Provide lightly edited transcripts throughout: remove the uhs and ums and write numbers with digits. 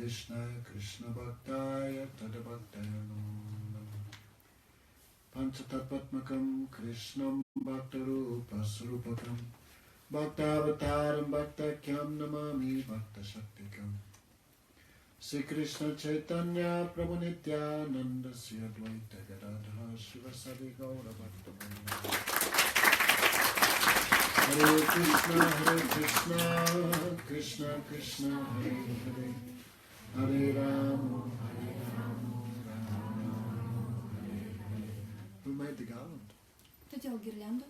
Krishna Krishna Bhaktaya Tadabhaktaya Namo Panchatattvatmakam Krishnam Bhaktarupa Surupakam Bhaktavataram Bhaktakyam Namami Bhakta Shaktikam Sri Krishna Chaitanya Prabhu Nityananda Sri Advaita Gadadhara Shivasadi Gaura Bhakta Hare Krishna, Krishna Krishna, Hare Hare, Hare Rama, Rama Rama, Hare Hare. Who made the garland? Кто делал гирлянду?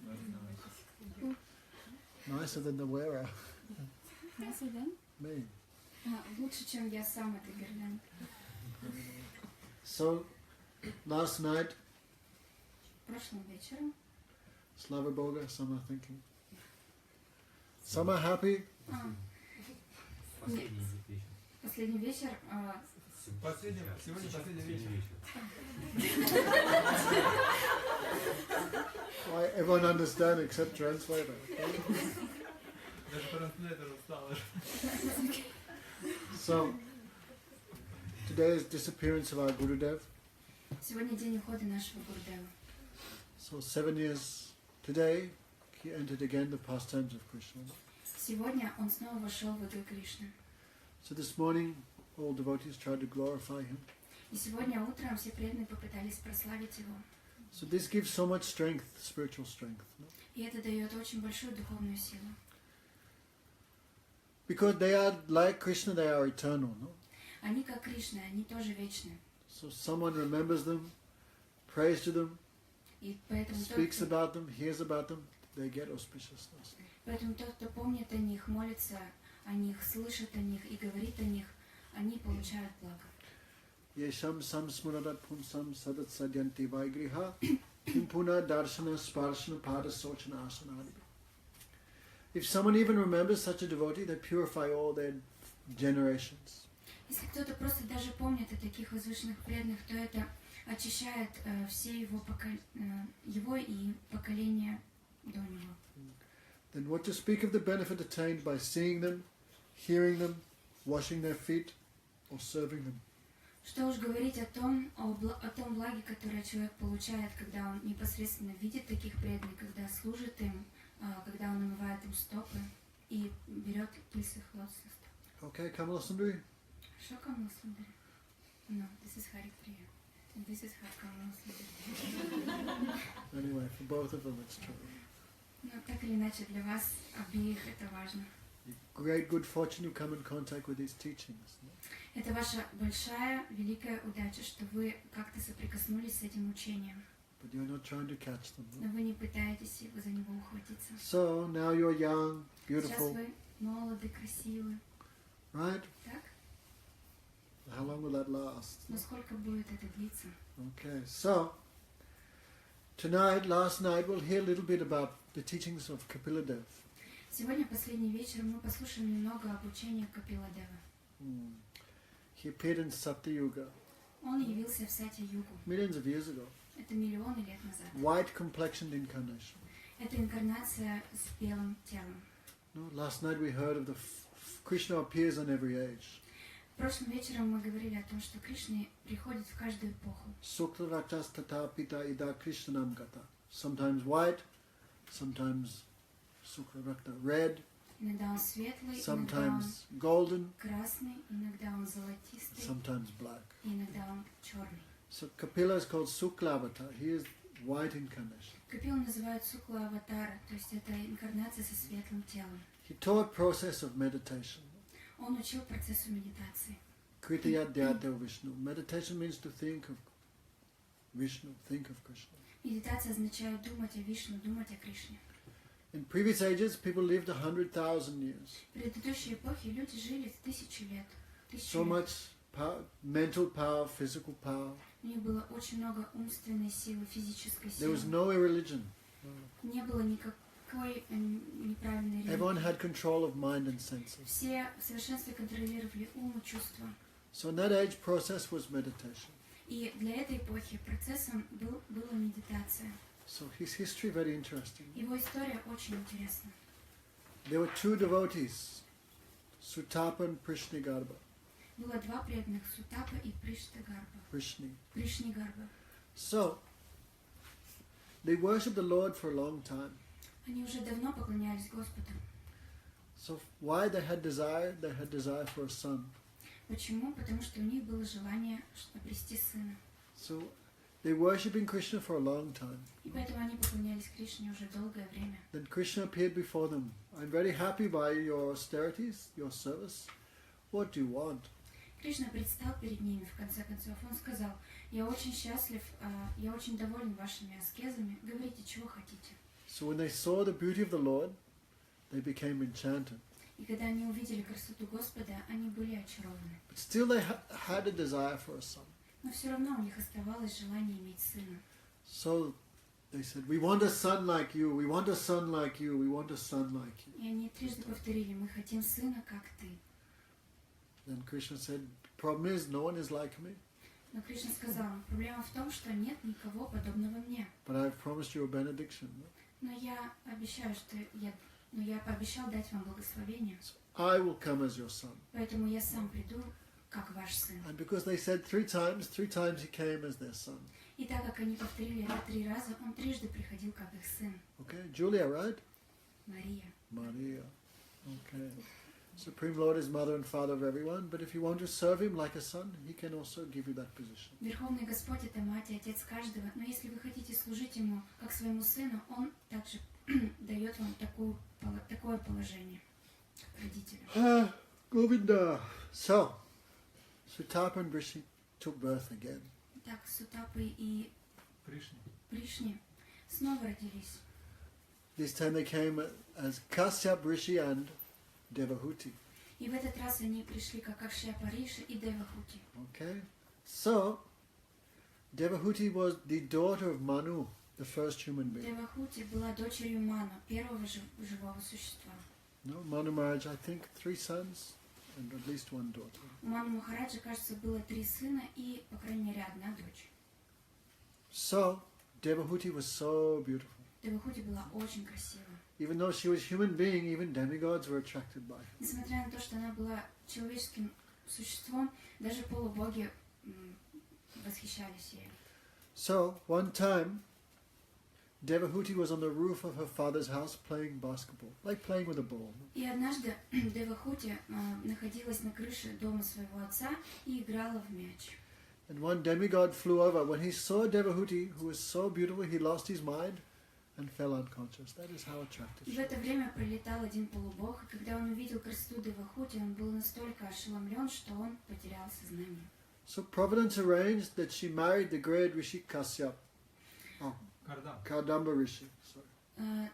Very nice. Nicer than the wearer. Nicer than? Me. Лучше, чем я сам эта гирлянда. So, last night, Прошлым вечером. Slava Boga, some are thinking. Some are happy. Нет. Последний вечер. Сегодня последний вечер. Why everyone understand except translator. Даже транслейтер устал. So, today is disappearance of our Gurudev. Сегодня день ухода нашего Гурудева. So 7 years today, he entered again the pastimes of Krishna. Сегодня он снова вошел в игры Кришны. So this morning, all devotees tried to glorify him. И сегодня утром все преданные попытались прославить его. So this gives so much strength, spiritual strength. No? И это дает очень большую духовную силу. Because they are like Krishna, they are eternal. No? Они как Кришна, они тоже вечны. So someone remembers them, prays to them, И поэтому speaks about them, hears about them, they get auspiciousness. Поэтому тот, кто помнит о них, молится о них, слышит о них и говорит о них, они получают благо. Yesham samsmuradat punsam sadat sadyanti vaigriha kimpuna darshana sparshana pada sochana asanadi. If someone even remembers such a devotee, they purify all their generations. Если кто-то просто даже помнит о таких возвышенных преданных, то это очищает все его и поколения до него. Then what to speak of the benefit attained by seeing them, hearing them, washing their feet, or serving them? Что уж говорить о том благе, которое человек получает, когда он непосредственно видит таких преданных, когда служит им, когда он омывает им стопы и берет пыль с их лотосных стоп. Okay, Kamala Sundari? Что Камала Сундари? No, this is Hari Priya. And this is Kamala Sundari. Anyway, for both of them it's true. Но так или иначе для вас обеих это важно. Great good fortune you come in contact with these teachings. No? Это ваша большая, великая удача, что вы как-то соприкоснулись с этим учением. But you're not trying to catch them. Но No? вы не пытаетесь за него ухватиться. So now you're young, Сейчас beautiful, вы молоды, красивы. right? Так? How long will that last? Но сколько будет это длиться? Okay, so tonight, last night, we'll hear a little bit about the teachings of Kapila Dev. Сегодня, последний вечер, мы послушаем немного об учении Капила Дева. He appeared in Satya Yuga Он явился в Сатья Югу. millions of years ago. Это миллионы лет назад. White complexioned incarnation. Это инкарнация с белым телом. No, last night we heard of the Krishna appears on every age. Прошлым вечером мы говорили о том, что Кришна приходит в каждую эпоху. Sukla raktas tata pita ida Krishnanam gata. Sometimes white, sometimes sukla rakta red, Иногда он светлый, иногда он sometimes golden, красный, иногда он золотистый, sometimes black. и иногда он черный. So Kapila is called Sukla Avatar. He is white incarnation. Капилу называют Сукла Аватара, то есть это инкарнация со светлым телом. He taught process of meditation. Он учил процессу медитации. Kritya Dhyatya Vishnu. Meditation means to think of Vishnu, think of Krishna. Медитация означает думать о Вишну, думать о Кришне. In previous ages, people lived 100,000 years. В предыдущей эпохе люди жили тысячи лет. So much power, mental power, physical power. У них было очень много умственной силы, физической There was силы. no irreligion. Не было никакой неправильной Everyone религии. had control of mind and senses. Все в совершенстве контролировали ум и чувства. So in that age, process was meditation. И для этой эпохи процессом была медитация. So his history very interesting. Его история очень интересна. There were two devotees, Sutapa and Prishnigarba. Было два преданных, Сутапа и Приштагарба. Пришнигарба. So, they worship the Lord for a long time. Они уже давно поклонялись Господу. So why they had desire? They had desire for a son. Почему? Потому что у них было желание обрести сына. So they worshiping Krishna for a long time. И поэтому они поклонялись Кришне уже долгое время. Then Krishna appeared before them. I'm very happy by your austerities, your service. What do you want? Кришна предстал перед ними, в конце концов. Он сказал: я очень счастлив, я очень доволен вашими аскезами. Говорите, чего хотите. So when they saw the beauty of the Lord, they became enchanted. И когда они увидели красоту Господа, они были очарованы. But still they had a desire for a son. Но все равно у них оставалось желание иметь сына. So they said, we want a son like you, we want a son like you, we want a son like you. И они трижды повторили: мы хотим сына, как ты. Then Krishna said, problem is, no one is like me. Но Кришна сказал: проблема в том, что нет никого подобного мне. But I've promised you a benediction. Но я обещаю, я пообещал дать вам благословение. So I will come as your son. Поэтому я сам приду, как ваш сын. And because they said three times he came as their son. И так как они повторили это 3 раза, он трижды приходил, как их сын. Okay, Julia, right? Мария. Maria. Okay. Supreme Lord is mother and father of everyone, but if you want to serve him like a son, he can also give you that position. Верховный Господь — это мать и отец каждого, но если вы хотите служить ему как своему сыну, он также дает вам такое положение родителю. Govinda. So, Sutapa and Brishi took birth again. Так, Сутапы и Пришни. Пришни снова родились. This time they came as Kasyap, Rishi and Devahuti. И в этот раз они пришли как Акшяпа Риши и Девахути. Okay? So, Devahuti was the daughter of Manu, the first human being. Девахути была дочерью Ману, первого живого существа. No, Manu Maharaj, I think 3 sons and at least 1 daughter. У Ману Махараджа, кажется, было 3 сына и, по крайней мере, 1 дочь. So, Devahuti was so beautiful. Девахути была очень красива. Even though she was a human being, even demigods were attracted by her. Несмотря на то, что она была человеческим существом, даже полубоги восхищались ею. So, one time, Devahuti was on the roof of her father's house playing basketball, like playing with a ball. И однажды Девахути находилась на крыше дома своего отца и играла в мяч. And one demigod flew over. When he saw Devahuti, who was so beautiful, he lost his mind and fell unconscious. That is how attractive И в she was. это время пролетал один полубог, и когда он увидел красоту Девахути, он был настолько ошеломлен, что он потерял сознание. So Providence arranged that she married the great Rishi Kasyap. Oh, Kardamba Rishi. Sorry.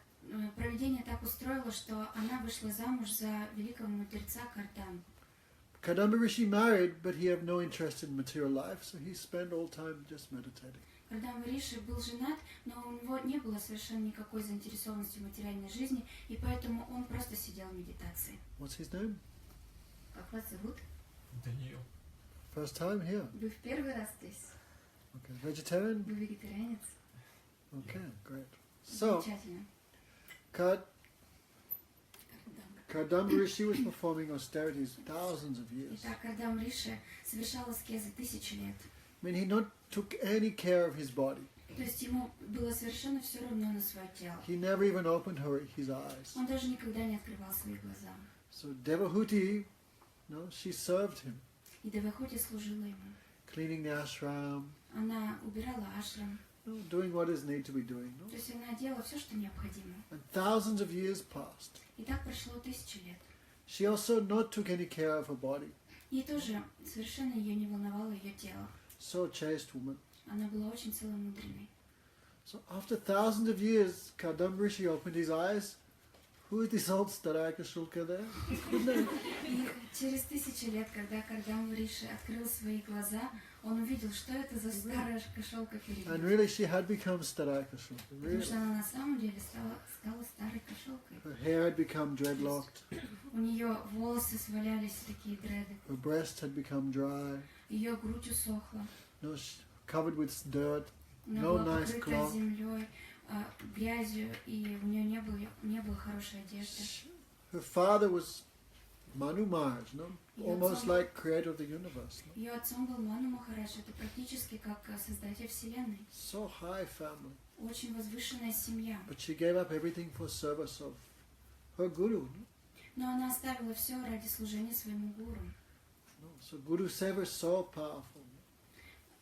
Провидение так устроило, что она вышла замуж за великого мудреца Кардамбу. Kardamba Rishi married, but he had no interest in material life, so he spent all time just meditating. Кардамба Риши был женат, но у него не было совершенно никакой заинтересованности в материальной жизни, и поэтому он просто сидел в медитации. What's his name? Как вас зовут? Даниил. First time here. Вы в первый раз здесь? Okay. Vegetarian? Вы вегетарианец? Okay, great. So, Замечательно. Kardamba Rishi was performing austerities thousands of years. Итак, Кардамба Риши совершал аскезы 1000 лет. I mean, he not took any care of his body. То есть ему было совершенно все равно на свое тело. He never even opened his eyes. Он даже никогда не открывал свои глаза. So Devahuti, she served him, И Девахути служила ему. cleaning the ashram, Она убирала ашрам. doing what is need to be doing. То есть она делала все, что необходимо. And thousands of years passed. И так прошло 1000 лет. She also not took any care of her body. И тоже совершенно ее не волновало ее тело. So chaste woman. Она была очень целомудренной. So after thousands of years, Kardamba Rishi opened his eyes. Who is this old Staraka Shulka there? И через 1000 лет, когда Кардамба Риши открыл свои глаза, он увидел, что это за старая кошелка перед And ним. really, she had become Staraka Shulka. Потому что Really. она на самом деле стала старой кошелкой. Her hair had become dreadlocked. У нее волосы свалялись в такие дреды. Her breast had become dry. Ее грудь усохла. Covered with dirt. Она No была nice покрыта cloth. землей, грязью, и у нее не было хорошей одежды. Her father was Manu Maharaj, no? Ее Almost отцом, like creator of the universe. No? ее отцом был Ману Махарадж, это практически как создатель Вселенной. So high family. Очень возвышенная семья. But she gave up everything for service of her guru. No? Но она оставила все ради служения своему гуру. No? So Guru Seva is so powerful.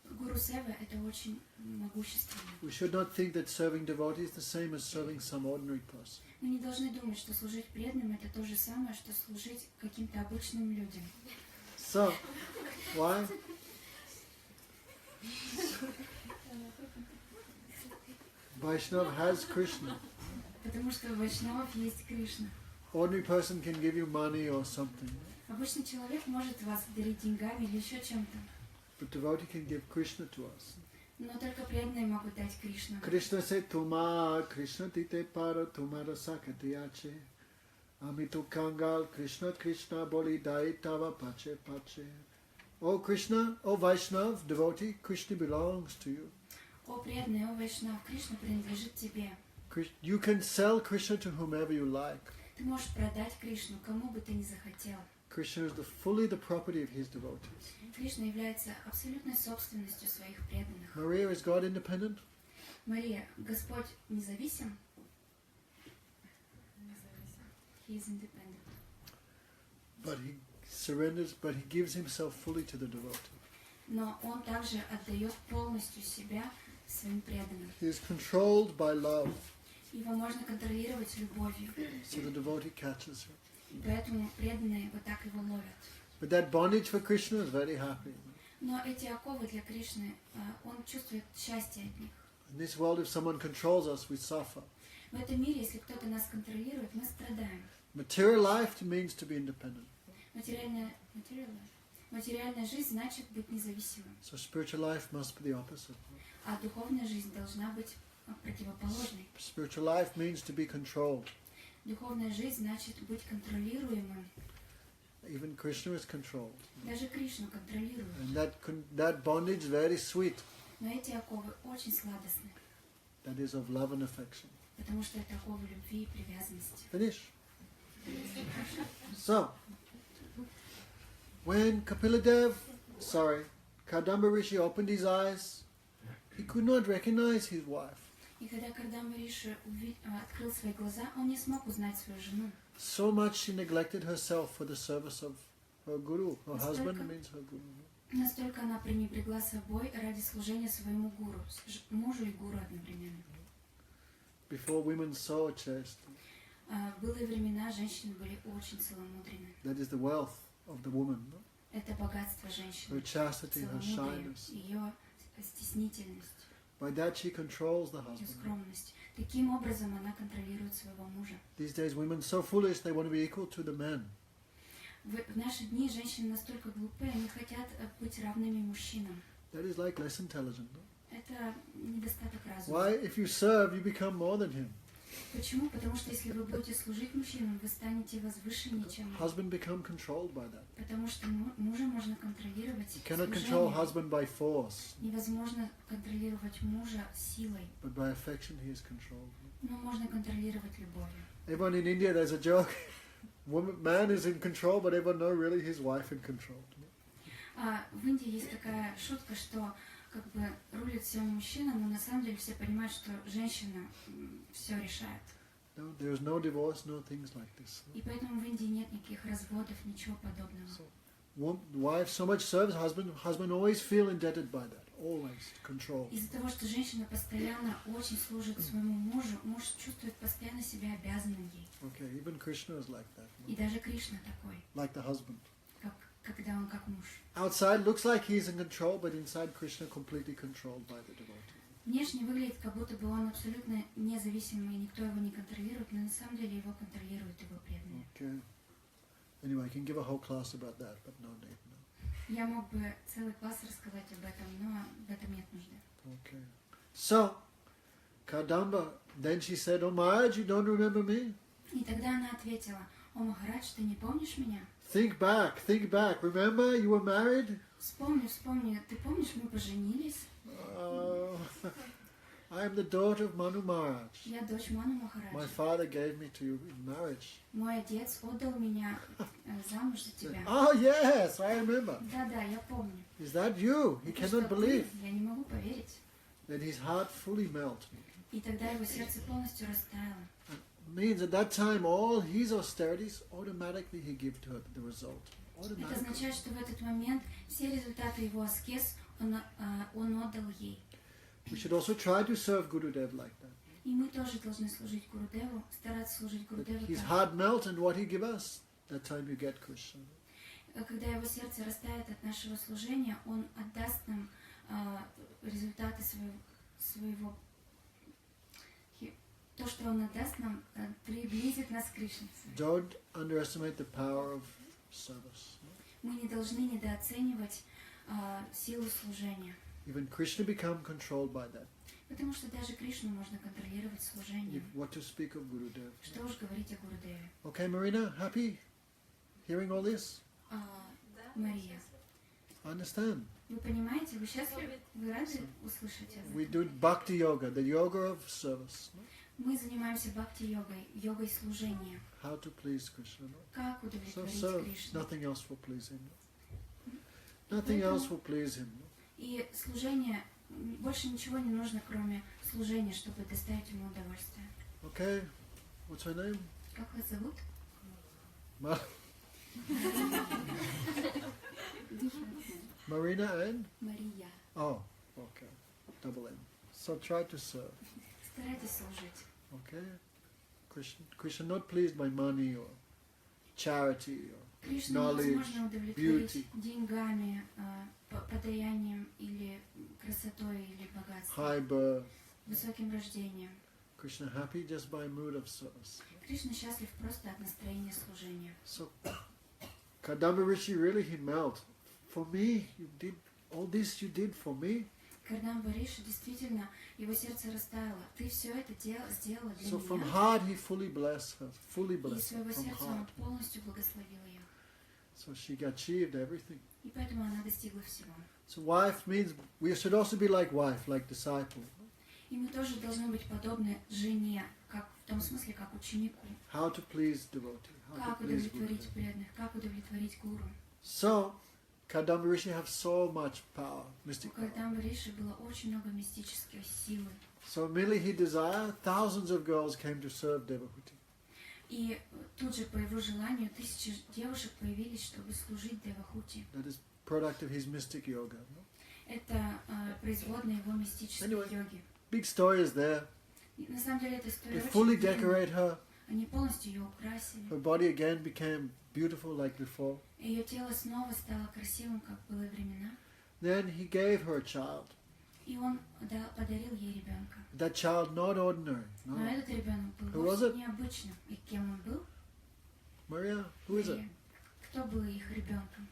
Гуру Сева это очень могущественно. We should not think that serving devotees is the same as serving some ordinary person. Мы не должны думать, что служить преданным это то же самое, что служить каким-то обычным людям. So, why? Vaishnava has Krishna. Потому что у вайшнавов есть Кришна. Ordinary person can give you money or something, Обычный человек может вас дарить деньгами или еще чем-то, but devotee can give Krishna to us. но только преданные могут дать Кришну. Krishna said, "Tuma Krishna tite para tumara sakatiyache, amitu kangal Krishna Krishna boli dai tava pache pache." Oh Krishna, oh Vaishnav, devotee, Krishna belongs to you. О преданный, о вайшнав, Кришна принадлежит тебе. You can sell Krishna to whomever you like. Ты можешь продать Кришну, кому бы ты ни захотел. Krishna is fully the property of his devotees. Кришна является абсолютной собственностью своих преданных. Maria, is God independent? Мария, Господь независим? He is independent. But he surrenders, but he gives himself fully to the devotee. Но Он также отдает полностью себя своим преданным. He is controlled by love, Его можно контролировать любовью. so the devotee catches him. И поэтому преданные вот так его ловят. But that bondage for Krishna is very happy. Но эти оковы для Кришны, он чувствует счастье от них. In this world, if someone controls us, we suffer. В этом мире, если кто-то нас контролирует, мы страдаем. Material life means to be independent. Материальная жизнь значит быть независимым. So spiritual life must be the opposite. А духовная жизнь должна быть противоположной. Spiritual life means to be controlled. Духовная жизнь значит быть контролируемым. Even Krishna is controlled. Даже Кришну контролирует. And that bondage is very sweet. Но эти оковы очень сладостны, That is of love and affection. потому что это оковы любви и привязанности. Finish. So, when Kadamba Rishi opened his eyes, he could not recognize his wife. И когда Кардама Риши открыл свои глаза, он не смог узнать свою жену. So much she neglected herself for the service of her guru. Her husband means her guru. Настолько она пренебрегла собой ради служения своему гуру, мужу и гуру одновременно. Before women so chaste. В былые времена женщины были очень целомудренны. That is the wealth of the woman. No? Это богатство женщины, Her chastity, her целомудрие, shyness. ее стеснительность, By that she controls the ее husband. скромность. Таким образом она контролирует своего мужа. These days women so foolish they want to be equal to the men. В наши дни женщины настолько глупые, они хотят быть равными мужчинам. That is like less intelligent. No? Это недостаток разума. Why? If you serve, you become more than him. Почему? Потому что если вы будете служить мужчинам, вы станете возвышеннее, чем он. Husband become controlled by that. Потому что мужа можно контролировать You cannot control служением. husband by force, Невозможно контролировать мужа силой, but by affection he is controlled. но можно контролировать любовью. Everyone in India, there's a joke. Man is in control, but everyone knows really his wife in control. В Индии есть такая шутка, что как бы рулит всем мужчина, но на самом деле все понимают, что женщина все решает. No, there is no divorce, no things like this. И поэтому в Индии нет никаких разводов, ничего подобного. Wife so much serves husband always feel indebted by that, always control. Из-за того, что женщина постоянно очень служит своему мужу, муж чувствует постоянно себя обязанным ей. Okay, even Krishna is like that. И даже Кришна такой, Like the husband. когда он как муж. Outside looks like he's in control, but inside Krishna completely controlled by the devotee. Внешне выглядит, как будто бы он абсолютно независимый, и никто его не контролирует, но на самом деле его контролируют его преданные. Okay. Anyway, I can give a whole class about that, but no need. No. Я мог бы целый класс рассказать об этом, но в этом нет нужды. Okay. So, Kadamba, then she said, "Oh Maharaj, you don't remember me? И тогда она ответила: «О, Махарадж, ты не помнишь меня? Think back. Remember, you were married? Вспомни, ты помнишь, мы поженились?» I am the daughter of Manu Maharaj. Я дочь Ману My Махараджа. father gave me to you in marriage. Мой отец отдал меня замуж за тебя. Oh yes, I remember. Да, я помню. Is that you? He Это cannot что, ты? believe. Я не могу поверить. Then his heart fully melted. И тогда его сердце полностью растаяло. Means at that time all his austerities automatically he gave to her the result. Это Automatically. означает, что в этот момент все результаты его аскез он отдал ей. We should also try to serve Gurudev like that. И мы тоже должны служить Гурудеву, стараться служить Гурудеву His так. heart melt and what he give us, that time you get Krishna. Когда его сердце растает от нашего служения, он отдаст нам результаты своего то, что он отдаст нам, приблизит нас к Кришне. Don't underestimate the power of service. Мы не должны недооценивать силу служения. Even Krishna become controlled by that. Потому что даже Кришну можно контролировать служением. What to speak of Gurudev. Что уж говорить о Гурудеве. Okay, Marina, happy hearing all this? Мария, Understand? вы понимаете, вы счастливы? Вы рады услышать это? We do bhakti yoga, the yoga of service. Мы занимаемся бхакти-йогой, йогой служения. How to please Krishna. Как So удовлетворить serve. Кришну. Nothing else will please him. Nothing else will please him. И служение, больше ничего не нужно, кроме служения, чтобы доставить ему удовольствие. Okay, what's her name? Как вас зовут? Marina and? Мария. Oh, okay. Double M. So try to serve. Старайтесь служить. Okay? Krishna not pleased by money or charity or Кришну knowledge, невозможно удовлетворить beauty, деньгами, подаянием или красотой или богатством, high birth. высоким рождением. Krishna happy just by mood of service. Кришна счастлив просто от настроения служения. So Kadamba Rishi really he melt. For me, you did all this you did for me. Кардамба Риши действительно, его сердце растаяло. Ты все это сделала для So from меня. heart he fully blessed her. Fully И blessed her своего from сердца он heart. полностью благословил ее. So she achieved everything. И поэтому она достигла всего. So wife means we should also be like wife, like disciple. И мы тоже должны быть подобны жене, как, в том смысле, как ученику. How to please devotee. How Как to please удовлетворить Gurudev. преданных, как удовлетворить гуру. So Kadamba Rishi have so much power, У mystic power. Кардамбы Риши было очень много мистической силы. So immediately he desired, thousands of girls came to serve Devahuti. И тут же по его желанию тысячи девушек появились, чтобы служить Девахути. That is product of his mystic yoga. No? Это производная его мистической Anyway. йоги. Big story is there. И на самом деле эта They история fully очень длинная. decorate her. Они полностью ее украсили. Her body again became beautiful like before. Ее тело снова стало красивым, как в былые времена. Then he gave her a child. И он подарил ей ребенка. That child not ordinary. Но No. этот ребенок был Who was вовсе it? необычным. И кем он был? Maria, who is it? И кто был их ребенком?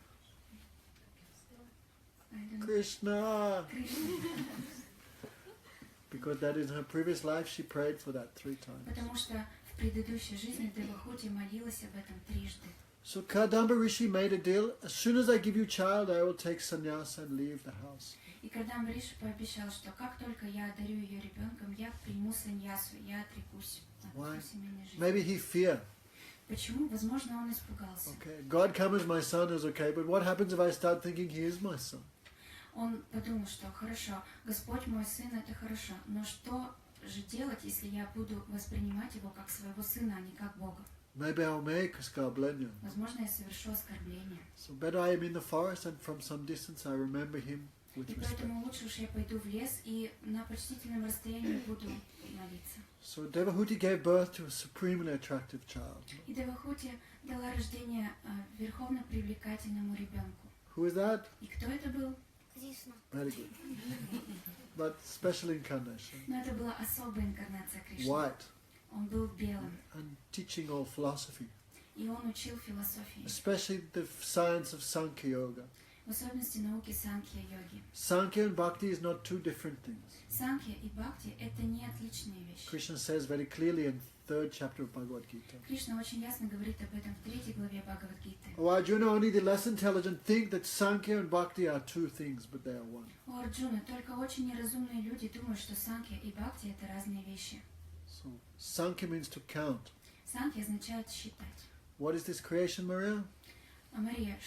I don't know. Krishna. Кришна. Because that in her previous life she prayed for that 3 times. Потому что в предыдущей жизни Девахути молилась об этом трижды. So Kadamba Rishi made a deal. As soon as I give you child, I will take sannyas and leave the house. И Кардамба Риши пообещал, что как только я одарю ее ребенком, я приму саньясу, я отрекусь Why? от семейной жизни. Maybe he feared. Почему? Возможно, он испугался. Okay, God come as my son is okay, but what happens if I start thinking he is my son? Он подумал, что хорошо, Господь мой сын, это хорошо, но что же делать, если я буду воспринимать его как своего сына, а не как Бога? Maybe I'll make оскорбление. Возможно, я совершу оскорбление. So better I am in the forest and from some distance I remember him with И respect. поэтому лучше уж я пойду в лес и на почтительном расстоянии буду молиться. So Devahuti gave birth to a supremely attractive child. И Девахути дала рождение верховно привлекательному ребенку. Who is that? И кто это был? Кришна. Very good. But special incarnation. Но это была особая инкарнация Кришны. White Он был белым, and teaching all philosophy, и он учил философии, especially the science of Sankhya Yoga. в особенности науки санкья-йоги. Sankhya and Bhakti is not two different things. Санкья и бхакти – это не отличные вещи. Krishna says very clearly in 3rd chapter of Bhagavad Gita. Кришна очень ясно говорит об этом в 3 главе Бхагавад-гиты. Oh Arjuna, only the less intelligent think that Sankhya and Bhakti are two things, but they are one. О, О, Арджуна, только очень неразумные люди думают, что санкья и бхакти это разные вещи. So, Sankhya means to count. Санкья означает считать. What is this creation, Maria? А Мария,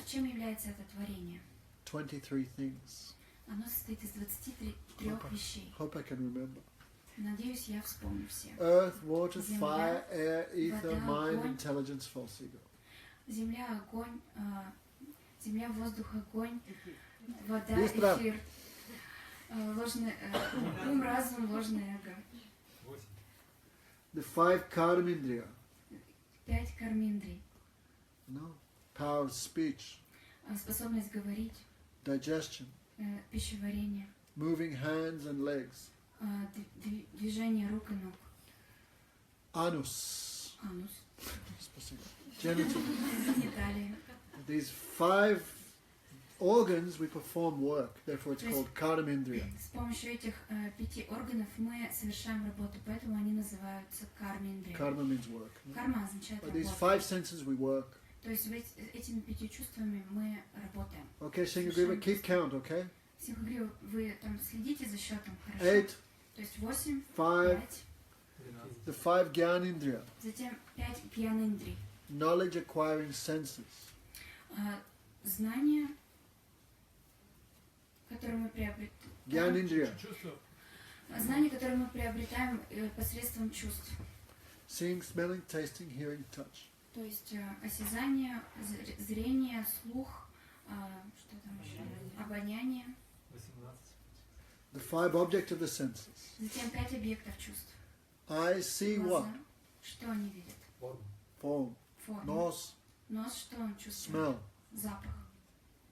чем является это творение? 23 things. Оно состоит из 23 вещей. Hope I can remember. Надеюсь, я вспомню все. Earth, water, Земля, fire, air, ether, вода, mind, огонь. intelligence, false ego. Земля, огонь, земля, воздух, огонь, вода, Быстро. эфир, ложный, ум, разум, ложное эго. 8. The 5 karmindriya. 5 карминдрий. No. Power of speech, Способность говорить, digestion, пищеварение, moving hands and legs. движение рук и ног. Anus. Анус. Спасибо. Genital. Гениталии. These 5 organs we perform work, therefore it's called karmindriya. С помощью этих 5 органов мы совершаем работу, поэтому они называются карминдрия. Karma means work. Карма означает But these работа. 5 senses we work. То есть этими 5 чувствами мы работаем. Okay, Singagriva, keep count, okay? Синхагрива, вы там следите за счетом, хорошо? 8, То есть 8, 5, 5, the 5 gyanindriya, затем 5 пьяниндрий. knowledge acquiring senses. Знания, которые мы приобретаем. Gyanindriya, Чувство. Знания, которые мы приобретаем посредством чувств. seeing, smelling, tasting, hearing, touch. То есть осязание, зрение, слух, что там еще? Обоняние. 18. The 5 objects of the senses. Затем 5 объектов чувств. Eyes see what? Глаза. Что они видят? Форма. Form. Форму. Nose, Нос, что он чувствует? smell. Запах.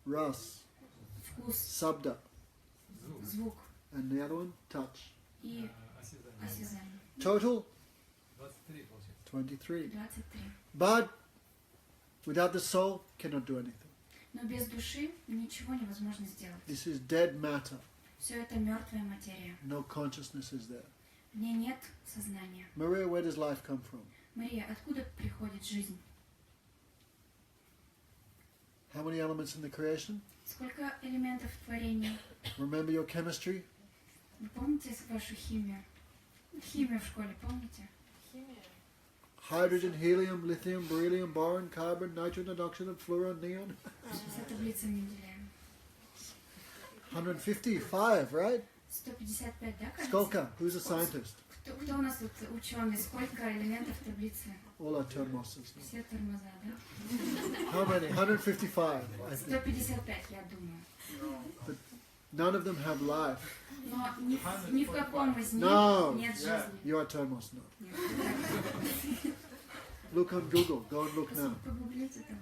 Ras, Вкус. sabda. Звук. Звук. And the other one, touch. И Осязание. осязание. Total, 23 получается. 23. 23. But without the soul, cannot do anything. Но без души ничего невозможно сделать. This is dead matter. Все это мертвая материя. No consciousness is there. В ней нет сознания. Maria, where does life come from? Мария, откуда приходит жизнь? How many elements in the creation? Сколько элементов в творении? Remember your chemistry? Вы помните вашу химию? Химию в школе, помните? Hydrogen, helium, lithium, beryllium, boron, carbon, nitrogen, oxygen, fluorine, neon. Вся таблица Менделеева. 155, right? 155, да, кажется? Skolka, who's a scientist? Кто у нас тут ученый? Сколько элементов в таблице? All our thermoses. Все тормоза, да? How many? 155, I think. 155, я думаю. None of them have life. Но ни в каком из них No. нет жизни. You are thermos now. Нет. Look on Google. Go and look now. Погуглите там.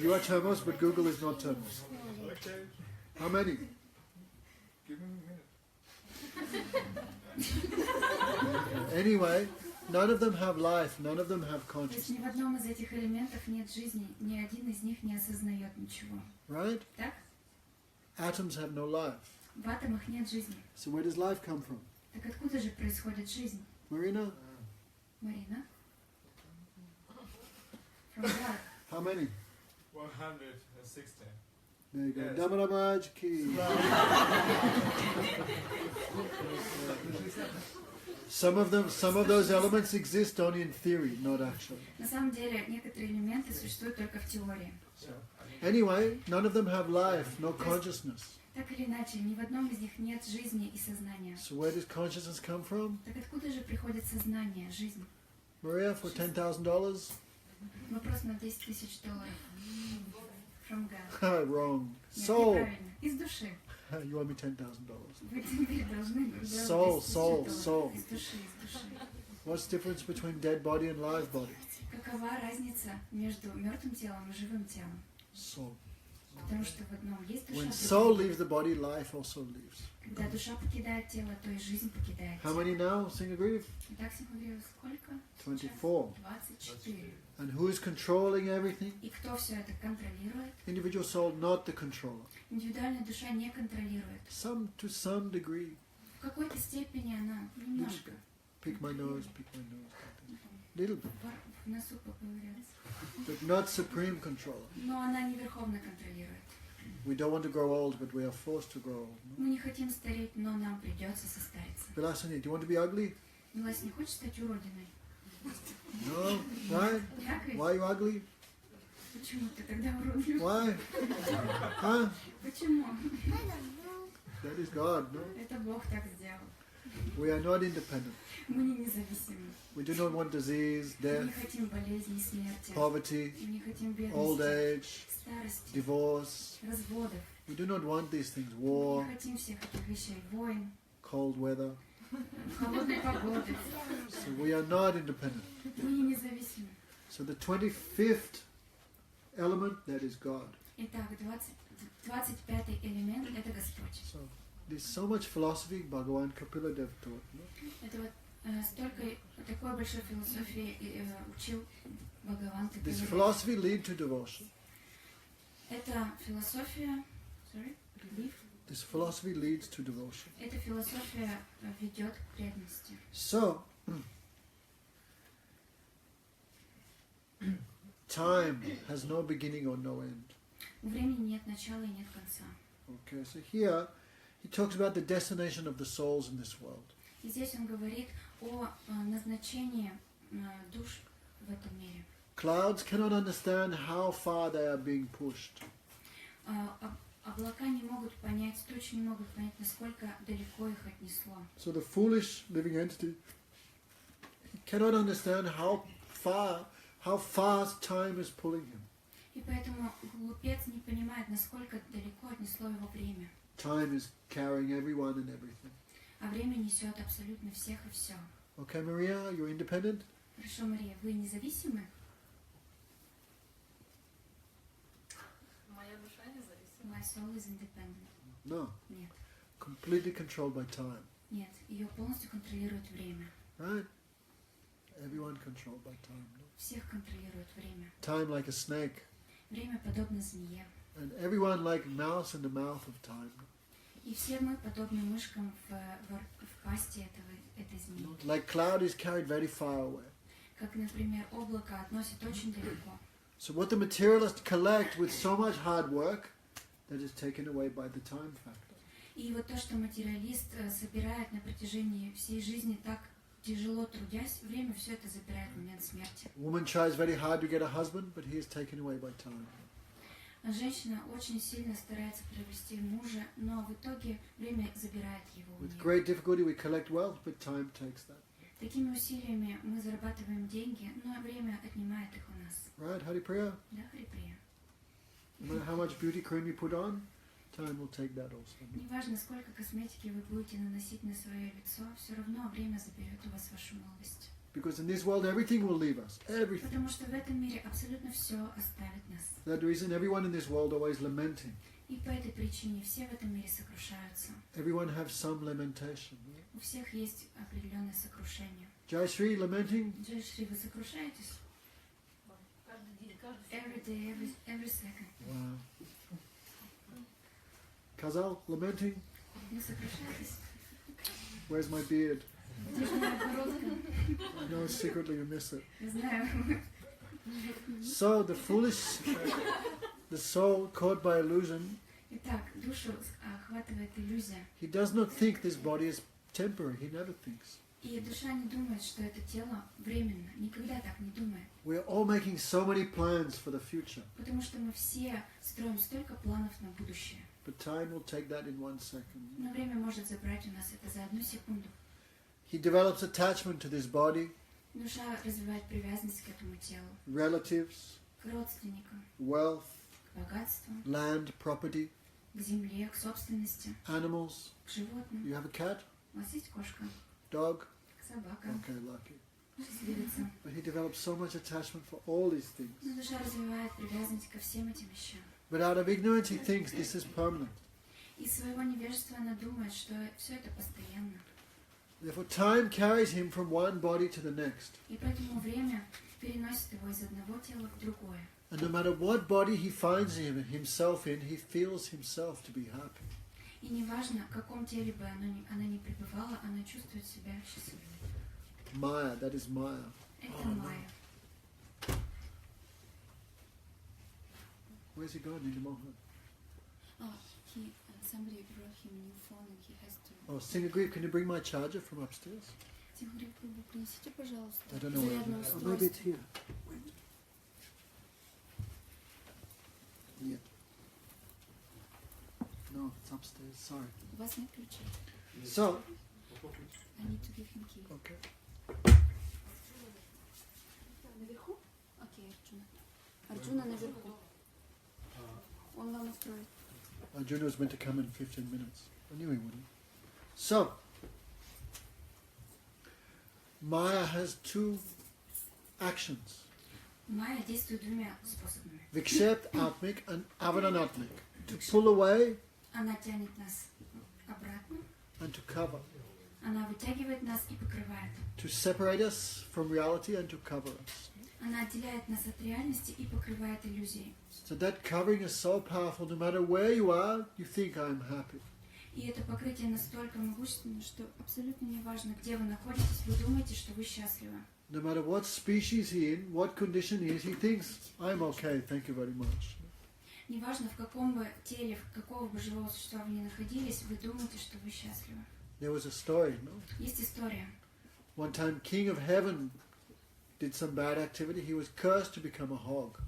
You are thermos, but Google is not thermos. Okay. How many? Give me a minute. Anyway, none of them have life. None of them have То есть consciousness. ни в одном из этих элементов нет жизни, ни один из них не осознает ничего. Right? Так? Atoms have no life. В атомах нет жизни. So where does life come from? Так откуда же происходит жизнь? Marina? Марина? From God. How many? 160. There you go. Yes. Damaraj ki. Some of those elements exist only in theory, not actually. На самом деле, некоторые элементы существуют только в теории. Anyway, none of them have life, no consciousness. Так или иначе, ни в одном из них нет жизни и сознания. So where does consciousness come from? Так откуда же приходит сознание, жизнь? Maria, for $10,000? Вопрос на $10 000. From God. Wrong. Нет, Soul. неправильно. Из души. You owe me $10,000. Вы теперь должны делать Soul, $10 soul, 000. soul. Из души, из души. What's the difference between dead body and live body? Какова разница между мертвым телом и живым телом? Soul. Потому что в одном есть душа, When в soul другом leaves the body, life also leaves. когда душа покидает тело, то и жизнь покидает How тело. many now? Sing agree? Итак, Симхагрива, сколько? 24. 24. And who is controlling everything? И кто все это контролирует? Individual soul, not the controller. Индивидуальная душа не контролирует. To some degree. В какой-то степени она немножко. pick my nose. Little bit. В носу поковыряться. But not supreme controller. Но она не верховно контролирует. We don't want to grow old, but we are forced to grow old. No? Мы не хотим стареть, но нам придется состариться. Vilasani, do you want to be ugly? Милась не хочет стать уродиной? No, right? Так ведь? Why are you ugly? Почему ты тогда уродлив? Why? Huh? Почему? That is God, no? Это Бог так сделал. We are not independent. Мы не независимы. We do not want disease, Мы не death, хотим болезней, смерти. poverty, Мы не хотим old бедности, age, старости, divorce. разводов. We do not want these things. Мы War, не хотим всех этих вещей. Войн, cold weather. холодной погоды. So we are not independent. Мы не независимы. So the 25th element, that is God. Итак, 25-й элемент – это Господь. So there's so much philosophy Bhagavan Kapila Dev taught. No? Это вот столько, такой большой философии учил Бхагаван. This philosophy lead to devotion. Это философия, belief. This philosophy leads to devotion. Эта философия ведет к преданности. So, time has no beginning or no end. У времени нет начала и нет конца. Okay, so here he talks about the destination of the souls in this world. И здесь он говорит о назначении душ в этом мире. Clouds cannot understand how far they are being pushed. Облака не могут понять, тучи не могут понять, насколько далеко их отнесло. So the foolish living entity cannot understand how fast time is pulling him. И поэтому глупец не понимает, насколько далеко отнесло его время. Time is carrying everyone and everything. А время несет абсолютно всех и все. Okay, Maria, you're independent? Хорошо, Мария, вы независимы? Моя душа независима. My soul is independent. No. Нет. Completely controlled by time. Нет, ее полностью контролирует время. Right? Everyone controlled by time. No? Всех контролирует время. Time like a snake. Время подобно змее. And everyone like mouse in the mouth of time. И все мы подобны мышкам в пасти этой змеи. Like cloud is carried very far away. Как, например, облако относит очень далеко. So what the materialists collect with so much hard work, that is taken away by the time factor. И вот то, что материалист собирает на протяжении всей жизни, так тяжело трудясь, время все это забирает в момент смерти. Woman tries very hard to get a husband, but he is taken away by time. Женщина очень сильно старается приобрести мужа, но в итоге время забирает его у With нее. great difficulty we collect wealth, but time takes that. Такими усилиями мы зарабатываем деньги, но время отнимает их у нас. Right, Haripriya? Да, Хариприя? No matter how much beauty cream you put on, time will take that also. Неважно, сколько косметики вы будете наносить на свое лицо, все равно время заберет у вас вашу молодость. Because in this world everything will leave us. Everything. Потому что в этом мире абсолютно все оставит нас. For that reason everyone in this world always lamenting. И по этой причине все в этом мире сокрушаются. Everyone have some lamentation. Right? У всех есть определенное сокрушение. Jai Shri lamenting? Джайшри, вы сокрушаетесь? Каждый день, каждый Every day, every second. Wow. Kazal lamenting? Вы сокрушаетесь? Where's my beard? Где же моя бородка? I know secretly you miss it. Не знаю. So the foolish, the soul caught by illusion, Итак, душу охватывает иллюзия. he does not think this body is temporary. He never thinks. И душа не думает, что это тело временно. Никогда так не думает. We are all making so many plans for the future, Потому что мы все строим столько планов на будущее. but time will take that in 1 second. Но время может забрать у нас это за 1 секунду. He develops attachment to this body, Душа развивает привязанность к этому телу, relatives, к родственникам, wealth, к богатству, land, property, к земле, к собственности, animals. к животным. You have a cat, У вас есть кошка, dog? собака, Okay, lucky. счастливица. But he develops so much attachment for all these things. Но душа развивает привязанность ко всем этим вещам. But out of ignorance he thinks this is permanent. Из своего невежества она думает, что все это постоянно. Therefore time carries him from one body to the next. И поэтому время переносит его из одного тела в другое. And no matter what body he finds himself in, he feels himself to be happy. И неважно, в каком теле бы она ни пребывала, она чувствует себя счастливой. Maya, that is Maya. Это Майя. Where's he going, Nidimohan? Somebody brought him a new phone and he has to... Oh, Singagriv, can you bring my charger from upstairs? Тигри, принесите, пожалуйста, I don't know where. зарядное Oh, maybe it's устройство. here. Wait. Yeah. No, it's upstairs. Sorry. У вас нет ключей? So, I need to give him key. okay. Наверху? Окей, Арджуна. Арджуна наверху. Он вам устроит. Arjuna was meant to come in 15 minutes. I knew he wouldn't. So, Maya has two actions. Майя действует двумя способами. Vikshept Atmik and Avananatmik. To pull away Она тянет нас обратно, and to cover. она вытягивает нас и покрывает. To separate us from reality and to cover us. Она отделяет нас от реальности и покрывает иллюзии. So that covering is so powerful. No matter where you are, you think I'm happy. И это покрытие настолько могущественно, что абсолютно не важно, где вы находитесь, вы думаете, что вы счастливы. No matter what species he in, what condition he is, he thinks, I'm okay, thank you very much. Неважно, в каком бы теле, в какого бы живого существа вы ни находились, вы думаете, что вы счастливы. There was a story, no? Есть история. One time King of Heaven did some bad activity. He was cursed to become a hog.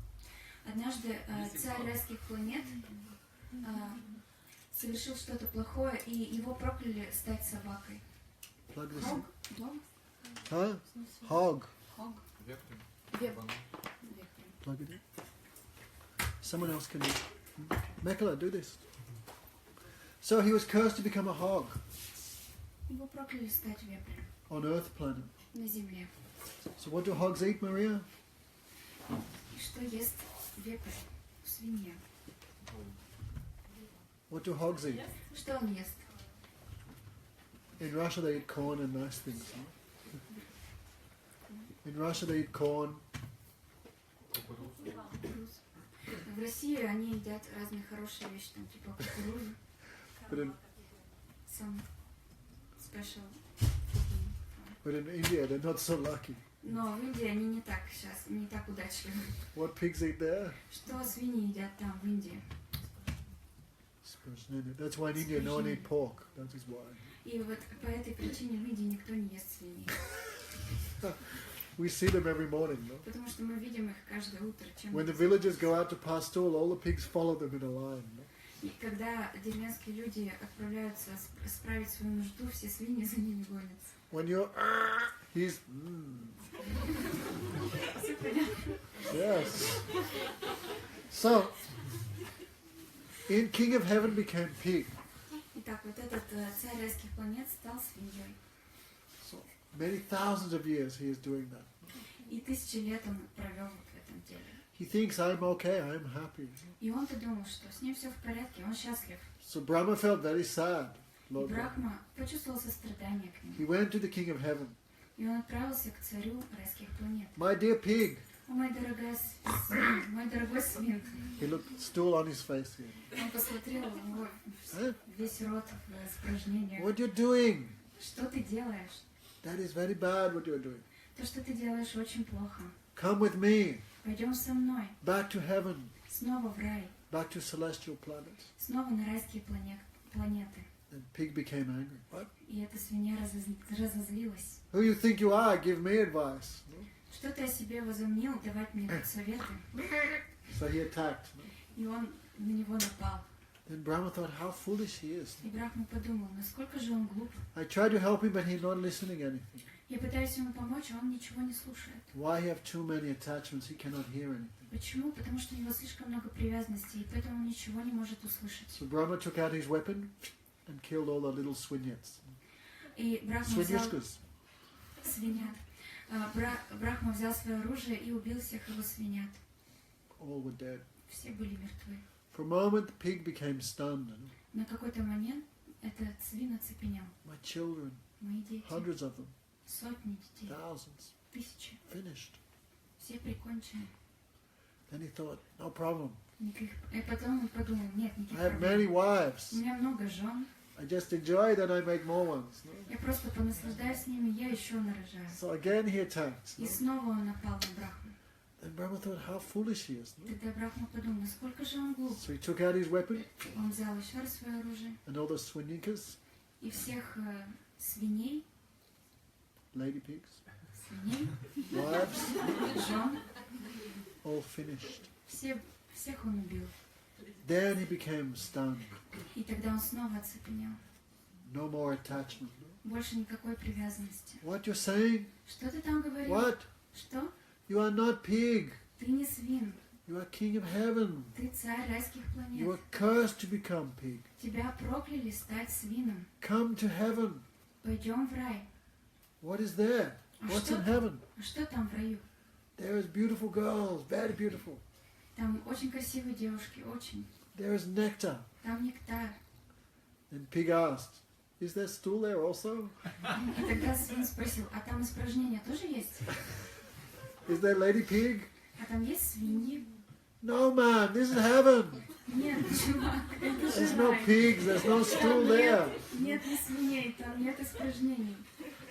Однажды царь райских планет совершил что-то плохое, и его прокляли стать собакой. Plug this Хог? in. Дом? Huh? Hog. Хог? Вектор. Вектор. Plug it in. Someone else can do it. Mekala, do this. So he was cursed to become a hog Его прокляли стать вепрем on Earth planet. на земле. So what do hogs eat, Maria? И что ест вепрь? Свинья. What do hogs eat? Что он ест? In Russia they eat corn and nice things. No? In Russia they eat corn. В России они едят разные хорошие вещи, там типа кукурузу, But in, some special. but in India they're not so lucky. Но в Индии они не так сейчас, не так удачливы. What pigs eat there? Что свиньи едят там, в Индии? That's why in India no one eat pork. That is why. И вот по этой причине в Индии никто не ест свиней. We see them every morning, no? Потому что мы видим их каждое утро. When the villagers go out to pasture, all the pigs follow them in a line. No? И когда деревенские люди отправляются справить свою нужду, все свиньи за ними гонятся. When you're, he's, yes. So, in King of Heaven became pig. Итак, вот этот царь райских планет стал свиньей. So, many thousands of years he is doing that. И 1000 лет он провел вот в этом теле. He thinks, I'm okay, I'm happy. И он-то думал, что с ним все в порядке, он счастлив. So Brahma felt very sad. И Lord Brahma. Брахма почувствовал сострадание к He нему. went to the King of Heaven. И он отправился к царю райских планет. My dear pig. О, мой дорогой свин. He looked stool on his face here. Он посмотрел, у него весь рот в испражнениях. What you doing? Что ты делаешь? That is very bad what you're doing. То, что ты делаешь, очень плохо. Come with me. Пойдем со мной. Back to heaven. Снова в рай. Back to celestial planets. Снова на райские планеты. And pig became angry. What? И эта свинья разозлилась. Who you think you are? Give me advice. No? Что ты о себе возомнил, давать мне советы? So he attacked. No? И он на него напал. Then Brahma thought, how foolish he is. И Брахма подумал, насколько же он глуп. I tried to help him, but he's not listening anything. Я пытаюсь ему помочь, а он ничего не слушает. Why he have too many attachments? He cannot hear anything. Почему? Потому что у него слишком много привязанностей, и поэтому он ничего не может услышать. So Brahma took out his weapon and killed all the little swinyats. И Брахма взял Swinyushkas. свинят. Брахма взял свое оружие и убил всех его свинят. All were dead. Все были мертвы. For a moment, the pig became stunned. На какой-то момент этот свин оцепенел. My children, Мои дети, hundreds of them, сотни детей, thousands, 1000, finished. все прикончены. Then he thought, no problem. И потом он подумал, нет, никаких I have проблем. many wives. У меня много жен, I just enjoy, then I make more ones. No? Я просто понаслаждаюсь ними, я еще нарожаю. So again he attacks. И No? снова он напал на Брахму. And Brahma thought, how foolish he is. No? Тогда Брахма подумал, насколько же он глуп. So he took out his weapon Он взял еще раз свое оружие and all the swinnikas, и всех свиней, lady pigs, wives, жен, all finished. всех он убил. Then he became stunned. И тогда он снова оцепенел. No more attachment. No? Больше никакой привязанности. What you're saying? Что ты там говорил? What? Что? You are not pig. Ты не свин. You are king of heaven. Ты царь райских You are планет. cursed to become pig. Тебя прокляли стать свином. Come to heaven. Пойдем в рай. What is there? А What's что in там? heaven? А что там в раю? There is beautiful girls, very beautiful. Там очень красивые девушки, очень. There is nectar. Там нектар. And pig asked, is there stool there also? И тогда свин спросил, а там испражнения тоже есть? Is there lady pig? А там есть свиньи? No man, this is heaven. Нет, чувак, это There's же no рай. pigs, there's no stool there. Нет ни свиней, там нет испражнений.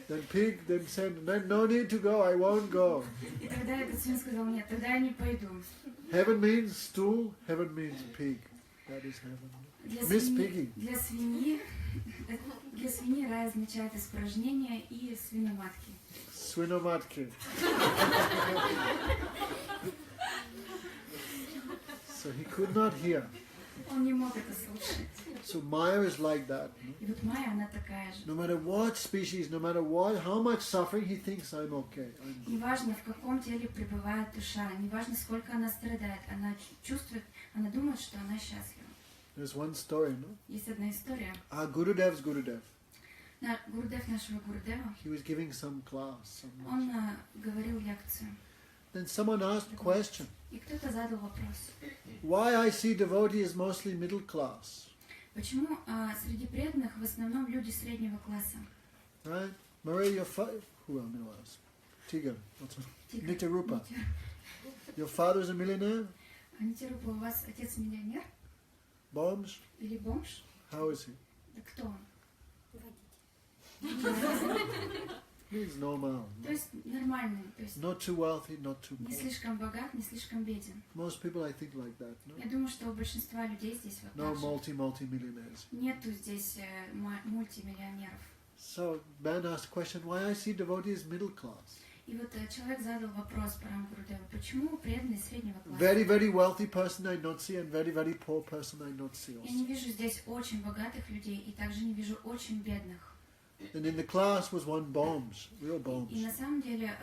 Then pig then said, no need to go, I won't go. И тогда этот свин сказал, нет, тогда я не пойду. Heaven means stool, heaven means pig. That is heaven. Miss Piggy. Для свиньи рай означает испражнение и свиноматки. Swinomatki. So he could not hear. Он не мог это слушать. So Maya is like that. No? И вот Майя, она такая же. No matter what species, no matter what, how much suffering, he thinks I'm okay. I'm good. Неважно, в каком теле пребывает душа, неважно, сколько она страдает, она чувствует, она думает, что она счастлива. There's one story, no? Есть одна история. Our Gurudev's Gurudev. Гурудев нашего Гурудева, He was giving some class. он говорил лекцию. Then someone asked a question. И кто-то задал вопрос. Why I see devotees mostly middle class? Почему среди преданных в основном люди среднего класса? Right? Maria, your father... Who am I ask? Tiga. What's it? Тихо. Nityarupa. Your father is a millionaire? Нитярупа, у вас отец миллионер? Bombs? Или бомж? How is he? Да кто он? He's normal. То есть нормальный, то есть Not too wealthy, not too не poor. слишком богат, не слишком беден. Most people, I think, like that. No, Я думаю, что у большинства людей здесь вот no так же. multi-millionaires. Нету здесь мультимиллионеров. So man asked the question, why I see devotees middle class? И вот человек задал вопрос Парам Гурудеву, почему преданные среднего класса? Very, very wealthy person I not see, and very, very poor person I not see Я не also. вижу здесь очень богатых людей и также не вижу очень бедных. And in the class was one bombs, real И bombs. на самом деле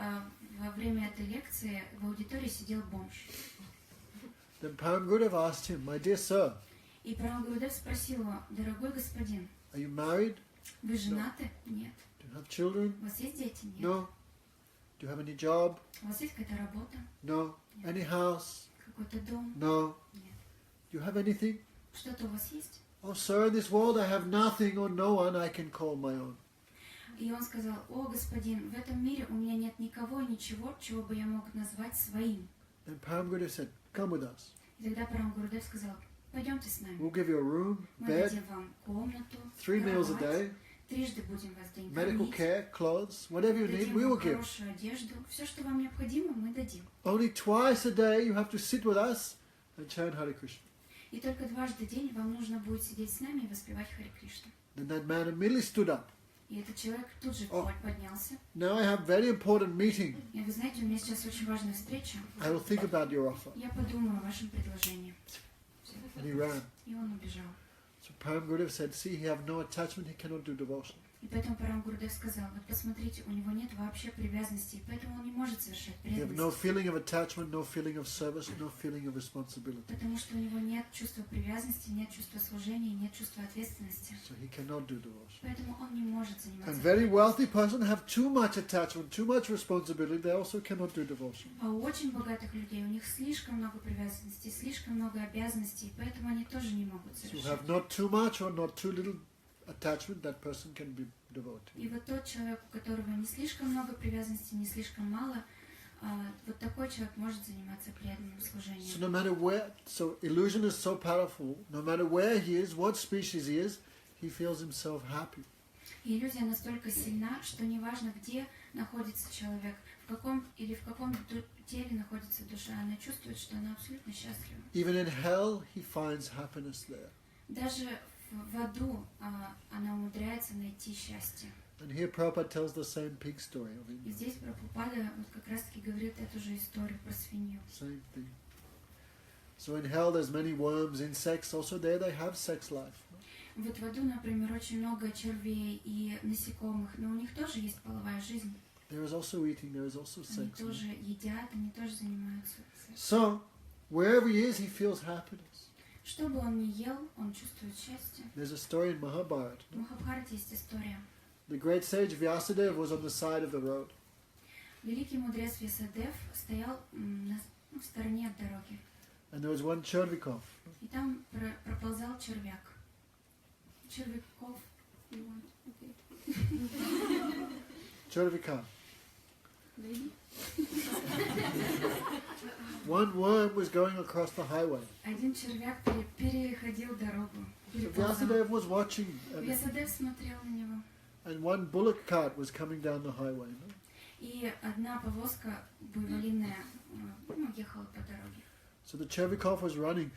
во время этой лекции в аудитории сидел бомж. Then Perm Gurudev asked him, my dear sir, И Парам Гурудев спросил его, дорогой господин, are you married? вы женаты? Нет. Do you have children? У вас есть дети? Нет. No. Do you have any job? У вас есть какая-то работа? No. Any house? Какой-то дом? No. Нет. Do you have anything? Что-то у вас есть? Oh, sir, in this world I have nothing or no one I can call my own. И он сказал, о, господин, в этом мире у меня нет никого, ничего, чего бы я мог назвать своим. Then Perm Gurudev said, come with us. И тогда Парам Гурудев сказал, пойдемте с нами. We'll give you a room, Мы bed, дадим вам комнату, 3 meals a кровать, day, трижды будем вас день medical кормить, care, clothes, whatever you need, дадим we вам will give. хорошую одежду, все, что вам необходимо, мы дадим. Only twice a day you have to sit with us and chant Hare Krishna. И только дважды в день вам нужно будет сидеть с нами и воспевать Харе Кришна. Then that man immediately stood up. И этот человек тут же О. поднялся. Now I have very important meeting. И вы знаете, у меня сейчас очень важная встреча. I will think about your offer. Я подумаю о вашем предложении. And he ran. И он убежал. So Param Gurudev said, see, he have no attachment, he cannot do devotion. И поэтому Парам Гурудев сказал, вот посмотрите, у него нет вообще привязанности, и поэтому он не может совершать You have no преданность. feeling of attachment, no feeling of service, no feeling of responsibility. Потому что у него нет чувства привязанности, нет чувства служения, нет чувства ответственности. So he cannot do devotion. Поэтому он не может заниматься. And very wealthy person have too much attachment, too much responsibility, they also cannot do devotion. А у очень богатых людей у них слишком много привязанности, слишком много обязанностей, и поэтому они тоже не могут So you совершать. have not too much or not too little attachment, that person can be devoted. И вот тот человек, у которого не слишком много привязанностей, не слишком мало, вот такой человек может заниматься преданным So служением. no matter where, so illusion is so powerful, no matter where he is, what species he is, he feels himself happy. И иллюзия настолько сильна, что неважно, где находится человек, в каком теле находится душа, она чувствует, что она абсолютно счастлива. Even in hell, he finds happiness there. Даже в аду она умудряется найти счастье. And here Prabhupada tells the same pig story of И India. здесь Прабхупада вот как раз-таки говорит эту же историю про свинью. Same thing. So in hell there's many worms, insects, also there they have sex life. Вот в аду, например, очень много червей и насекомых, но у них тоже есть половая жизнь. There is also eating, there is also Они sex. тоже едят, они тоже занимаются сексом. So, wherever he is, he feels happiness. Что бы он ни ел, он чувствует счастье. There's a story in Mahabharata. В Махабхарате есть история. The great sage Vyasadeva was on the side of the road. Великий мудрец Вьясадев стоял в стороне от дороги. And there was one Chervikov. И там проползал червяк. Червяков. Okay. Chervikov. Maybe. One worm was going across the highway. Один червяк переходил дорогу. Vyasadeva was watching, Вьясадев смотрел на него. and one bullock cart was coming down the highway. И одна повозка буйволиная ехала по дороге. So the Chervikov was running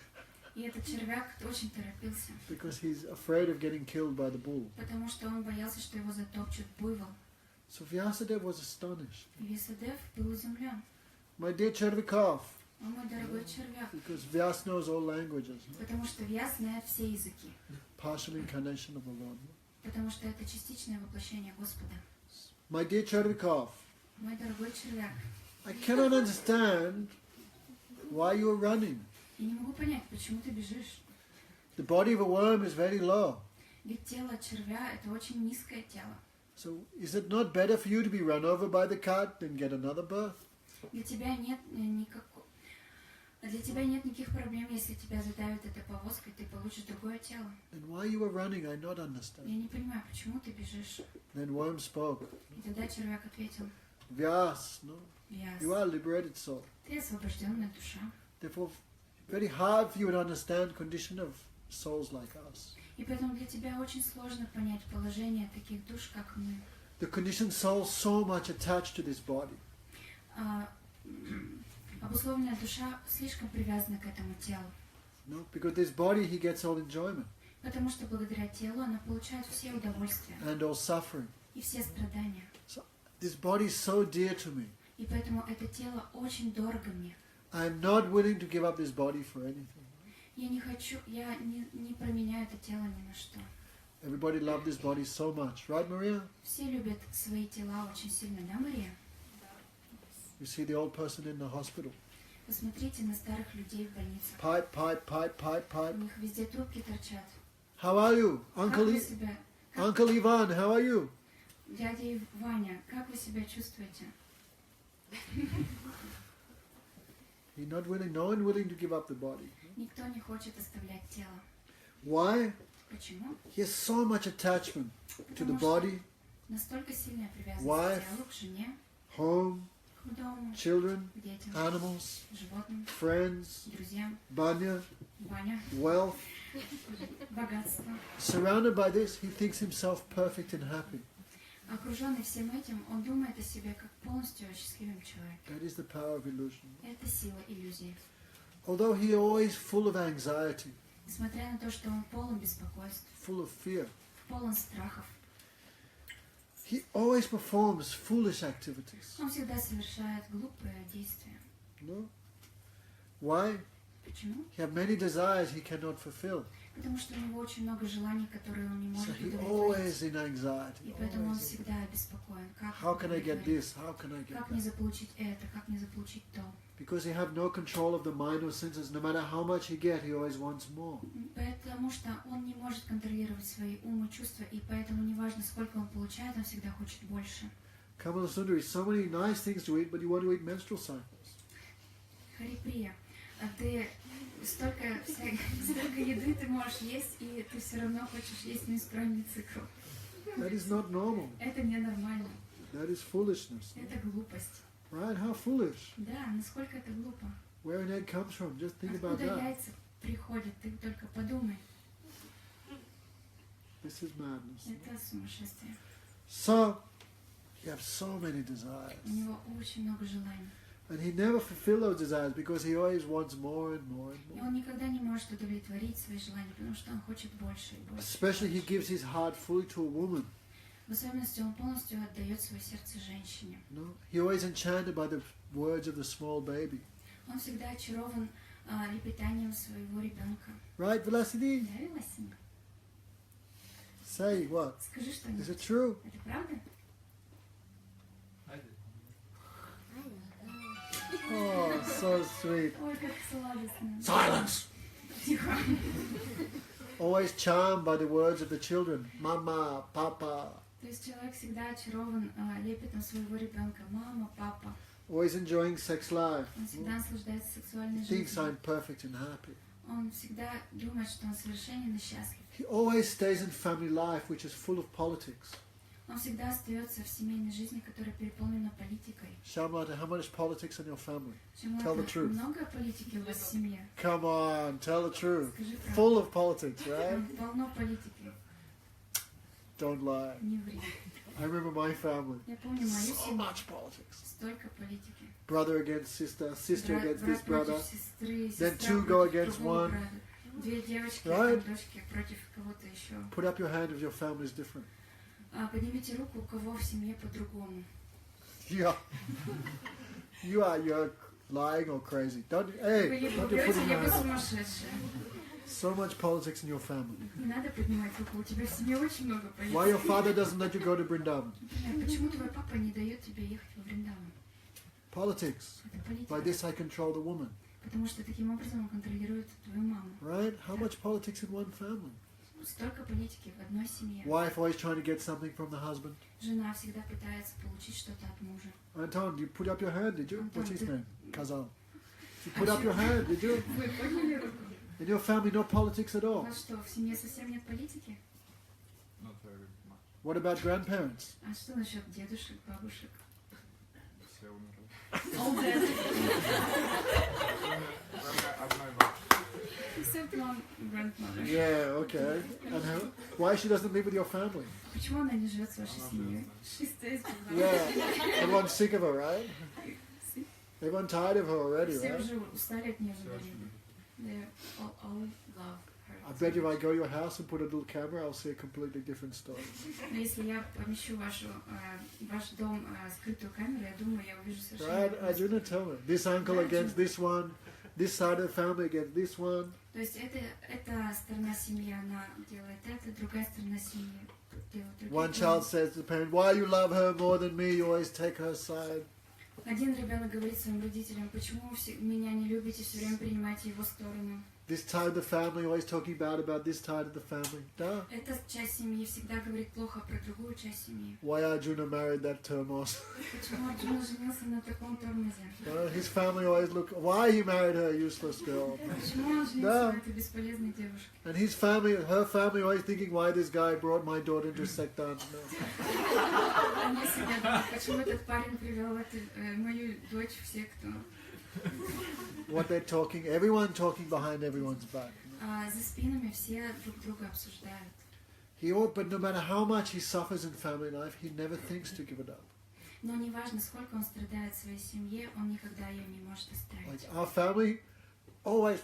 И этот червяк очень торопился, because he's afraid of getting killed by the bull. потому что он боялся, что его затопчет буйвол. So Vyasadeva was astonished. И Вьясадев был изумлен. My dear Chervikov, О, мой дорогой червяк, because Vyas knows all languages, потому что Вьяс знает все языки, partial incarnation of the Lord. потому что это частичное воплощение Господа. My dear Chervikov, Мой дорогой червяк, I cannot understand why you are running. я не могу понять, почему ты бежишь. The body of a worm is very low. Ведь тело червя – это очень низкое тело. So is it not better for you to be run over by the cart than get another birth? Для тебя нет никаких проблем, если тебя задавит этой повозкой, ты получишь другое тело. And why you are running, I not Я understand. не понимаю, почему ты бежишь. Then worm spoke. И тогда червяк ответил: Vyas, no, Вьяс, you are a liberated soul. ты освобожденная душа. Therefore, very hard for you to understand condition of souls like us. И поэтому для тебя очень сложно понять положение таких душ, как мы. The conditioned soul so much attached to this body. Обусловленная душа слишком привязана к этому телу. No, because this body he gets all enjoyment Потому что благодаря телу она получает все удовольствия and all suffering. и все страдания. So this body is so dear to me. И поэтому это тело очень дорого мне. I am not willing to give up this body for anything. Я не променяю это тело ни на что. Everybody loved this body so much, right, Maria? Все любят свои тела очень сильно, да, Мария? You see the old person in the hospital. Посмотрите на старых людей в больнице. Pipe, pipe, pipe, pipe, У pipe. них везде трубки торчат. How are you? Как вы себя... Uncle Ivan, how are you? Дядя Ваня, как вы себя чувствуете? He's not willing, no one willing to give up the body. Никто не хочет оставлять тело. Why? Почему? He has so much attachment to the Потому что body, настолько сильная привязанность Wife. к телу, к жене, home, к дому, children, к детям, animals, животным, friends, друзьям, banya, Ваня, wealth. богатство. Surrounded by this, he thinks himself perfect and happy. Окруженный всем этим, он думает о себе как полностью счастливым человеком. That is the power of illusion. Это сила иллюзии. Although he always full of anxiety, Несмотря на то, что он полон беспокойств, full of fear, полон страхов, he always performs foolish activities. он всегда совершает глупые действия. No? Why? Почему? He has many desires he cannot fulfill. Потому что у него очень много желаний, которые он не So может he удовлетворить. always in anxiety. И поэтому он всегда обеспокоен. How can I get Как this? How can I get как мне that? заполучить это, как мне заполучить то. Because he have no control of the mind or senses. No matter how much he get, he always wants more. Потому что он не может контролировать свои умы, чувства, и поэтому неважно, сколько он получает, он всегда хочет больше. Kamala Sundari, so many nice things to eat, but you want to eat menstrual cycles. Хариприя, а ты столько еды ты можешь есть, и ты все равно хочешь есть менструальный цикл. That is not normal. Это ненормально. That is foolishness. Это глупость. Right? How foolish. Да, насколько это глупо. Where an egg comes from, just think about Откуда that. яйца приходят, ты только подумай. This is madness. Это сумасшествие. So, you have so many desires. У него очень много желаний. And he never fulfills those desires because he always wants more and more and И more. он никогда не может удовлетворить свои желания, потому что он хочет больше и больше. Especially he gives his heart fully to a woman. В особенности он полностью отдает свое сердце женщине. No? He always enchanted by the words of the small baby. Он всегда очарован лепетанием своего ребенка. Right, Velasity? Нравилось ему? Say what? Скажи Is что-нибудь. it true? Это правда? I did. Oh, so sweet. Ой, как сладостно. Silence! Тихо. Always charmed by the words of the children. Mama, Papa. То есть человек всегда очарован лепетом своего ребенка. Мама, папа. Always enjoying sex life. Он всегда наслаждается сексуальной Thinks жизнью. I'm perfect and happy. Он всегда думает, что он совершенен и счастлив. He always stays in family life, which is full of politics. Он всегда остается в семейной жизни, которая переполнена политикой. Shamlata, how much politics in your family? Почему Tell the truth. много политики у вас в семье? Come on, tell the truth. Скажи правду. Full of politics, right? Там полно политики. Don't lie. Не ври. I remember my family. Я помню мою So семью. much politics. Столько политики. Brother against sister, sister Брат against this brother. против сестры, Then сестра two go против against другого one. брата. Две девочки, Right? там дочки против кого-то еще. Put up your hand if your family is different. Поднимите руку, у кого в семье по-другому. Yeah. You're lying or crazy. Hey, Вы либо don't you put врете, your либо hand up. сумасшедшие. So much politics in your family. Не надо поднимать руку, у тебя в семье очень много Why your политики. father doesn't let you go to Brindavan? Почему твой папа не дает тебе ехать во Вриндаван? Politics. Это By политика. this I control the woman. Потому что таким образом он контролирует твою маму. Right? How much politics in one family? Столько политики в одной семье. Wife always trying to get something from the husband. Жена всегда пытается получить что-то от мужа. Anton, you put up your hand, did you? What's his Anton, name? Kazal. You put up your hand, did you? Вы подняли руку? In your family, no politics at У all. вас что, в семье совсем нет политики? Not very much. What about grandparents? А что насчет дедушек, бабушек? Все умерли. All dead. Одной Except one grandmother. Yeah, okay. And how, why she doesn't live with your family? Почему она не живет с вашей семьей? She stays with us. Yeah. Everyone's sick of her, right? Everyone's tired of her already, Все right? уже устали от нее Все говорили. очень любят. They all love her. I bet if I go to your house and put a little camera, I'll see a completely different story. Но если я помещу ваш дом скрытую камеру, я думаю, я увижу совершенно Right? другую Arjuna, tell me. This uncle against this one, this side of the family against this one. То есть эта сторона семьи, она делает это, другая сторона семьи делает другие. One child says to the parent, why you love her more than me, you always take her side. Один ребенок говорит своим родителям, почему вы меня не любите, все время принимаете его сторону. This side of the family always talking bad about this side of the family. Duh. Эта часть семьи всегда говорит плохо про другую часть семьи. Why Arjuna married that Termos? Почему Арджуна женился на таком тормозе? His family always look, why he married her, useless girl. Почему он женился Да. на этой бесполезной девушке? And his family, her family always thinking, why this guy brought my daughter into sectarian. Они всегда думают, почему этот парень привел мою дочь в секту. What they're talking, everyone talking behind everyone's back. За спинами все друг друга обсуждают. But no matter how much he suffers in family life, he never thinks to give it up. Но неважно, сколько он страдает в своей семье, он никогда ее не может оставить. Like our family, always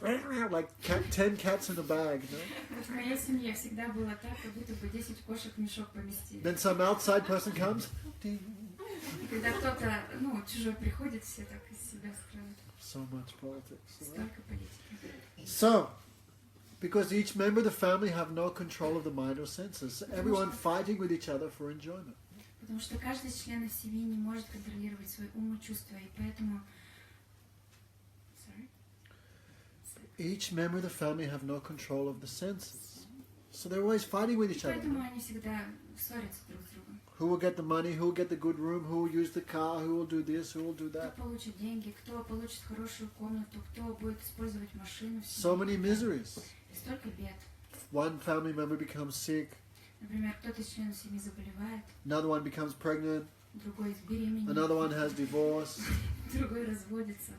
like 10 cats in a bag, you know? Вот в моей семье всегда было так, как будто бы 10 кошек в мешок поместили. Then some outside person comes. И когда кто-то, чужой приходит, все так из себя строят. So much politics. Right? Столько политики. So, because each member of the family have no control of the mind or senses, so everyone fighting with each other for enjoyment. Потому что каждый из членов семьи не может контролировать свой ум и чувства, и поэтому... Each member of the family have no control of the senses. So they're always fighting with each other. Поэтому они всегда ссорятся друг с другом. Who will get the money, who will get the good room, who will use the car, who will do this, who will do Кто that. получит деньги, кто получит хорошую комнату, кто будет использовать машину. в So семье. many miseries. Столько бед. One family member becomes sick, Например, кто-то из членов семьи заболевает, another one becomes pregnant, другой беременеет, another one has divorce. другой разводится.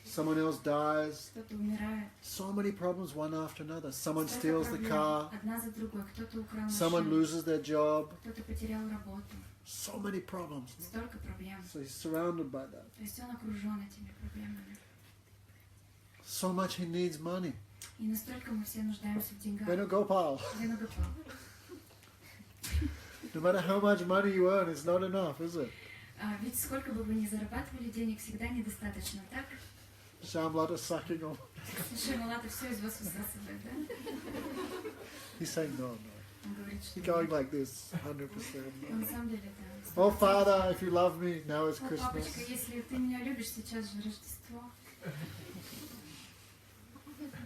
Someone else dies. Кто-то умирает. So many problems one after another. Someone Столько steals the проблем, car. одна за другой. Кто-то украл Someone машину, loses their job. кто-то потерял работу. So many problems. Столько проблем. So he's surrounded by that. То есть он окружен этими проблемами. So much he needs money. И настолько мы все нуждаемся в деньгах. Venugopal. Виногопал. No matter how much money you earn, it's not enough, is it? Ведь сколько бы вы ни зарабатывали, денег всегда недостаточно, так? Shamlata sucking on. Слушай, Малата все из вас высасывает, да? He's saying no, no. Он говорит, что He's going like this, 100%. Но на самом деле, да. Oh, Father, if you love me, now it's О, папочка, Christmas. если ты меня любишь, сейчас же Рождество.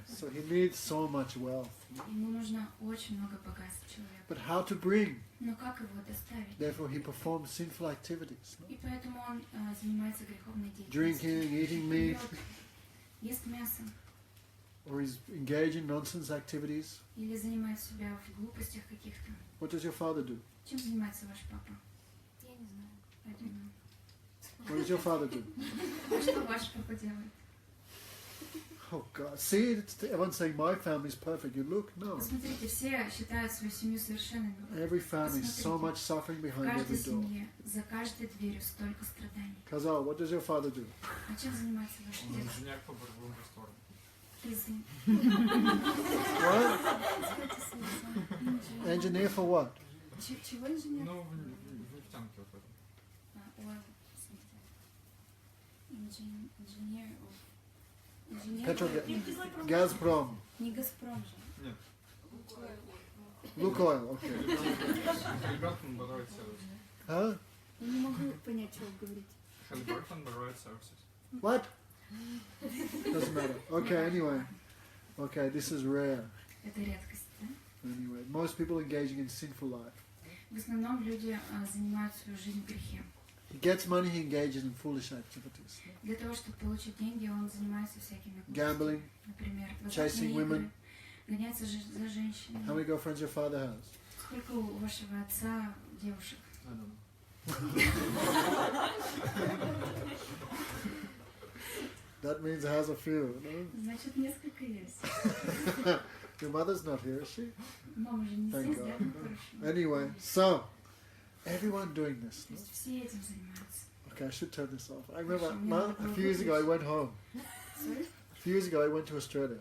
So he needs so much wealth. Ему нужно очень много богатств человеку. But how to bring? Но как его доставить? Therefore, he performs sinful activities. No? И поэтому он занимается греховной Drinking, деятельностью. eating meat, Пьет, ест мясо. or he's engaged in nonsense activities. Или занимает себя в глупостях каких-то. What does your father do? Чем занимается ваш папа? Я не знаю. Поэтому, What does your father do? что ваш папа делает? Oh God! See, everyone's saying my family's perfect. You look, no. Посмотрите, все считают свою семью совершенной. Every family, so much suffering В behind каждой every door. семье, за каждой дверью столько страданий. Kazal, what does your father do? А чем занимается ваш Он отец? инженер по боровым просторам. Призы. What? Engineer for what? Чего инженер? Ну, в нефтянке вот в этом. Oil. Инженер. Petrol, Инженер. Gazprom, Не Газпром же. Нет. Lukoil. Okay. Хальбертон Борроид Services. Huh? Я не могу понять, что вы говорите. Хальбертон Борроид Services. What? Doesn't matter. Okay. Anyway. Okay. This is rare. Это редкость, да? Anyway, most people engaging in sinful life. В основном люди занимают свою жизнь в грехе. He gets money. He engages in foolish activities. Для того, чтобы получить деньги, он занимается всякими глупостями. Gambling. Например, Chasing азартные women. игры, гоняться за How женщинами. many girlfriends your father has? Сколько у вашего отца девушек? That means he has a few. No? Значит, несколько есть. Your mother's not here, is she? Мама же не Thank здесь, God. да? Хорошо. Anyway, so everyone doing this. То No? есть все этим занимаются. Okay, I should turn this off. I remember a few years ago I went home. Sorry? A few years ago I went to Australia.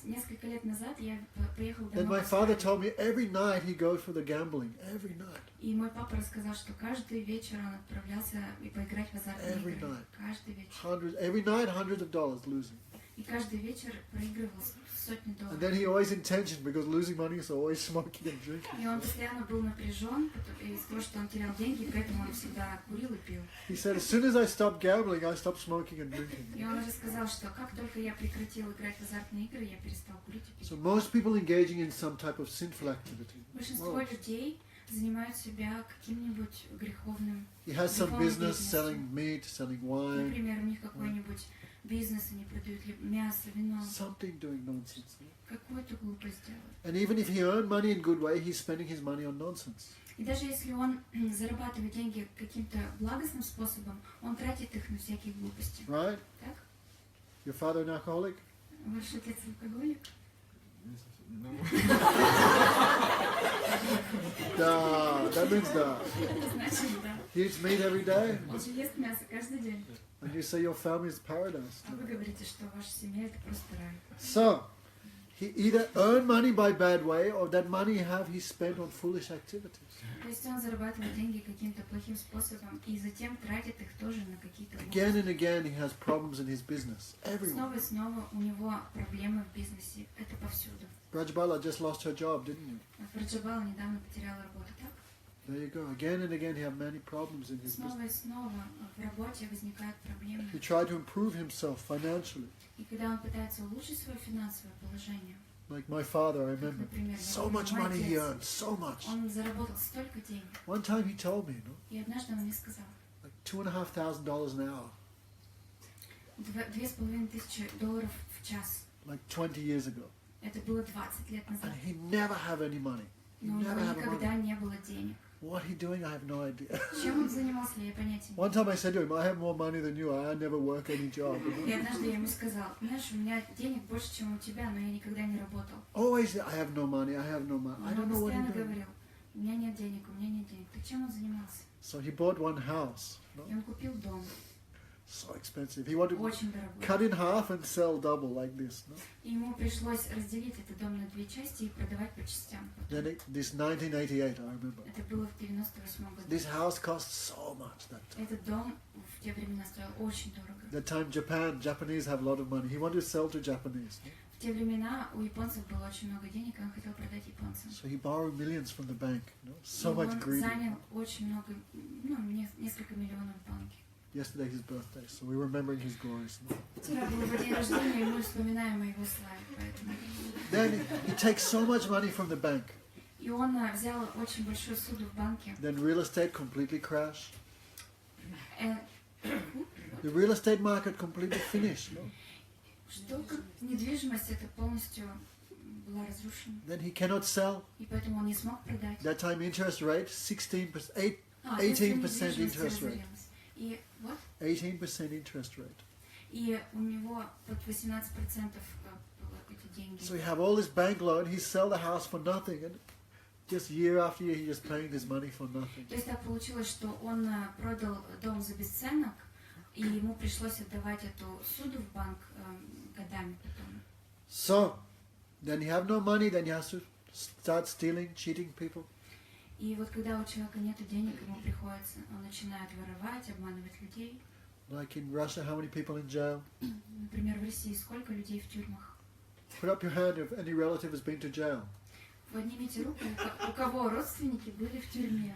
Несколько лет назад я поехал And домой. my father told me every night he goes for the gambling. Every night. И мой папа рассказал, что каждый вечер он отправлялся и поиграть в азартные Every игры. night. Каждый вечер. Every night hundreds of dollars losing. И каждый вечер проигрывал сотни And долларов. then he always in tension because losing money is always smoking and drinking. И он постоянно был напряжен из-за того, что он терял деньги, поэтому он всегда курил и пил. He said, as soon as I stopped gambling, I stopped smoking and drinking. И он рассказал, что как только я прекратил играть в азартные игры, я перестал курить и пить. So most people engaging in some type of sinful activity. Большинство людей занимают себя каким-нибудь греховным. He has some Греховной business деятельностью. selling meat, selling wine, Например, у них какой-нибудь бизнес, они продают мясо, вино, something doing nonsense. какую-то глупость делают. And even if he earned money in good way, he's spending his money on nonsense. И даже если он зарабатывает деньги каким-то благостным способом, он тратит их на всякие глупости. Right? Так? Your father an alcoholic? Ваш отец алкоголик? Не совсем. Ну, Da. That means da. Значит, да. He eats meat every day. Он же ест мясо каждый день. And you say your family is paradise. А вы говорите, что ваша семья это просто рай. So, he either earned money by bad way or that money he spent on foolish activities. То есть он зарабатывает деньги каким-то плохим способом и затем тратит их тоже на какие-то Again глупости. and again he has problems in his business. Everywhere. Снова и снова у него проблемы в бизнесе. Это повсюду. Rajbala just lost her job, didn't you? Раджабала недавно потеряла работу, так? There you go. Again and again he had many problems in his business. Снова и снова в работе возникают проблемы. He tried to improve himself financially. И когда он пытается улучшить свое финансовое положение, Like my father, I remember. например, So much мой money he отец, earned, so much. он заработал столько денег. One time he told me, И однажды он мне сказал, like $2,500 an hour, $2500 в час. like 20 years ago. Это было 20 лет назад. And he never have any money. He Но у него never have money. никогда не было денег. What he doing, I have no idea. Чем он занимался, я понятия не One time I said to him, I have more money than you. I never work any job. имею. И однажды я ему сказал, знаешь, у меня денег больше, чем у тебя, но я никогда не работал. Always, I have no money. I have no money. I Он don't know what постоянно he's doing. говорил, у меня нет денег, у меня нет денег. Так чем он занимался? So he bought one house. No? И он купил дом, So expensive. He wanted to очень дорогой. cut in half and sell double like this. No? И ему пришлось разделить этот дом на две части и продавать по частям. Then this 1988, I remember. Это было в 98 году. This house cost so much that time. Этот дом в те времена стоил очень дорого. That time Japanese have a lot of money. He wanted to sell to Japanese. No? В те времена у японцев было очень много денег, и он хотел продать японцам. So he borrowed millions from the bank. No? So И much он greed. занял очень много, несколько миллионов в банке. Yesterday his birthday, so we're remembering his glories. No? Вчера был его день рождения, и мы вспоминаем о его славе, поэтому... Then he takes so much money from the bank. И он взял очень большую суду в банке. Then real estate completely crashed. Э, The real estate market completely finished. No? Что как недвижимость это полностью была разрушена. Then he cannot sell. И поэтому он не смог продать. That time interest rate 16%, 18% 18% interest rate. И вот, 18% interest rate. и у него под 18% было эти деньги. So you have all this bank loan. He sell the house for nothing, and just year after year, he just paying this money for nothing. То есть так получилось, что он продал дом за бесценок, и ему пришлось отдавать эту суду в банк годами потом. So then you have no money. Then he has to start stealing, cheating people. И вот когда у человека нет денег, ему приходится, он начинает воровать, обманывать людей. Like in Russia, how many people in jail? Например, в России сколько людей в тюрьмах? Put up your hand if any relative has been to jail. Поднимите руку, у кого родственники были в тюрьме.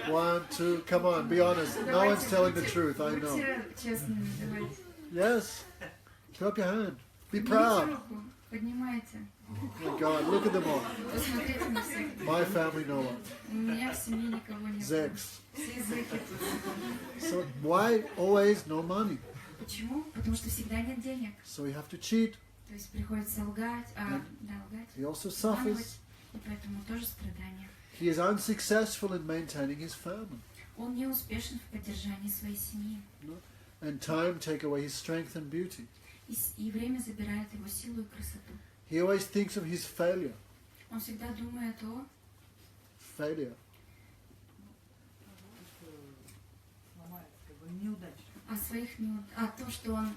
1, 2, come on, be honest. No one's telling the truth, I know. Будьте честными, давайте. Yes. Put up your hand. Be Поднимите proud. руку, поднимайте. Oh my God, look at them all. Посмотрите на всех. My family, no one. У меня в семье никого нет. Zex. Все зэки. So why always no money? Почему? Потому что всегда нет денег. So you have to cheat. То есть приходится лгать, лгать, He also обманывать, suffers. и поэтому тоже страдания. He is unsuccessful in maintaining his family. Он не успешен в поддержании своей семьи. And time take away his strength and beauty. И время забирает его силу и красоту. He always thinks of his failure. Он всегда думает о Failure. своих о том, что он,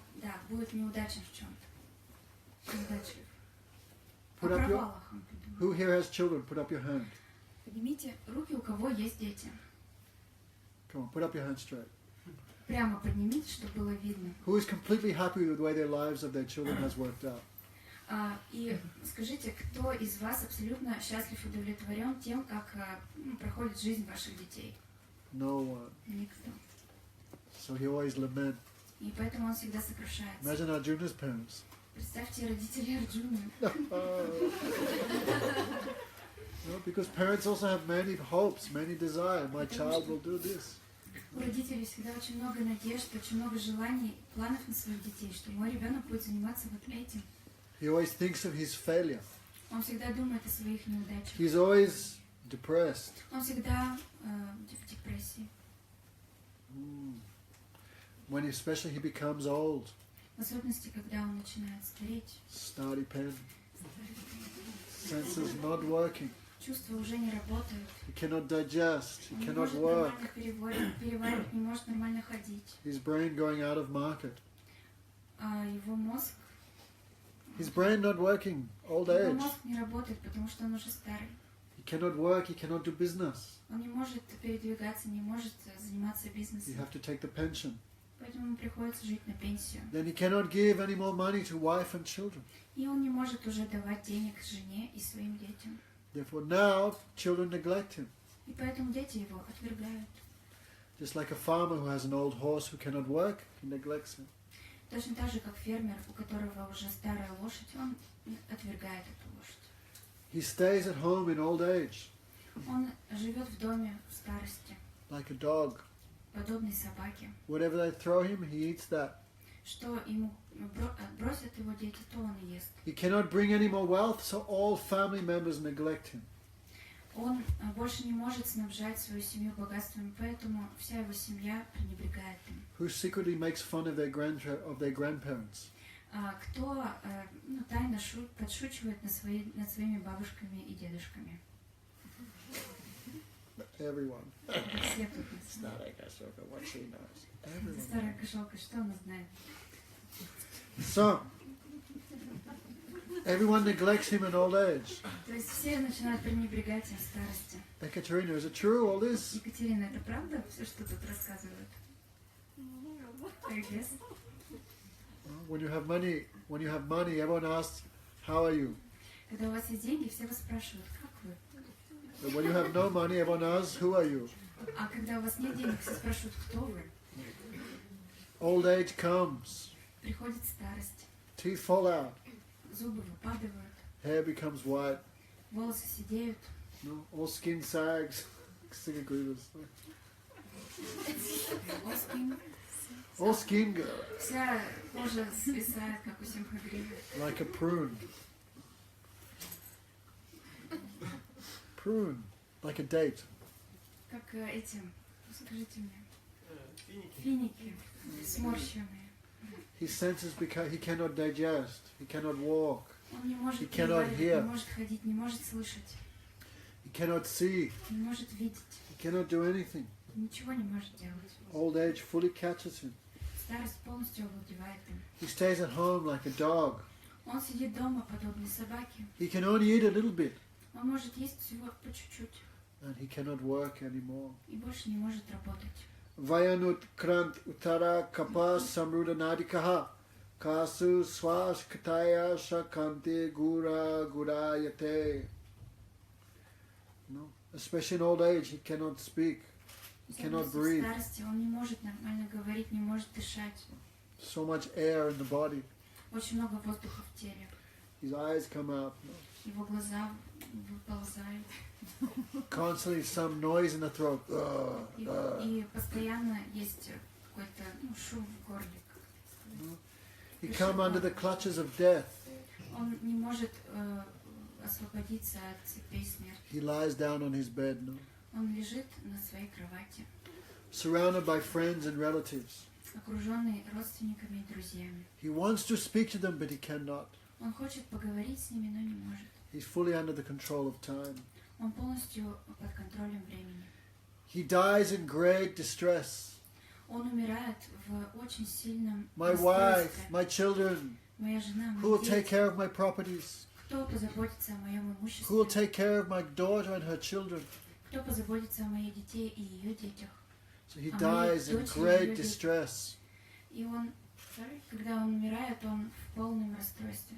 будет неудачен в чем-то. Неудачлив. О Put up your, провалах он who думает. here has children? Put up your hand. Поднимите руки, у кого есть дети. Come on, put up your hand straight. Прямо поднимите, чтобы было видно. Who is completely happy with the way their lives of their children has worked out? И скажите, кто из вас абсолютно счастлив и удовлетворен тем, как проходит жизнь ваших детей? No one. Никто. So he always lament. И поэтому он всегда сокрушается. Imagine Arjuna's parents. Представьте родителей Арджуны. No, because parents also have many hopes, many desires. My child will do this. У родителей всегда очень много надежд, очень много желаний, планов на своих детей, что мой ребенок будет заниматься вот этим. He always thinks of his failure. Он всегда думает о своих неудачах. He's always depressed. Он всегда в депрессии. When especially he becomes old. В особенности, когда он начинает стареть. Study pen. Senses not working. Чувства уже не работают. He cannot digest. He Он не cannot может work. нормально переваривать, не может нормально ходить. His brain going out of market. Его мозг His brain not working. Old Его age. мозг не работает, потому что он уже старый. He cannot work. He cannot do business. Он не может передвигаться, не может заниматься You бизнесом. have to take the pension. Поэтому ему приходится жить на пенсию. Then he cannot give any more money to wife and children. И он не может уже давать денег жене и своим детям. Therefore now children neglect him. И поэтому дети его отвергают. Just like a farmer who has an old horse who cannot work, he neglects him. Точно так же, как фермер, у которого уже старая лошадь, он отвергает эту лошадь. He stays at home in old age, Он живет в доме в старости, like a dog. подобный собаке. Whatever they throw him, he eats that. что ему бросят его дети, то он и ест. He cannot bring any more wealth, so all family members neglect him. Он больше не может снабжать свою семью богатством, поэтому вся его семья пренебрегает им. Who secretly makes fun of their grandparents. Кто тайно подшучивает над своими бабушками и дедушками. Everyone. Все тут. Старая кошелка, what she knows. Everyone. Старая кошелка, что она знает? So, everyone neglects him in old age. То есть все начинают пренебрегать им в старости. Ekaterina, is it true, all this? Екатерина, это правда, все, что тут рассказывают? I guess. When you have money, everyone asks, how are you? Когда у вас есть деньги, все вас спрашивают, как вы? But when you have no money, everyone asks, who are you? А когда у вас нет денег, все спрашивают, кто вы? Old age comes. Приходит старость, Teeth fall out. зубы выпадают, Hair becomes white. волосы седеют, No, all skin sags. All skin goes. вся кожа свисает, как у симхагривы. Like a prune. Prune. Like a date. Как эти, скажите мне, финики, сморщенные. His senses because he cannot digest. He cannot walk. Он не может He cannot переваривать, hear. не может ходить, не может слышать, He cannot see. не может видеть, He cannot do anything. ничего не может делать. Old age fully catches him. Старость полностью овладевает им. He stays at home like a dog. Он сидит дома, подобно собаке. He can only eat a little bit. Он может есть всего по чуть-чуть And he cannot work anymore. и больше не может работать. Vayanut krant utara kapa samruda nadikaha kasu swas kataya shakante gura gurayate. No, especially in old age, he cannot speak, he cannot В breathe. старости он не может нормально говорить, не может дышать. So much air in the body. Очень много воздуха в теле. His eyes come out. No. Его глаза выползают. Constantly some noise in the throat. И постоянно есть какой-то шум в горле. He come under the clutches of death. Он не может освободиться от цепей смерти. He lies down on his bed. No. Он лежит на своей кровати, Surrounded by friends and relatives. окруженный родственниками и друзьями. He wants to speak to them, but he cannot. Он хочет поговорить с ними, но не может. He's fully under the control of time. Он полностью под контролем времени. He dies in great distress. Он умирает в очень сильном My wife, my children, Моя жена, who will мои take дети. care of my properties? Кто позаботится о моем Who will имуществе? take care of my daughter and her children? Кто позаботится о моих детей и ее детях? So he А dies мои in дочери, great ее дети. distress. И он, когда он умирает, он в полном расстройстве.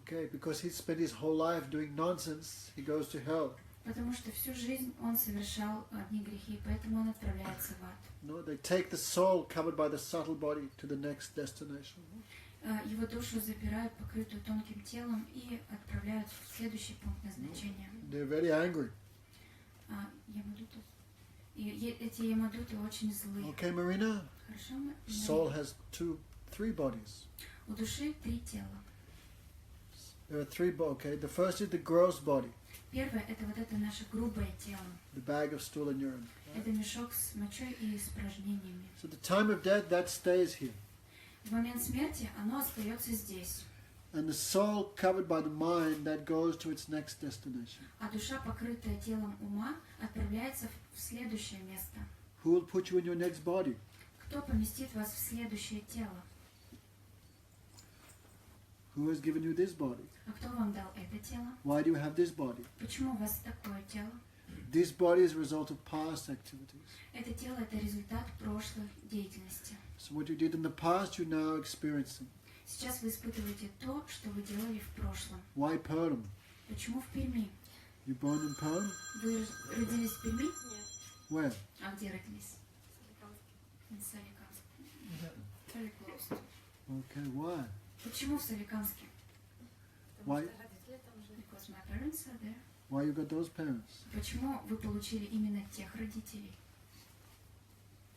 Okay, because he spent his whole life doing nonsense, he goes to hell. Потому что всю жизнь он совершал одни грехи, поэтому он отправляется в ад. No, they take the soul covered by the subtle body to the next destination. Его душу запирают, покрытую тонким телом, и отправляют в следующий пункт назначения. They're very angry. Ямадуты. И эти ямадуты очень злые. Okay, Marina? Хорошо? Soul has three bodies. У души 3 тела. There are three, okay. The first is the gross body, Первое — это вот это наше грубое тело. the bag of stool and urine. Это мешок с мочой и испражнениями. So the time of death, that stays here. В момент смерти оно остается здесь. And the soul covered by the mind, that goes to its next destination. А душа, покрытая телом ума, отправляется в следующее место. Who will put you in your next body? Кто поместит вас в следующее тело? Who has given you this body? А кто вам дал это тело? Why do you have this body? Почему у вас такое тело? This body is a result of past activities. Это тело — это результат прошлой деятельности. So what you did in the past, you're now experiencing. Сейчас вы испытываете то, что вы делали в прошлом. Why Perm? Почему в Перми? You born in Perm? Вы родились в Перми? Нет, Where? А где родились? В Соликамске. Very close. Okay, why? Почему в Соликамске? потому Why? что родители там жили. Because my parents are there. Why you got those parents? Почему вы получили именно тех родителей?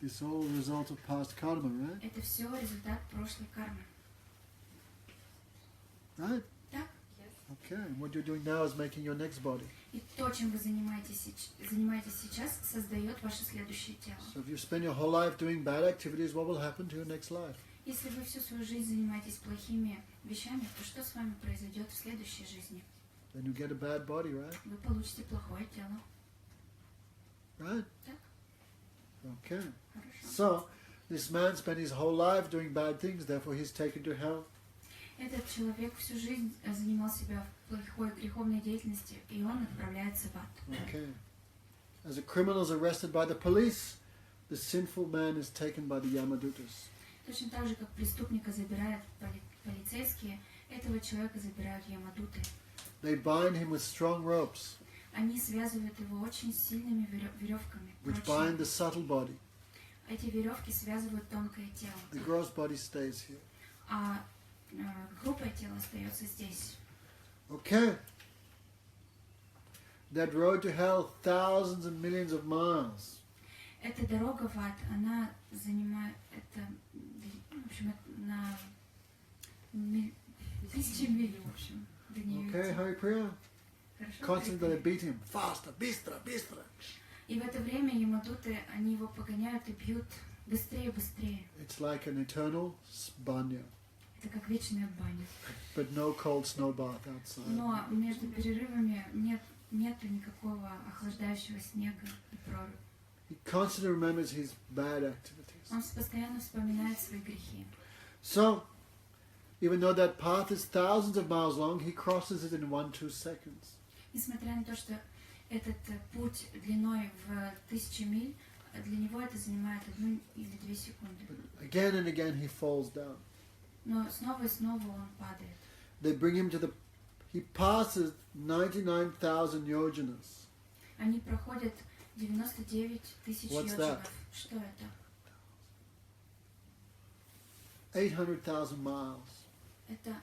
It's all a result of past karma, right? Это все результат прошлой кармы. Right? Так? Okay. And what you're doing now is making your next body. И то, чем вы занимаетесь сейчас, создает ваше следующее тело. So if you spend your whole life doing bad activities, what will happen to your next life? Если вы всю свою жизнь занимаетесь плохими вещами, то что с вами произойдет в следующей жизни? Then you get a bad body, right? Вы получите плохое тело. Right? Так? Okay. Хорошо. So, this man spent his whole life doing bad things, therefore he's taken to hell. Этот человек всю жизнь занимал себя в плохой греховной деятельности, и он отправляется в ад. Okay. As a criminal is arrested by the police, the sinful man is taken by the Yamadutas. Точно так же, как преступника забирают полицейские, этого человека забирают ямадуты. They bind him with strong ropes, Они связывают его очень сильными веревками. which прочными. bind the subtle body. Эти веревки связывают тонкое тело, The gross body stays here. а грубое тело остается здесь. Okay. That road to hell, thousands and millions of miles. Эта дорога в ад, она занимает, это, в общем, на тысячи миль, в общем, до нее Okay, идти. Hari Priya? Хорошо? Constantly they beat him. Faster, bistra, bistra. И в это время ямадуты, они его погоняют и бьют быстрее, быстрее. It's like an eternal banya, Это как вечная баня. but no cold snow bath outside. Но между перерывами нету никакого охлаждающего снега и прорубь. He constantly remembers his bad activities. Он постоянно вспоминает свои грехи. So, even though that path is thousands of miles long, he crosses it in 1-2 seconds. Несмотря на то, что этот путь длиной в 1000 миль, для него это занимает 1 или 2 секунды. But again and again he falls down. Но снова и снова он падает. They bring him to the... He passes 99,000 yojanas. Они проходят 99 тысяч What's йоджинов. that? Что это? 800,000 miles. Это,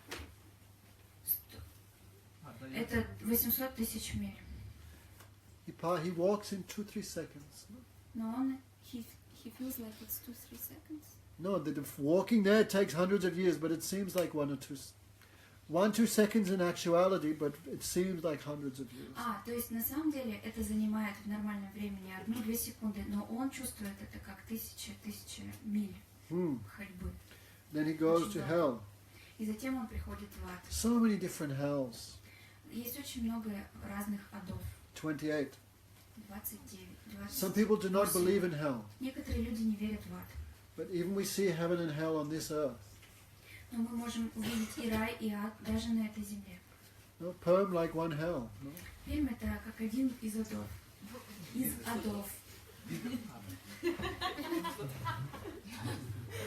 Да, это 800 тысяч миль. He walks in 2-3 seconds. Но он, he feels like it's 2-3 seconds. No, the walking there takes hundreds of years, but it seems like 1-2 seconds in actuality, but it seems like hundreds of years. То есть на самом деле это занимает в нормальном времени 1-2 секунды, но он чувствует это как тысяча миль ходьбы. Then he goes to hell. И затем он приходит в ад. So many different hells. Есть очень много разных адов. 28. 29, Some people do not 28. believe in hell, Некоторые люди не верят в ад. but even we see heaven and hell on this earth. Но мы можем увидеть и рай, и ад даже на этой земле. No, Perm like one hell. No? Перм это как один из адов. Из адов.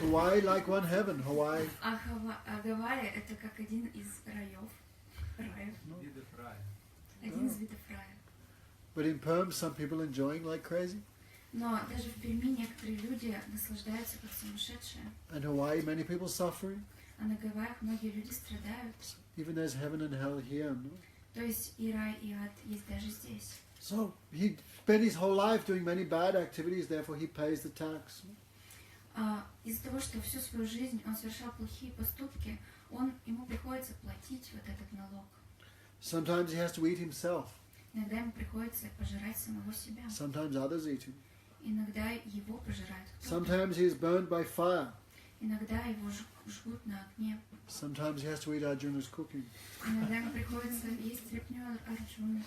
Hawaii like one heaven. Hawaii. А Гавайи это как один из раев. видов рая. Один из видов рая. But in Perm, some people enjoying like crazy. Но даже в Перми некоторые люди наслаждаются как сумасшедшие. And Hawaii, many people suffering. А на Гавайях многие люди страдают. Even there's heaven and hell here. No? То есть и рай, и ад есть даже здесь. So he spent his whole life doing many bad activities, therefore he pays the tax. Из-за того, что всю свою жизнь он совершал плохие поступки, ему приходится платить вот этот налог. Sometimes he has to eat himself. Иногда ему приходится пожирать самого себя. Sometimes others eat him. Иногда его пожирают кто-то. Sometimes he is burned by fire. Иногда его жгут на огне. Sometimes he has to eat Arjuna's cooking. Иногда ему приходится есть стряпню Арджуны.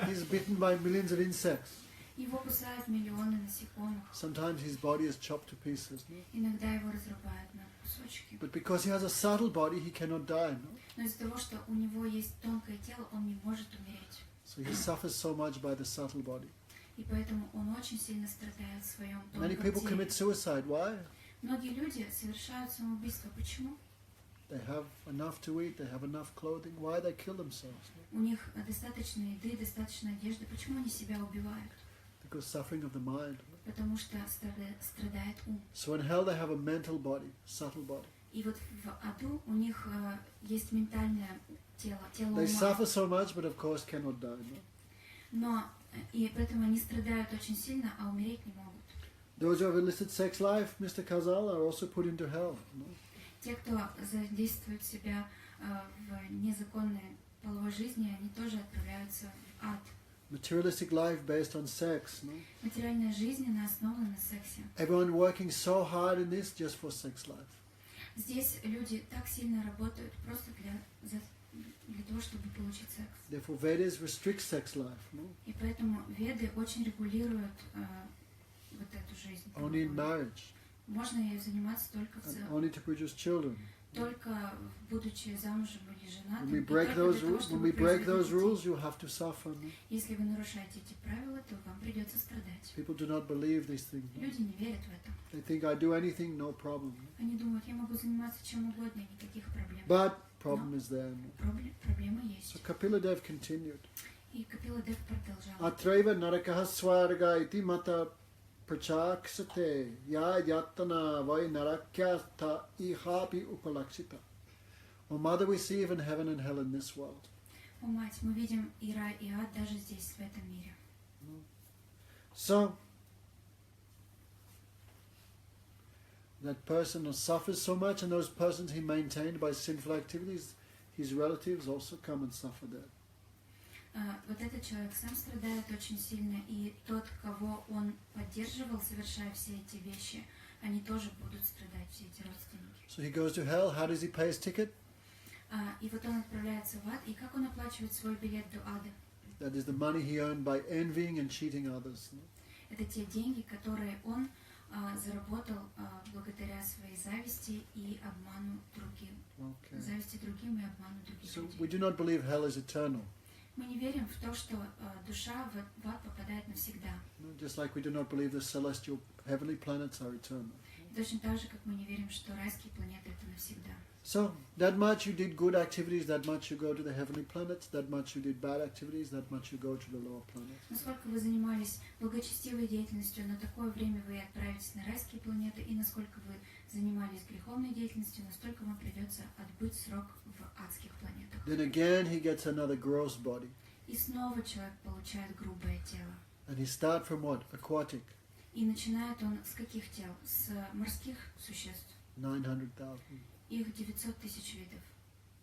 He's bitten by millions of insects. Его кусают миллионы насекомых. Sometimes his body is chopped to pieces. No? Иногда его разрубают на кусочки. But because he has a subtle body, he cannot die. No? Но из-за того, что у него есть тонкое тело, он не может умереть. So he suffers so much by the subtle body. И поэтому он очень сильно страдает в своем Many тонком people теле. commit suicide. Why? Многие люди совершают самоубийство. Почему? They have enough to eat, they have enough clothing. Why they kill themselves? No? У них достаточно еды, достаточно одежды. Почему они себя убивают? Because suffering of the mind. No? Потому что страдает ум. So in hell they have a mental body, subtle body. И вот в аду у них есть ментальное тело They ума. suffer so much, but of course cannot die. No? Но и поэтому они страдают очень сильно, а умереть не могут. Those who have illicit sex life, Mr. Kazal, are also put into hell. No? Те, кто задействует себя в незаконной половой жизни, они тоже отправляются в ад. Materialistic life based on sex. No? Материальная жизнь, она основана на сексе. Everyone working so hard in this just for sex life. Здесь люди так сильно работают просто для того, чтобы получить секс. Therefore, Vedas restrict sex life. No? И поэтому веды очень регулируют вот эту жизнь. Only in marriage. Можно ею заниматься только And only to produce children. только будучи замужем или женатым. When we break those rules, you have to suffer. No? Если вы нарушаете эти правила, то вам придется страдать. People do not believe these things. No? Люди не верят в это. They think I do anything, no problem. Они думают, я могу заниматься чем угодно, никаких проблем. But problem is there. No? Проблема есть. So Kapila Dev continued. И Капила Дев продолжал. Atraiva narakaha swarga iti mata prachaksate ya yatana vai narakyata ihapi upalakshita. O Mother, we see even heaven and hell in this world. О, мать, мы видим и рай, и ад даже здесь, в этом мире. So, that person who suffers so much, and those persons he maintained by sinful activities, his relatives also come and suffer there. Вот этот человек сам страдает очень сильно, и тот, кого он поддерживал, совершая все эти вещи, они тоже будут страдать, все эти родственники. So he goes to hell. How does he pay his ticket? И вот он отправляется в ад, и как он оплачивает свой билет до ада? That is the money he earned by envying and cheating others. Это те деньги, которые он заработал благодаря своей зависти и обману другим. Okay. Зависти другим и обману других So людей. we do not believe hell is eternal. Мы не верим в то, что душа в ад попадает навсегда. Just like we do not believe the celestial heavenly planets are eternal. Точно так же, как мы не верим, что райские планеты это навсегда. So, that much you did good activities, that much you go to the heavenly planets, that much you did bad activities, that much you go to the lower planets. Насколько вы занимались благочестивой деятельностью, на такое время вы отправитесь на райские планеты, и насколько вы занимались греховной деятельностью, настолько вам придется отбыть срок в адских планетах. Then again he gets another gross body. И снова человек получает грубое тело. And he starts from what? Aquatic. И начинает он с каких тел? С морских существ. 900,000. Их 900 тысяч видов.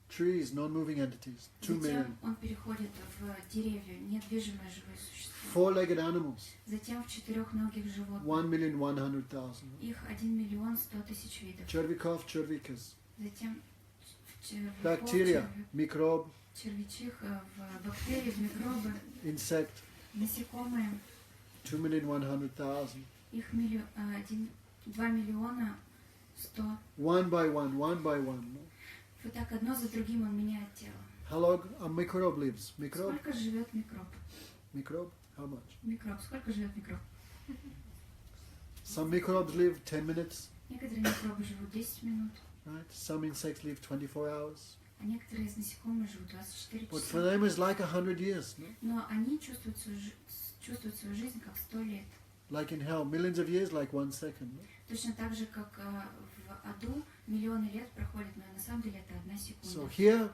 Trees, non-moving entities, 2 million. Затем он переходит в деревья, недвижимое живое существо. Four-legged animals, Затем в четырехногих животных. 1,100,000. Их 1 100 000 видов. Червяков, червяkas. Затем Bacteria, microbe, червячих, в бактерии, в микробы, insect, насекомые. 2,100,000. Их 2 100 000. One by one, one by one. No? Вот так одно за другим он меняет тело. How long a microbe lives? Microbe? Сколько живет микроб? Microbe? How much? Микроб. Сколько живет микроб? Some microbes live 10 minutes, Некоторые микробы живут 10 минут, right? Some insects live 24 hours. а некоторые из насекомых живут 24 But for часа. them it's like 100 years, no? Но они чувствуют свою жизнь как 100 лет. Like in hell, millions of years like 1 second. No? Точно так же, как в аду миллионы лет проходят, но на самом деле это 1 So секунда. here,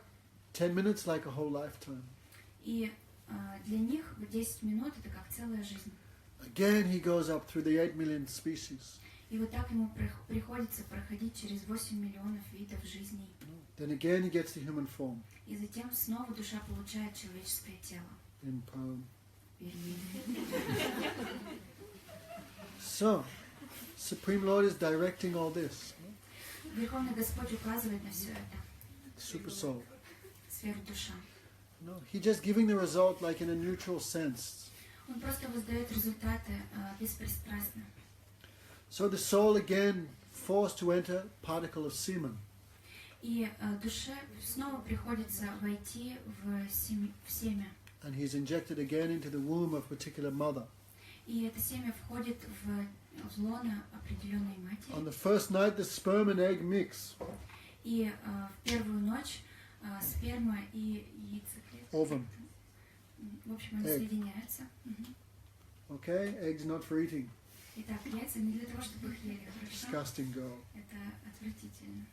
10 minutes like a whole lifetime. И для них 10 минут это как целая жизнь. Again he goes up through the 8 million species. И вот так ему приходится проходить через 8 миллионов видов жизней. Then again he gets the human form И затем снова душа получает человеческое тело. in Perm. Перми. So, Supreme Lord is directing all this. Верховный Господь указывает на все это. Super soul. Сферу душа. No, he's just giving the result like in a neutral sense. Он просто воздает результаты беспристрастно. So the soul again forced to enter particle of semen. И душе снова приходится войти в семя. And he's injected again into the womb of a particular mother. И это семя входит в лоно определенной матери. On the first night the sperm and egg mix. И в первую ночь сперма и яйцеклетка. Ovum. В общем, они соединяются. Okay? Eggs not for eating. Итак, яйца не для того, чтобы их ели. Хорошо? Disgusting girl. Это отвратительно.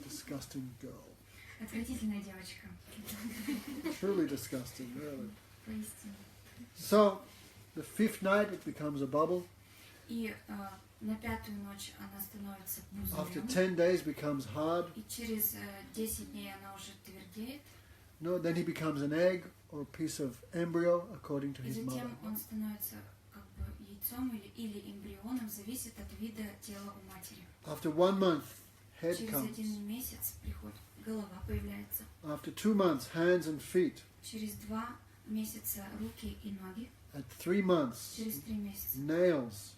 Disgusting girl. Отвратительная девочка. Truly disgusting, really. Поистине. So, the fifth night it becomes a bubble. И на пятую ночь она становится After пузырем. 10 days becomes hard. И через 10 дней она уже твердеет. No, then he becomes an egg or a piece of embryo according to И his mother. затем он становится как бы яйцом или эмбрионом, зависит от вида тела у матери. After 1 month, head Через comes. 1 месяц приходит, голова появляется. After 2 months, hands and feet. Через 2 месяца руки и ноги. At 3 months, Через 3 месяца nails,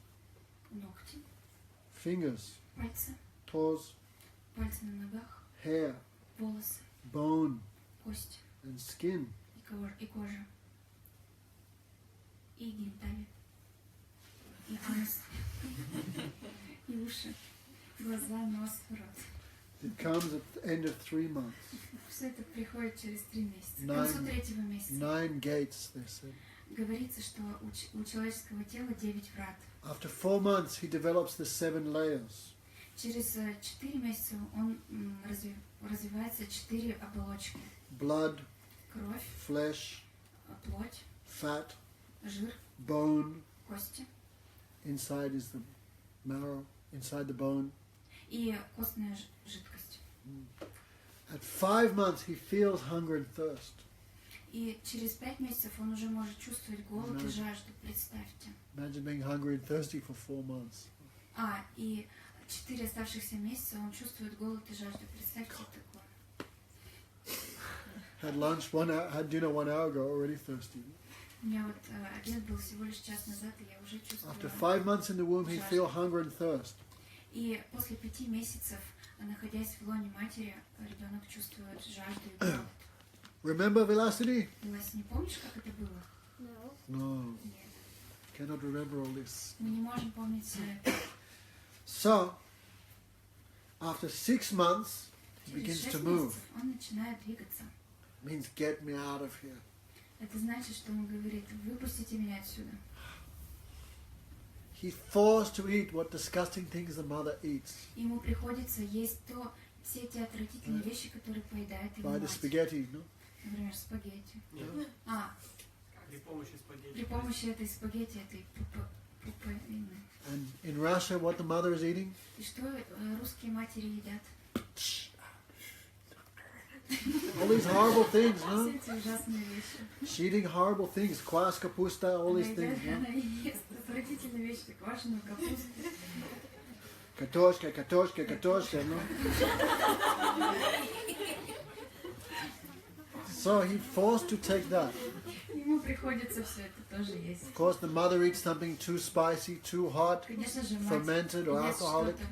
ногти, fingers, пальцы, toes, пальцы на ногах, hair, волосы, bone, кость and skin. и кожа. И гениталии. И анус. И уши. Глаза, нос, рот. It comes at the end of 3 months. Все это приходит через 3 месяца. К концу 3-го месяца. 9 gates, they said. Говорится, что у человеческого тела 9 врат. After 4 months, he develops the 7 layers. Через 4 месяца он развивается 4 оболочки. Blood, Кровь, flesh, плоть, fat, жир, bone. кости Inside is the marrow, inside the bone. и костная жидкость. At 5 months, he feels hunger and thirst. И через 5 месяцев он уже может чувствовать голод и жажду, представьте. Imagine being hungry and thirsty for 4 months. И 4 оставшихся месяца он чувствует голод и жажду, представьте такое. Had lunch had dinner 1 hour ago, already thirsty. У меня вот обед был всего лишь час назад, и я уже чувствую. After 5 months in the womb, he'd feel hunger and thirst. И после 5 месяцев, находясь в лоне матери, ребенок чувствует жажду и голод. Remember Velocity? Влас, не помнишь, как это было? No. No, Нет. cannot remember all this. Мы не можем помнить все это. So, after 6 months, he Через begins 6 to move. месяцев он начинает двигаться. Means get me out of here. Это значит, что он говорит: выпустите меня отсюда. He's forced to eat what disgusting things the mother eats. Ему приходится есть все те отвратительные вещи, которые поедает его By the мать. spaghetti, no? Например, спагетти. Yeah. При помощи спагетти. При помощи этой спагетти, этой пуповины. And in Russia, what the mother is eating? И что русские матери едят? All these horrible things, Все no? эти ужасные вещи. She's eating horrible things, kwas, kapusta, all these things, no? Она ест отвратительные вещи, квашеную капусту. Katoshka, katoshka, katoshka, no? So he's forced to take that. Ему приходится все это тоже есть. Of course, the mother eats something too spicy, too hot, Конечно же, мать fermented or ест alcoholic. что-то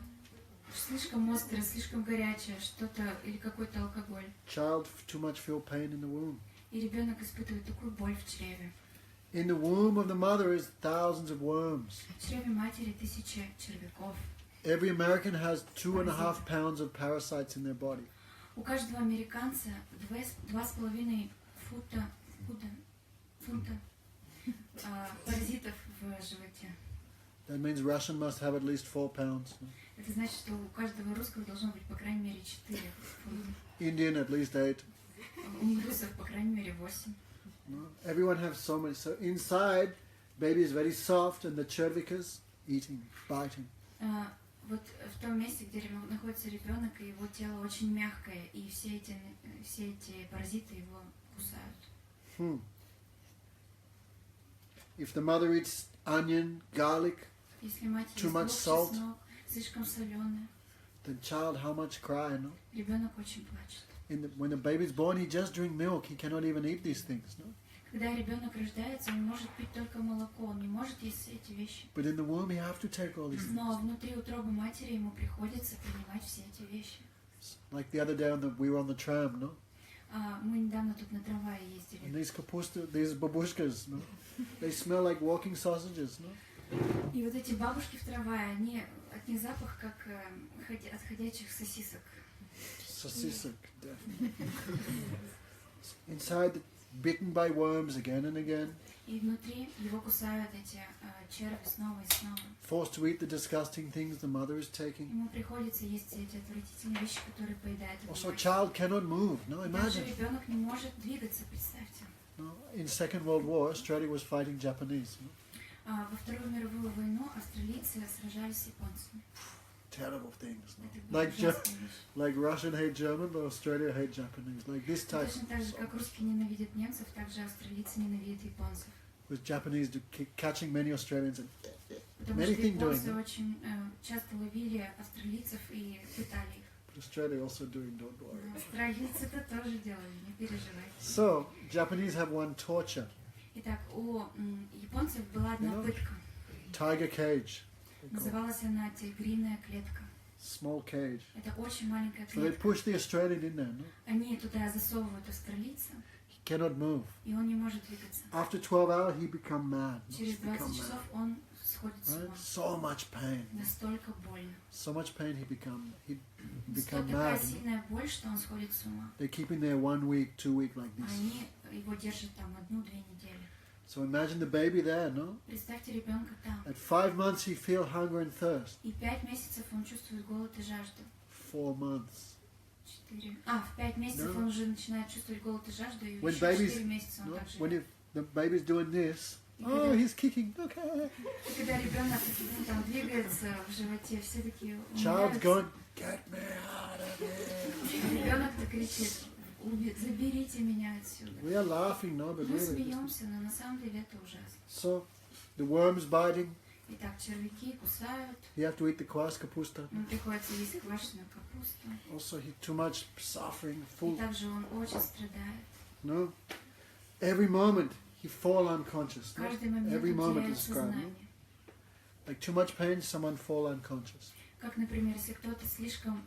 слишком острое, слишком горячее, что-то или какой-то алкоголь. Child too much feel pain in the womb. И ребенок испытывает такую боль в чреве. In the womb of the mother is thousands of worms. В чреве матери 1000 червяков. Every American has 2.5 pounds of parasites in their body. У каждого американца 2,5 фунта паразитов в животе. That means Russian must have at least 4 pounds. Это значит, что у каждого русского должно быть по крайней мере 4 фунта. Indian at least 8. У индусов по крайней мере 8. No? Everyone has so many. So inside, baby is very soft and the chervikas eating, biting. Вот в том месте, где находится ребенок, и его тело очень мягкое, и все эти паразиты его кусают. If the mother eats onion, garlic, Если мать Too ест much лук, salt. чеснок, слишком соленое, the child how much cry, no? ребенок очень плачет. When the baby's born, he just drink milk. He cannot even eat these things, no? Когда ребенок рождается, он может пить только молоко, он не может есть эти вещи. But in the womb, he have to take all these things. Но внутри утробы матери ему приходится принимать все эти вещи. Like the other day, we were on the tram, no? Мы недавно тут на трамвае And ездили. these kapusta, these babushkas, no? They smell like walking sausages, no? И вот эти бабушки в трамвае, от них запах как от ходячих сосисок. Sosisuk, definitely. Inside, bitten by worms again and again. И внутри его кусают эти черви снова и снова. Forced to eat the disgusting things the mother is taking. Ему приходится есть все эти отвратительные вещи, которые поедает его Also, мать. child cannot move. No, Даже imagine. ребенок не может двигаться, представьте. No? In Second World War, Australia was fighting Japanese. No? Во Вторую мировую войну австралийцы сражались с японцами. Terrible things. No? Это была ужасная вещь. Like Russian hate German, but Australia hate Japanese. Like this type. Точно так же, как русские ненавидят немцев, так же австралийцы ненавидят японцев. With Japanese catching many Australians and Потому что anything doing. японцы очень часто ловили австралийцев и пытали их. But Australia also doing, don't worry. Австралийцы это тоже делали, не переживайте. So, Japanese have one torture. Итак, у японцев была одна пытка. Tiger cage. Называлась она тигриная клетка. Small cage. Это очень маленькая So they клетка. push the Australian in there, no? Они туда засовывают австралийца, He cannot move. и он не может двигаться. After 12 hours, he become mad. Через Become 20 часов mad. он сходит с Right? ума. So much pain. Настолько больно. So much pain he become Такая mad. сильная боль, что он сходит с ума. They keep him there 1 week, 2 weeks like this. Они его держат там 1-2 недели. So imagine the baby there, no? Представьте ребенка там. At 5 months he feel hunger and thirst. И 5 месяцев он чувствует голод и жажду. 4 months. 4. В 5 месяцев No. он уже начинает чувствовать голод и жажду, и When еще babies, 4 месяца он no? так же. When the baby's doing this, И oh, когда, he's kicking. Okay. и когда ребенок там двигается в животе, все такие Child's умиляются. going, get me out of here. Ребенок-то кричит: заберите меня отсюда. We are laughing, no, but Мы really. смеемся, но на самом деле это ужасно. So, the worms biting. Итак, червяки кусают, You have to eat the kwas kapusta. ему приходится есть квашеную капусту. Also, he too much suffering, И full. также он очень страдает. No, every moment he fall unconscious. No? Каждый момент Every он moment теряет described. No? сознание. Like too much pain, someone fall unconscious. Как, например, если кто-то слишком,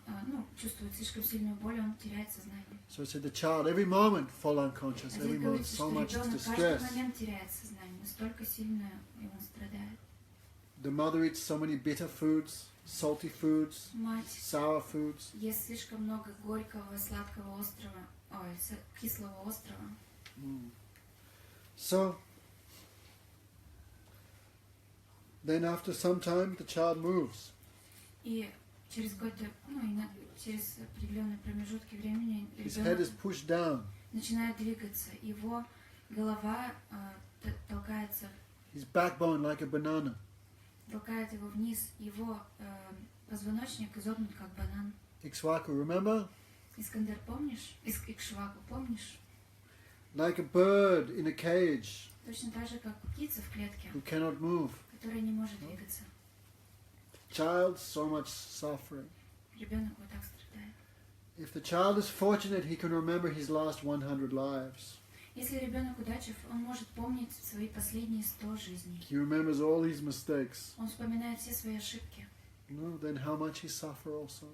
чувствует слишком сильную боль, он теряет сознание. So it said the child every moment fall unconscious. А Every здесь moment, говорится, so что much ребенок distress. каждый момент теряет сознание, настолько сильно и он страдает. The mother eats so many bitter foods, salty foods, Мать sour foods. ест слишком много горького, сладкого, острого, кислого, острого. So then after some time the child moves. И через какой-то, через определенные промежутки времени His head is ребенок pushed down. начинает двигаться, его голова толкается, His backbone like a banana. толкает его вниз, его позвоночник изогнут как банан. Ikshwaku, remember? Искандер, помнишь? Икшваку, помнишь? Like a bird in a cage Точно так же, как птица в клетке, who cannot move. которая не может двигаться. Child, so much suffering. Ребенок вот так страдает. If the child is fortunate, he can remember his last 100 lives. Если ребенок удачлив, он может помнить свои последние 100 жизней. He remembers all his mistakes. Он вспоминает все свои ошибки. No, then how much he suffer also.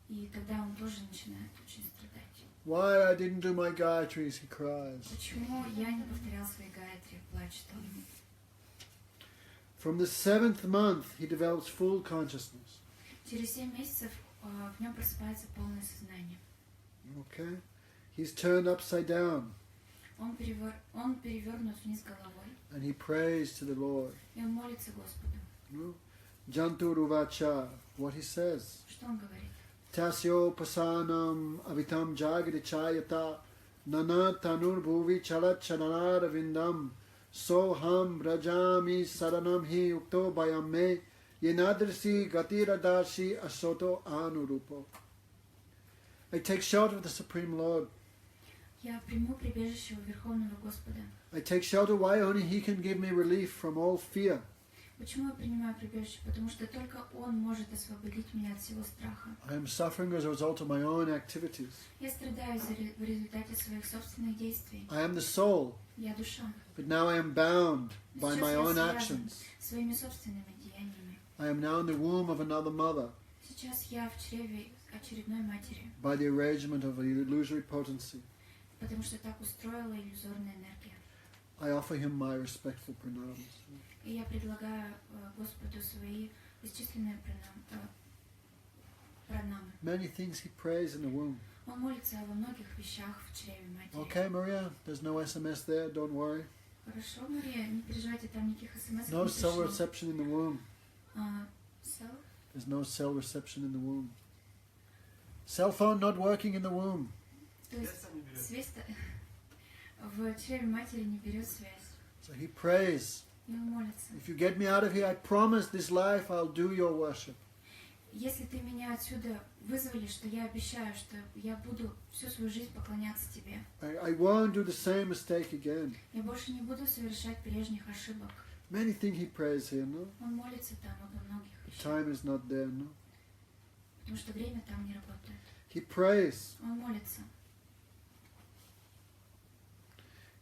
И тогда он тоже начинает очень страдать. Why I didn't do my gayatris, he cries. Почему я не повторял свои гайатри, плачет он. From the 7th month, he develops full consciousness. Через 7 месяцев в нем просыпается полное сознание. Okay? He's turned upside down Он перевернут вниз головой, and he prays to the Lord. и он молится Господу. No? Janturuvacha, what he says. Что он говорит? Tasyo pasanam avitam jagadichayata nana tanur bhuvi chalat chananar vindam soham rajami saranam hi ukto bayam me yenadrisi gatiradarshi asoto anurupo. I take shelter of the Supreme Lord. Я приму прибежище у Верховного Господа. I take shelter why only He can give me relief from all fear. Почему я принимаю прибежище? Потому что только Он может освободить меня от всего страха. I am suffering as a result of my own activities. Я страдаю в результате своих собственных действий. I am the soul, Я душа. but now I am bound by Сейчас my я own связан actions. своими собственными деяниями. I am now in the womb of another mother Сейчас я в чреве очередной матери, by the arrangement of an illusory potency. потому что так устроила иллюзорная энергия. I offer Him my respectful pranams. И я предлагаю Господу свои бесчисленные пранамы. Many things He prays in the womb. Он молится во многих вещах в чреве матери. Okay, Maria, there's no SMS there, don't worry. Хорошо, Мария, не переживайте, там никаких смс No не cell пришло. reception in the womb. Cell? There's no cell reception in the womb. Cell phone not working in the womb. То есть Связь не берет. связь в чреве матери не берет связь. So he prays И он молится. If you get me out of here, I promise this life I'll do your worship. Если ты меня отсюда вызвали, что я обещаю, что я буду всю свою жизнь поклоняться тебе. I won't do the same mistake again. Я больше не буду совершать прежних ошибок. Many think he prays here, no? Он молится там обо многих The вещах, time is not there, no? потому что время там не работает. He prays. Он молится.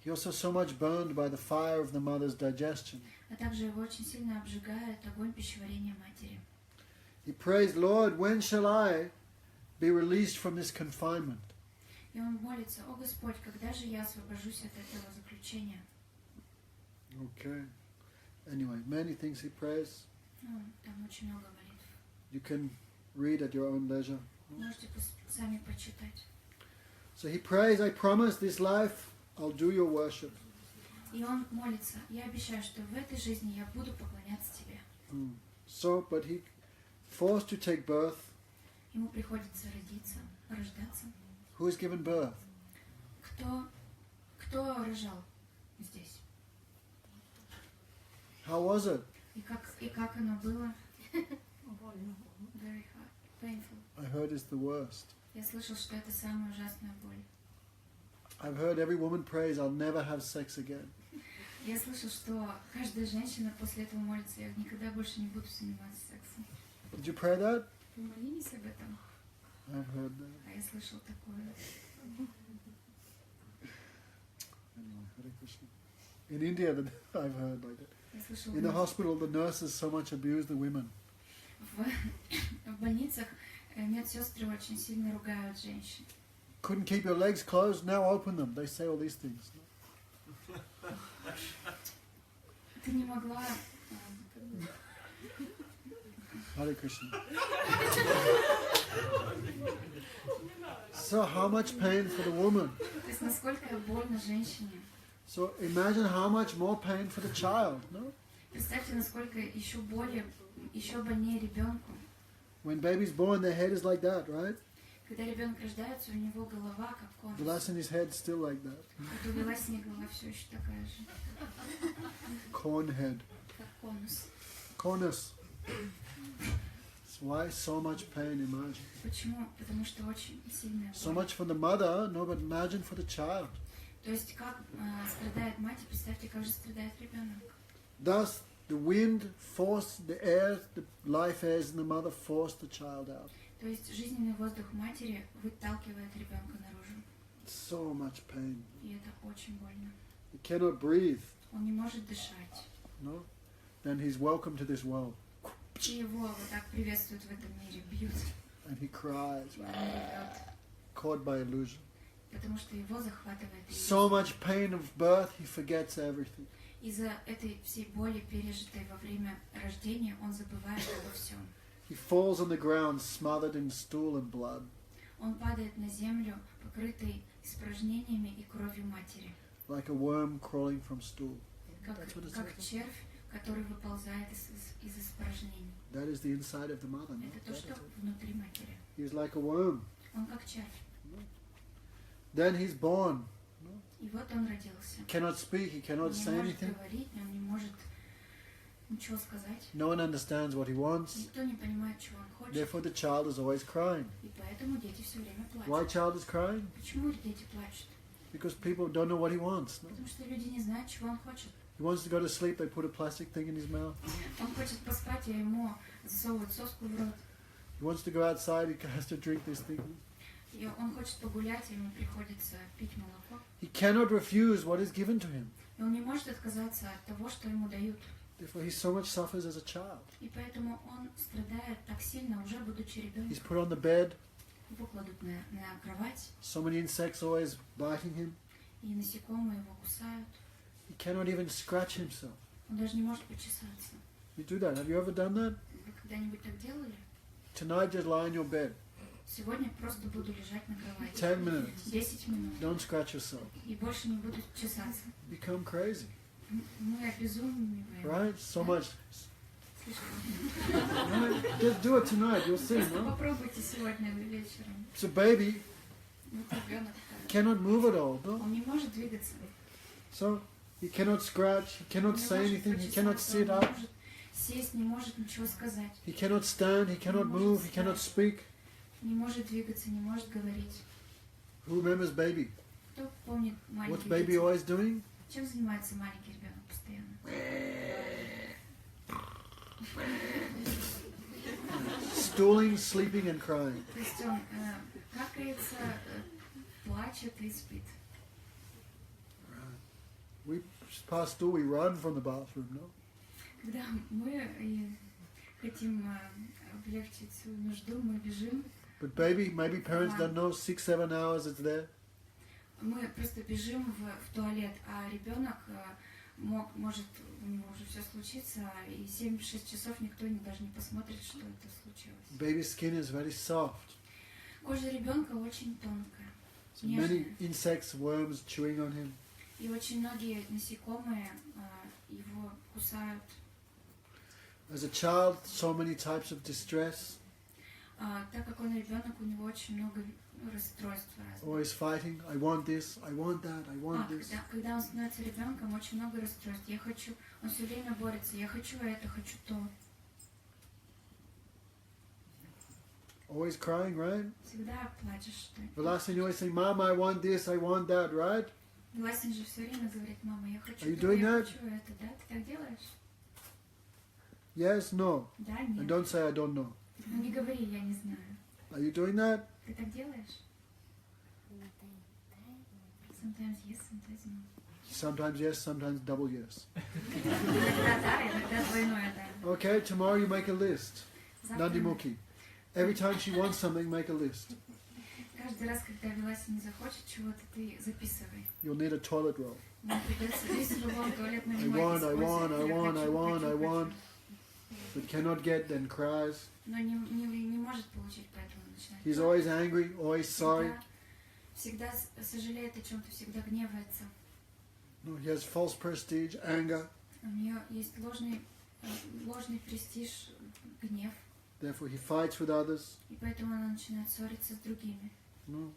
He also so much burned by the fire of the mother's digestion. А также его очень сильно обжигает огонь пищеварения матери. He prays, Lord, when shall I be released from this confinement? И он молится: о Господь, когда же я освобожусь от этого заключения? Okay. Anyway, many things he prays. Ну, там очень много молитв. You can read at your own leisure. Можете сами почитать. So he prays, I promise this life I'll do your worship. И он молится: я обещаю, что в этой жизни я буду поклоняться тебе. So, but he forced to take birth. Ему приходится рождаться. Who is given birth? Кто рожал здесь? How was it? И как оно было? Very hard, painful. I heard it's the worst. Я слышал, что это самая ужасная боль. I've heard every woman prays, I'll never have sex again. Я слышал, что каждая женщина после этого молится: я никогда больше не буду заниматься сексом. Did you pray that? Вы молились об этом? I've heard that. А я слышал такое. Anyway, Hare Krishna. In India, I've heard like that. Я слышал, In the hospital, the nurses so much abuse the women. в больницах медсестры очень сильно ругают женщин. Couldn't keep your legs closed, now open them. They say all these things. Ты не могла... Hare Krishna. So how much pain for the woman? То есть насколько больно женщине. So imagine how much more pain for the child, no? Представьте, насколько еще больнее ребенку. When baby's born, their head is like that, right? Когда ребенок рождается, у него голова как конус. The last in his head still like that. Вот у Веласини голова все еще такая же. Corn head. Как конус. Conus. That's why so much pain, imagine. Почему? Потому что очень сильная So боль. much for the mother, no, but imagine for the child. То есть как страдает мать, и представьте, как же страдает ребенок. Thus, the wind forced the air, the life airs in the mother forced the child out. То есть жизненный воздух матери выталкивает ребенка наружу. So much pain. И это очень больно. He cannot breathe, Он не может дышать. no? Then he's welcome to this world. И его вот так приветствуют в этом мире, бьют. And he cries, Он ревет, caught by illusion. потому что его захватывает So иллюзия. much pain of birth, he forgets everything. Из-за этой всей боли, пережитой во время рождения, он забывает обо всем. He falls on the ground, smothered in stool and blood. Он падает на землю, покрытый испражнениями и кровью матери, Like a worm crawling from stool. как That's what it как says. червь, который выползает из испражнений. That is the inside of the mother. No? Это то, That что is it. внутри матери. He's like a worm. Он как червь. Then he's born. И вот он родился. He cannot speak, he Он cannot не say может anything. говорить, он не может ничего сказать. No one understands what he wants. Никто не понимает, чего он хочет. Therefore, the child is always crying. И поэтому дети все время Why плачут. child is crying? Почему дети плачут? Because people don't know what he wants. No? Потому что люди не знают, чего он хочет. He wants to go to sleep, they put a plastic thing in his mouth. Он хочет поспать, а ему засовывают соску в рот. He wants to go outside, he has to drink this thing. И он хочет погулять, а ему приходится пить молоко. He cannot refuse what is given to him. И он не может отказаться от того, что ему дают. Therefore, he so much suffers as a child. И поэтому он страдает так сильно, уже будучи He's ребенком. put on the bed, Его кладут на кровать, so many insects always biting him. и насекомые его кусают. He cannot even scratch himself. Он даже не может почесаться. You do that. Have you ever done that? Вы когда-нибудь так делали? Tonight, just lie on your bed. Сегодня просто буду лежать на кровати. 10 minutes. 10 минут. Don't scratch yourself. И больше не буду чесаться. Become crazy. Мы обезумеваем. Right? So much. Слишком. Right? Just do it tonight. You'll see. Просто No? попробуйте сегодня вечером. So baby Вот ребенок. cannot move at all. No? Он не может двигаться. So He cannot scratch, he cannot say anything, he cannot sit он не up, может сесть, не может ничего сказать, he cannot stand, he cannot move, he cannot speak. не может двигаться, не может говорить. Who remembers baby? Кто помнит What's маленьких baby детей? always doing? Чем занимается маленький ребенок постоянно? Stooling, sleeping and crying. То есть он какается, плачет и спит. We pass stool, we run from the bathroom, no? Когда мы хотим облегчить свою нужду, мы бежим. But baby, maybe parents don't know, 6-7 hours it's there. Мы просто бежим в туалет, а ребенок может, у него уже все случится, и 7-6 часов никто даже не посмотрит, что это случилось. Baby skin is very soft. Кожа ребенка очень тонкая, So many нежная. insects, worms chewing on him. И очень многие насекомые его кусают. As a child, so many types of distress, Так как он ребенок, у него очень много расстройств разных. always fighting. I want this, I want that, I want this. Когда он становится ребенком, очень много расстройств. Я хочу, он все время борется. Я хочу это, хочу то. Always crying, right? Всегда плачешь. The last thing you always say, Mama, I want this, I want that, right? Власин же все время говорит: мама, я хочу Are you то, doing я that? хочу это. Да, ты так делаешь? Yes, no. Да, And нет. don't say I don't know. Ну не говори, я не знаю. Are you doing that? Ты так делаешь? Sometimes yes, sometimes no. Sometimes yes, sometimes double yes. Иногда да, иногда двойное да. Okay, tomorrow you make a list. Завтра Nandimuki. Every time she wants something, make a list. каждый раз, когда Власин не захочет чего-то, ты записывай. You'll need a toilet roll. Мне придется весь рулон туалетной I бумаги want, I want, I использовать. Я want, I хочу, want, I хочу, want. хочу. But cannot get, then cries. Но не может получить, поэтому начинает. He's always angry, always sorry. Всегда сожалеет о чем-то, всегда гневается. No, he has false prestige, anger. У нее есть ложный престиж, гнев, Therefore he fights with others. и поэтому она начинает ссориться с другими. No.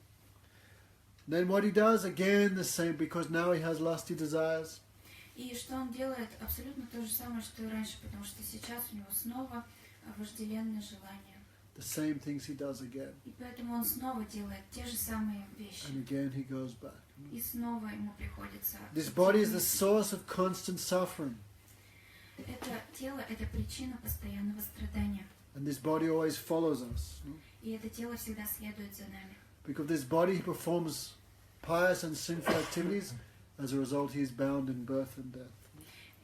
Then what he does, again the same, because now he has lusty desires. И что он делает? Абсолютно то же самое, что и раньше, потому что сейчас у него снова вожделенное желание. The same things he does again. И поэтому он снова делает те же самые вещи. And again he goes back. И снова ему приходится... This body is the source of constant suffering. Это тело — это причина постоянного страдания. And this body always follows us. No? И это тело всегда следует за нами. Because this body performs pious and sinful activities. As a result, he is bound in birth and death.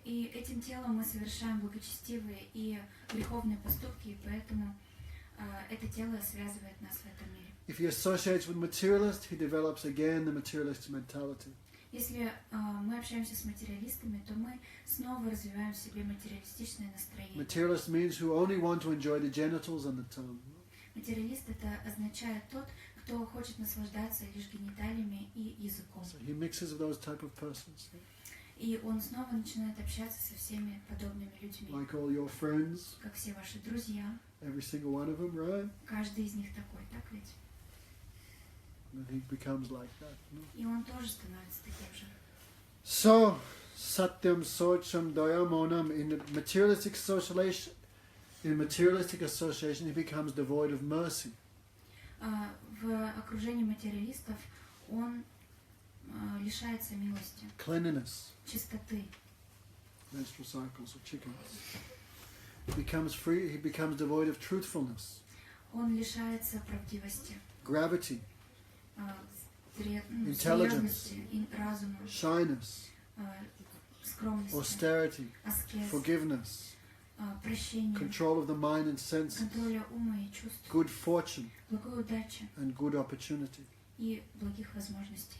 И этим телом мы совершаем благочестивые и греховные поступки, и поэтому это тело связывает нас в этом мире. If he associates with materialists, he develops again the materialist mentality. Если мы общаемся с материалистами, то мы снова развиваем в себе материалистичное настроение. Materialist means who only want to enjoy the genitals and the tongue. Материалист — это означает тот, кто хочет наслаждаться лишь гениталиями и языком. So he mixes with those type of persons. И он снова начинает общаться со всеми подобными людьми, Like all your friends, как все ваши друзья. every single one of them, right? Каждый из них такой, так ведь? And he becomes like that. No? И он тоже становится таким же. So, satyam socham dayamonam, in materialistic association, he becomes devoid of mercy. В окружении материалистов он лишается милости, Cleanliness, чистоты. menstrual cycles or chickens. He becomes free, he becomes devoid of truthfulness, Он лишается правдивости, gravity, серьезности, разума, shyness, скромности, austerity, аскез, forgiveness, прощения, control of the mind and senses, контроля ума и чувств, good fortune благой удачи and good opportunity. и благих возможностей.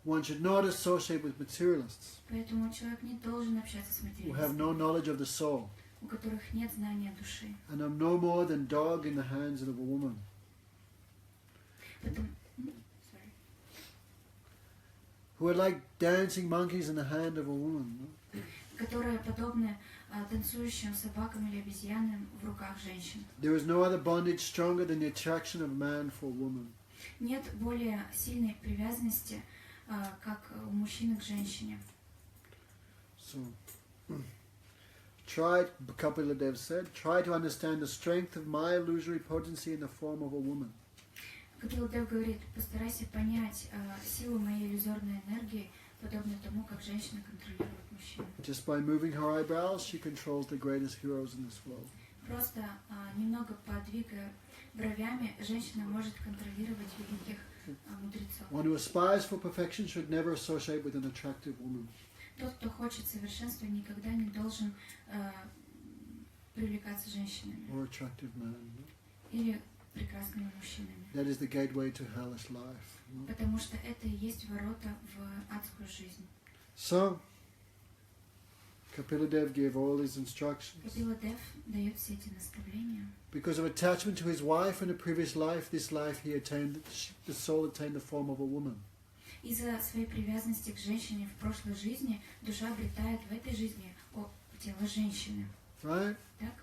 One should not associate with materialists Поэтому человек не должен общаться с who have материалистами, no knowledge of the soul у которых нет знания души. and are no more than dog in the hands of a woman. Поэтому, sorry. Who are like dancing monkeys in the hand of a woman. No? Которые подобны танцующим собакам или обезьянам в руках женщин. There is no other bondage stronger than the attraction of man for woman. Нет более сильной привязанности, как у мужчины к женщине. So, Kapila Dev said, try to understand the strength of my illusory potency in the form of a woman. Капила Дев говорит, постарайся понять силу моей иллюзорной энергии, подобно тому, как женщина контролирует мужчину. Just by moving her eyebrows, she controls the greatest heroes in this world. Просто немного подвигая бровями, женщина может контролировать великих мудрецов. One who aspires for perfection should never associate with an attractive woman. Тот, кто хочет совершенства, никогда не должен привлекаться женщинами Or attractive man. или прекрасными мужчинами. That is the gateway to hellish life. Потому что это и есть ворота в адскую жизнь. So, Kapila Dev gave all these instructions. Капила Дев дает все эти наставления. Because of attachment to his wife in a previous life, this life the soul attained the form of a woman. Из-за своей привязанности к женщине в прошлой жизни душа обретает в этой жизни тело женщины. Right? Так?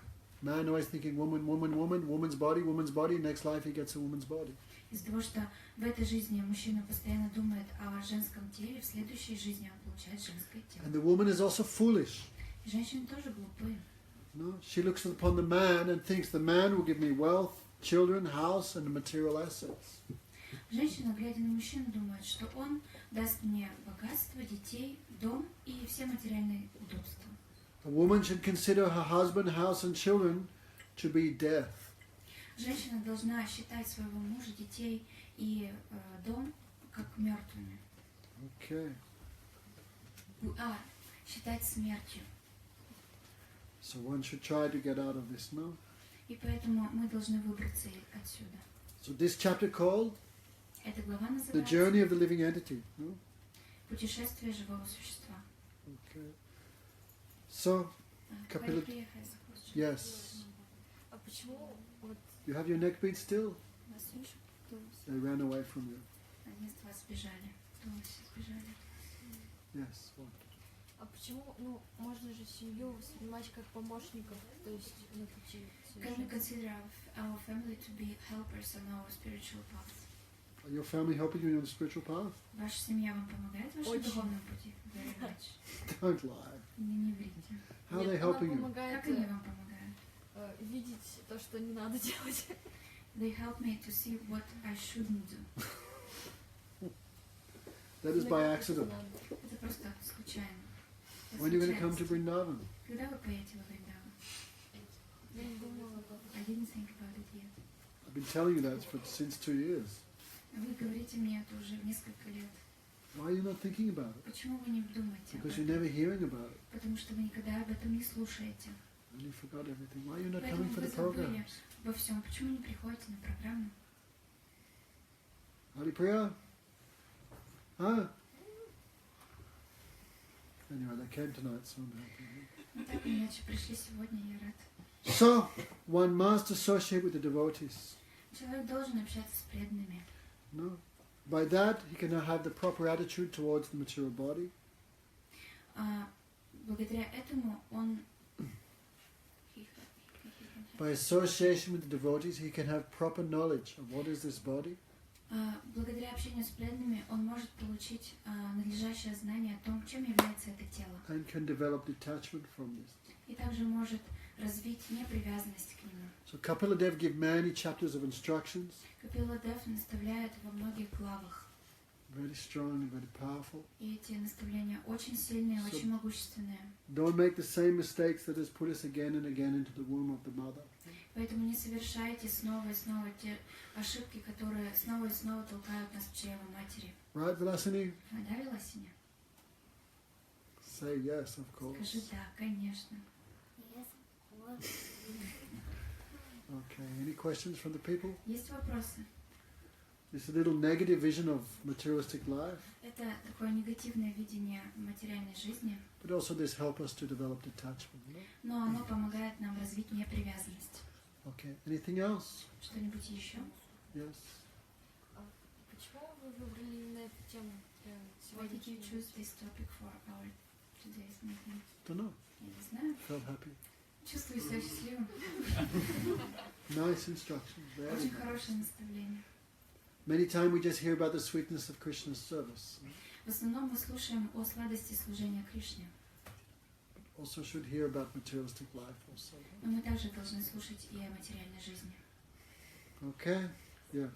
Man always thinking woman, woman, woman, woman's body, next life he gets a woman's body. Из-за того, что в этой жизни мужчина постоянно думает о женском теле, в следующей жизни он получает женское тело. And the woman is also foolish. И женщины тоже глупые. No? She looks upon the man and thinks the man will give me wealth, children, house and material assets. Женщина, глядя на мужчину, думает, что он даст мне богатство, детей, дом и все материальные удобства. A woman should consider her husband, house and children to be death. Женщина должна считать своего мужа, детей и дом как мертвыми. Okay. Считать смертью. So one should try to get out of this, no? И поэтому мы должны выбраться отсюда. So this chapter called Эта глава The называется Journey of the Living Entity, no? «Путешествие живого существа». Okay. So, Kapila, yes. А почему вот You have your neck beat still? нас слышат, то They ran away from you. Они от вас сбежали. Сбежали. Yes. What? а почему, ну, можно же семью воспринимать как помощников, то есть на пути Can we совершенства? consider our family to be helpers on our spiritual path? Are your family helping you on the spiritual path? Ваша семья вам помогает в вашем Очень. духовном пути? Very much. Don't lie. Не врите. How are they Нет, helping она you? помогает Как они вам помогают? видеть то, что не надо делать. They help me to see what I shouldn't do. That is by accident. Это просто случайно. Это When are you going to come случайность. to Vrindavan? Когда вы поедете во Вриндаван? Я не думала об этом. I didn't think about it yet. I've been telling you that since 2 years. Вы говорите мне это уже несколько лет. Why are you not thinking about it? Почему вы не думаете об Because you're этом? never hearing about it. Потому что вы никогда об этом не слушаете. And you forgot everything. Why are you not Поэтому coming for вы the забыли programs? обо всем. Почему не приходите на программу? Haripriya? Huh? Anyway, they came tonight, so I'm happy. Ну так или иначе, пришли сегодня, я рад. So, one must associate with the devotees. Человек должен общаться с преданными. No? By that, he can have the proper attitude towards the material body. Благодаря этому он... By association with the devotees, he can have proper knowledge of what is this body, Благодаря общению с преданными он может получить надлежащее знание о том, чем является это тело. and can develop detachment from this. И также может развить непривязанность к нему. So Kapila Dev give many chapters of instructions, Капила Дев наставляет во многих главах. very strong and very powerful. И эти наставления очень сильные, So- очень могущественные. Don't make the same mistakes that has put us again and again into the womb of the mother. Поэтому не совершайте снова и снова те ошибки, которые снова и снова толкают нас в чрево матери. Right, Vilasini? Да, Веласиня? Say yes, of course. Скажи да, конечно. Okay, any questions from the people? Есть вопросы? It's a little negative vision of materialistic life, Это такое негативное видение материальной жизни, but also this help us to develop detachment. No? но оно помогает нам развить непривязанность. Okay, anything else? Что-нибудь еще? Yes. Почему вы выбрали именно эту тему для Why did you сегодняшнего? choose this topic for our today's meeting? Don't know. Я не знаю. Felt happy. Чувствую себя счастливым. Nice instructions. Very Очень nice. хорошее наставление. Many times we just hear about the sweetness of Krishna's service. В основном мы слушаем о сладости служения Кришне. also should hear about materialistic life also. Но мы также должны слушать и о материальной жизни. Okay? Yes.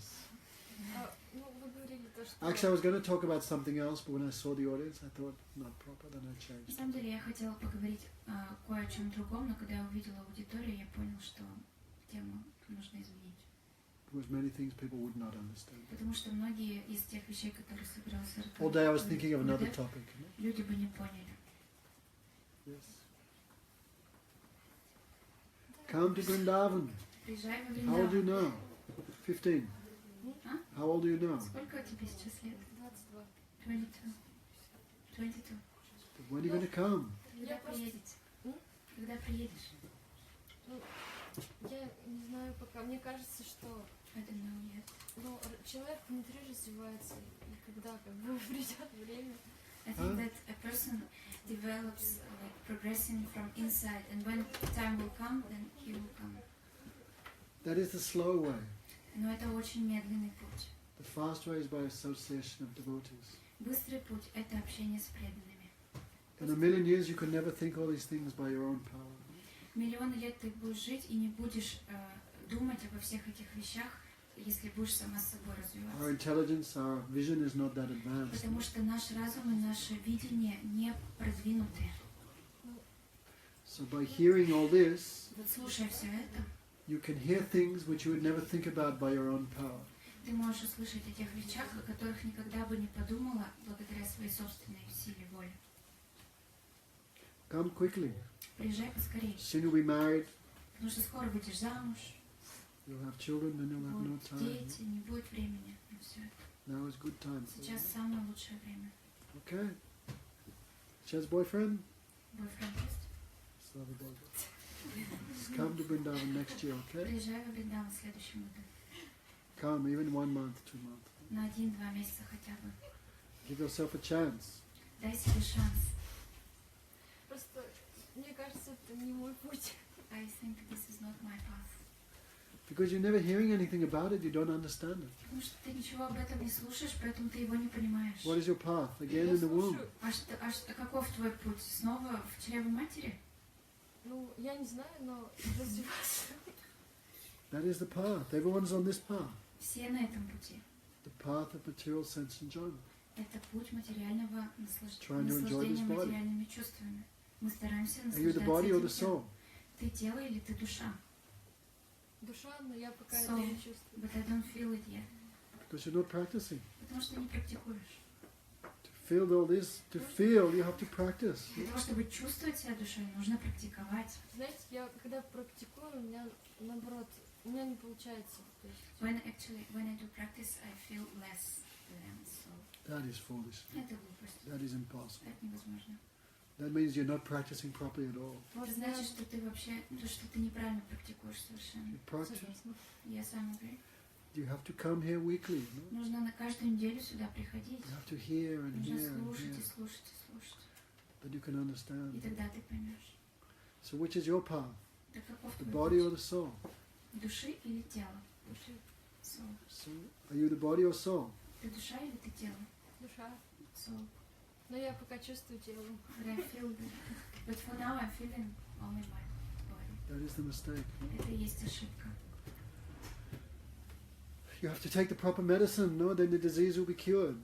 Ну, вы говорили то, что... Actually, I was going to talk about something else, but when I saw the audience, I thought not proper, then I На changed. самом деле я хотела поговорить кое о чем другом, но когда я увидела аудиторию, я понял, что тему нужно изменить. Because many things people would not understand. Потому что многие из тех вещей, которые собирался All day I was thinking of another topic. люди бы не поняли. Yes. Come to Vrindavan. Приезжай в How old do you Вриндаван. know? 15. А? How old do you know? Сколько тебе сейчас лет? 22. 22. 22. When are you going to come? Когда Я просто- приедете? М? Когда приедешь? Ну, я не знаю пока. Мне кажется, что I don't know yet. ну, человек внутри развивается, и когда как бы придет время. I think that a person develops like progressing from inside, and when time will come, then he will come. That is the slow way. Но это очень медленный путь. The fast way is by association of devotees. Bыстрый путь – это общение с преданными. In a million years you could never think all these things by your own power. Миллионы лет ты будешь жить и не будешь думать обо всех этих вещах, если будешь сама с собой Our развиваться. intelligence, our vision is not that advanced. Потому что наш разум и наше видение не продвинуты. So by hearing all this, Вот слушая все это, you can hear things which you would never think about by your own power. ты можешь услышать о тех вещах, о которых никогда бы не подумала благодаря своей собственной силе воли. Come quickly. Приезжай поскорее, Soon you'll be married, потому что скоро выйдешь замуж, you'll have children, then you'll have no будут time. дети, не будет времени на все это. Now is good time for Сейчас you. самое лучшее время. Okay? She has boyfriend? Бойфренд есть? Slava boyfriend. Just come to Vrindavan next year, okay? Приезжай в Вриндаван в следующем году. Come, even 1 month, 2 months. На 1-2 месяца хотя бы. Give yourself a chance. Дай себе шанс. Просто мне кажется, это не мой путь. I think this is not my path. Because you're never hearing anything about it, you don't understand it. Потому что ты ничего об этом не слушаешь, поэтому ты его не понимаешь. What is your path? Again Я in the womb. слушаю. Каков твой путь? Снова в чреве матери? Ну, я не знаю, но развиваться. That is the path. Everyone's on this path. Все на этом пути. The path of material sense enjoyment. Это путь материального Trying to enjoy this наслаждения body. материальными чувствами. Мы стараемся Are you the наслаждаться body or этим the телом. soul? Ты тело или ты душа? Душа, но я пока Soul. это не чувствую. But I don't feel it yet. Because you're not practicing. Потому что не практикуешь. To feel all this, to feel, you have to practice. Для того, чтобы чувствовать себя душой, нужно практиковать. Знаете, я когда практикую, у меня наоборот, у меня не получается. То есть, When I do practice, I feel less than so. That is foolish. Это глупость. That is impossible. Это невозможно. That means you're not practicing properly at all. Это значит, что ты вообще, что ты неправильно практикуешь совершенно. You practice. согласна. Я сам говорю. You have to come here weekly. No? Нужно на каждую неделю сюда приходить. You have to hear and Нужно hear and слушать и hear, слушать и слушать. that you can И understand. тогда ты поймешь. So which is your path? Так каков The твой body or путь? the soul? Души или тела? Души. Soul. So, are you the body or soul? Ты душа или ты тело? Душа. Soul. Но я пока чувствую телом. But I feel good. But for now I'm feeling only my body. That is the mistake. Это и есть ошибка. You have to take the proper medicine, no? Then the disease will be cured.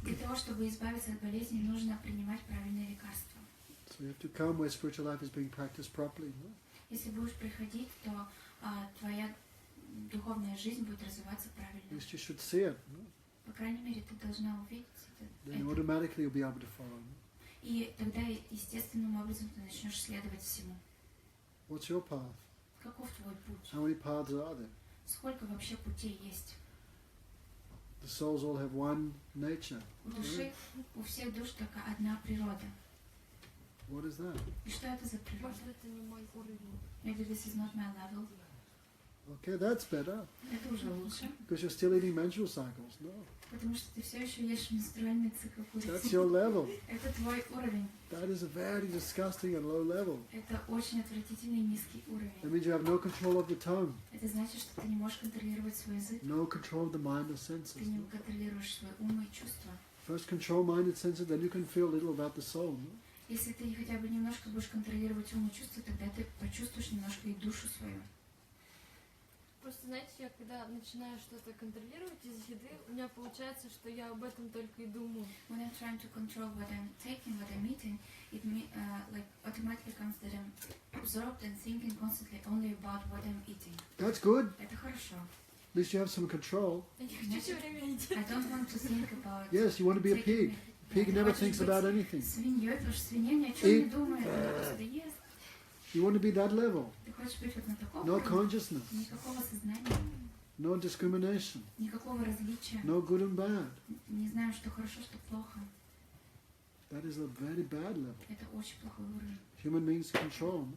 Для того, чтобы избавиться от болезни, нужно принимать правильные лекарства. So you have to come where spiritual life is being practiced properly. No? Если будешь приходить, то твоя духовная жизнь будет развиваться At правильно. least you should see it. No? По крайней мере, ты должна увидеть Then это. automatically you'll be able to follow. No? И тогда естественным образом ты начнешь следовать всему. What's your path? Каков твой путь? How many paths are there? Сколько вообще путей есть? The souls all have one nature. У души, у всех душ только одна природа. What is that? И что это за природа? Может, это не мой уровень. Maybe this is not my level. Okay, that's better. Это уже лучше, Because you're still eating menstrual cycles. No, потому что ты все еще ешь менструальный цикл that's курицы. your level. Это твой уровень. That is a very disgusting and low level. Это очень отвратительный низкий That уровень. means you have no control of the tongue, Это значит, что ты не можешь контролировать свой язык, no control of the mind or ты senses. не No? контролируешь свой ум и чувства. First control mind and senses, then you can feel little about the soul. No? Если ты хотя бы немножко будешь контролировать ум и чувства, тогда ты почувствуешь немножко и душу свою. Просто, знаете, я когда начинаю что-то контролировать из еды, у меня получается, что я об этом только и думаю. When I'm trying to control what I'm taking, what I'm eating, it like automatically comes that I'm absorbed and thinking constantly only about what I'm eating. That's good. Это хорошо. At least you have some control. Я не хочу все время есть. I don't want to think about Yes, you want to be a taking pig. it. Pig Ты never хочешь thinks быть about anything. свиньей, потому что свинья ни о чем не думает, она просто ест. You want to be that level. Ты хочешь быть вот на таком No уровне? consciousness. Никакого сознания, No discrimination. никакого различия. No good and bad. Не знаем, что хорошо, что плохо. That is a very bad level. Это очень плохой уровень. Human means control.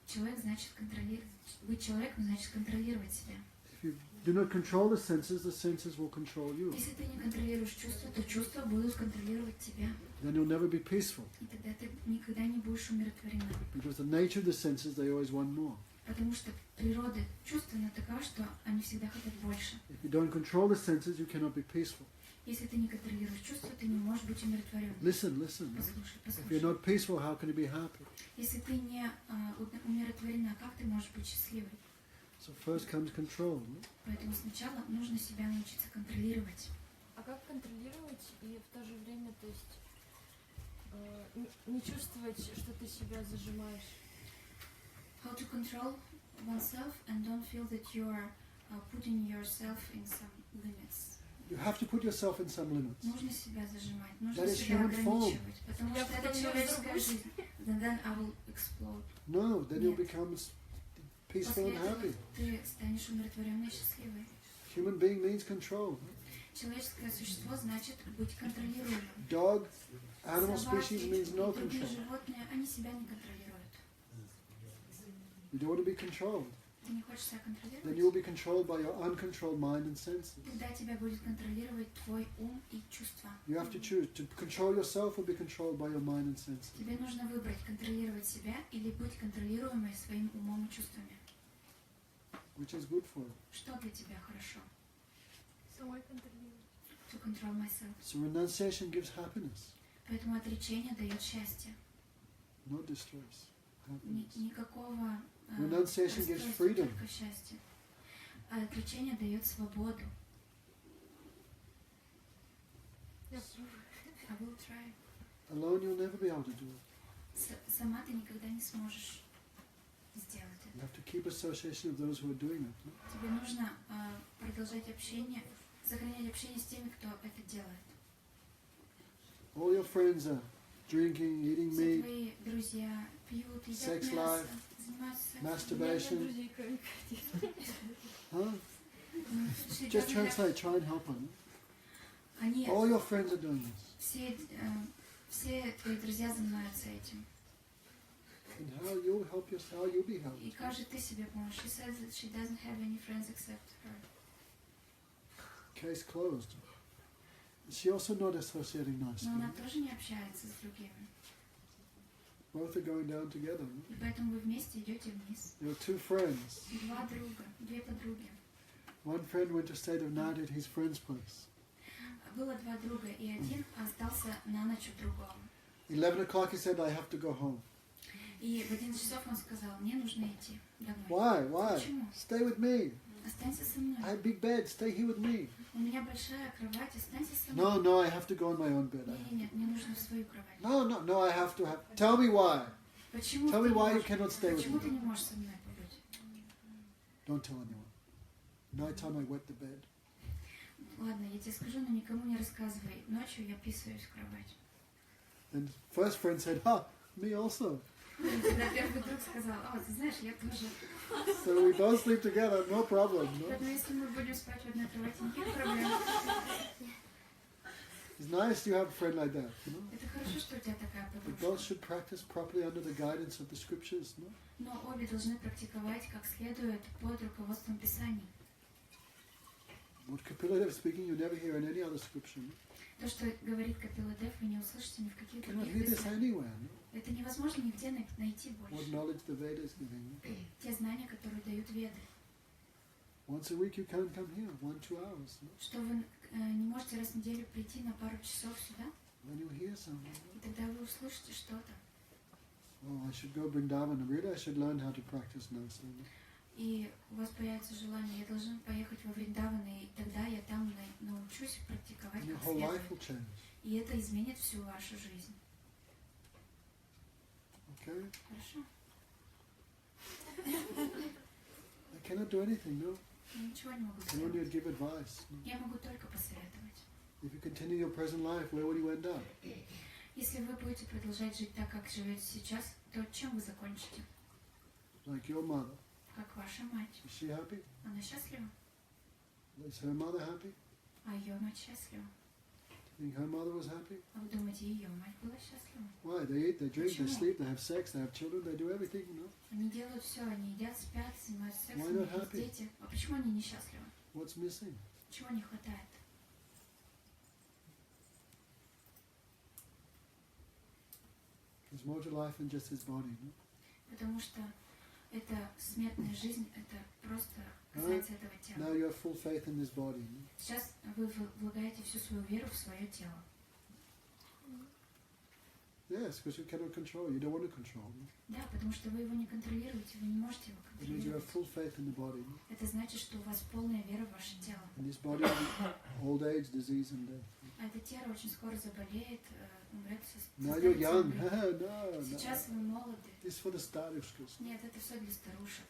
Человек значит контролировать. Быть человеком значит контролировать себя. If you do not control the senses will control you. Если ты не контролируешь чувства, то чувства будут контролировать тебя. Then you'll never be peaceful. И тогда ты никогда не будешь умиротворена. Because the nature of the senses, they always want more. Потому что природа чувственна такова, что они всегда хотят больше. If you don't control the senses, you cannot be peaceful. Если ты не контролируешь чувства, ты не можешь быть умиротворен. Listen. Послушай, If you're послушай. not peaceful, how can you be happy? Если ты не умиротворена, как ты можешь быть счастливой? So first comes control. Поэтому сначала нужно себя научиться контролировать. А как контролировать и в то же время, то есть, не чувствовать, что ты себя зажимаешь? How to control oneself and don't feel that you are putting yourself in some limits. You have to put yourself in some limits. Нужно себя зажимать, нужно That is себя human form. ограничивать, потому Я что это потом не человеческая разорвусь. жизнь. Then I will explode. No, then you'll Нет. become peaceful После and этого happy. ты станешь умиротворенной и счастливой. Human being means control. Человеческое существо значит быть контролируемым. Dog, animal Собаки species means no и другие control. животные, они себя не контролируют. You don't want to be controlled. Ты не хочешь себя Then you'll контролировать? be controlled by your uncontrolled mind and senses. Тогда тебя будет контролировать твой ум и чувства. You have to choose. To control yourself or be controlled by your mind and senses. Тебе нужно выбрать, контролировать себя или быть контролируемой своим умом и чувствами. Which is good for you. Что для тебя хорошо? Самой контролировать. To control myself. So renunciation gives happiness, Поэтому отречение дает счастье. not distress. Happiness. Никакого Renunciation gives расстройства, freedom. только счастье. А отречение дает свободу. Я пробую. I will try. Alone you'll never be able to do it. Сама ты никогда не сможешь сделать You это. have to keep association of those who are doing it. No? Тебе нужно продолжать общение, сохранять общение с теми, кто это делает. All your friends are drinking, eating Все meat, твои друзья пьют, едят Sex мясо, life, занимаются сексом. У меня нет masturbation. друзей, кроме котов. Huh? Ну, she Just doesn't have- translate, try and help them. Они, All your friends are doing this. все твои друзья занимаются этим. And how you'll help yourself, how you'll be helped. И как же ты себе поможешь? She says that she doesn't have any friends except her. Case closed. She also not associating nicely. Но она тоже не общается с другими. Both are going down together. No? И поэтому вы вместе идете вниз. There are two friends. Два друга, две подруги. One friend went to stay the night at his friend's place. Было два друга, и один остался на ночь у другого. 11 o'clock he said, I have to go home. И в 11 часов он сказал, мне нужно идти домой. Why? Why? Почему? Stay with me. Останься со мной. I have big bed. Stay here with me. У меня большая кровать, останься со No, мной. no, I have to go on my own bed. Нет, мне нужно в свою кровать. No, I have to have. Tell me why. Почему Tell ты me не why you можешь- cannot stay with Почему me. ты не можешь со мной побыть? Don't tell anyone. Nighttime I wet the bed. Ладно, я тебе скажу, но никому не рассказывай. Ночью я писаюсь в кровать. And first friend said, me also. И тогда первый друг сказал, ты знаешь, я тоже. So we both sleep together, no problem. No? Поэтому если мы будем спать в одной кровати, никаких проблем. It's nice you have a friend like that. You know? Это хорошо, что у тебя такая But both подружка. should practice properly under the guidance of the scriptures. No? Но обе должны практиковать как следует под руководством Писаний. What Kapila is speaking, you never hear in any other scripture. No? То, что говорит Капила Дев, вы не услышите ни в каких You cannot других hear this писаниях. anywhere. No? Это невозможно нигде найти What больше. knowledge the Veda is giving. No? Те знания, которые дают Веды. Once a week you can't come here, 1-2 hours. No? Что вы не можете раз в неделю прийти на пару часов сюда? When you hear something, И тогда вы услышите что-то. oh, I should go Vrindavan. Really, I should learn how to practice now. So, И у вас появится желание, я должен поехать во Вриндаван, и тогда я там научусь практиковать your как whole life will следует. change. И это изменит всю вашу жизнь. Okay? Хорошо? I cannot do anything, no. Я ничего не могу I can only сделать. give advice. No? Я могу только посоветовать. If you continue your present life, where will you end up? Если вы будете продолжать жить так, как живете сейчас, то чем вы закончите? Like your mother. Как ваша мать. Is she happy? Она счастлива? Is her mother happy? А ее мать счастлива? Think her mother was happy? А вы думаете, ее мать была счастлива? Why? They eat, they drink, they Почему? sleep, they have sex, they have children, they do everything, no? Они делают все, они едят, спят, занимаются Why сексом, у not них есть happy? дети. А почему они несчастливы? What's missing? Чего не хватает? There's more to life than just his body, no? Потому что эта смертная жизнь, это просто касается этого тела. Now you have full faith in this body, no? Сейчас вы влагаете всю свою веру в свое тело. Yes, because you cannot control, you don't want to control, no? Да, потому что вы его не контролируете, вы не можете его It means you have контролировать. full faith in the body, no? Это значит, что у вас полная вера в ваше тело. And this body is old age, disease and death. А это тело очень скоро заболеет, умрет со Now you're young. старости. No, Сейчас no. вы молоды. This is for the starushkas. Нет, это все для старушек.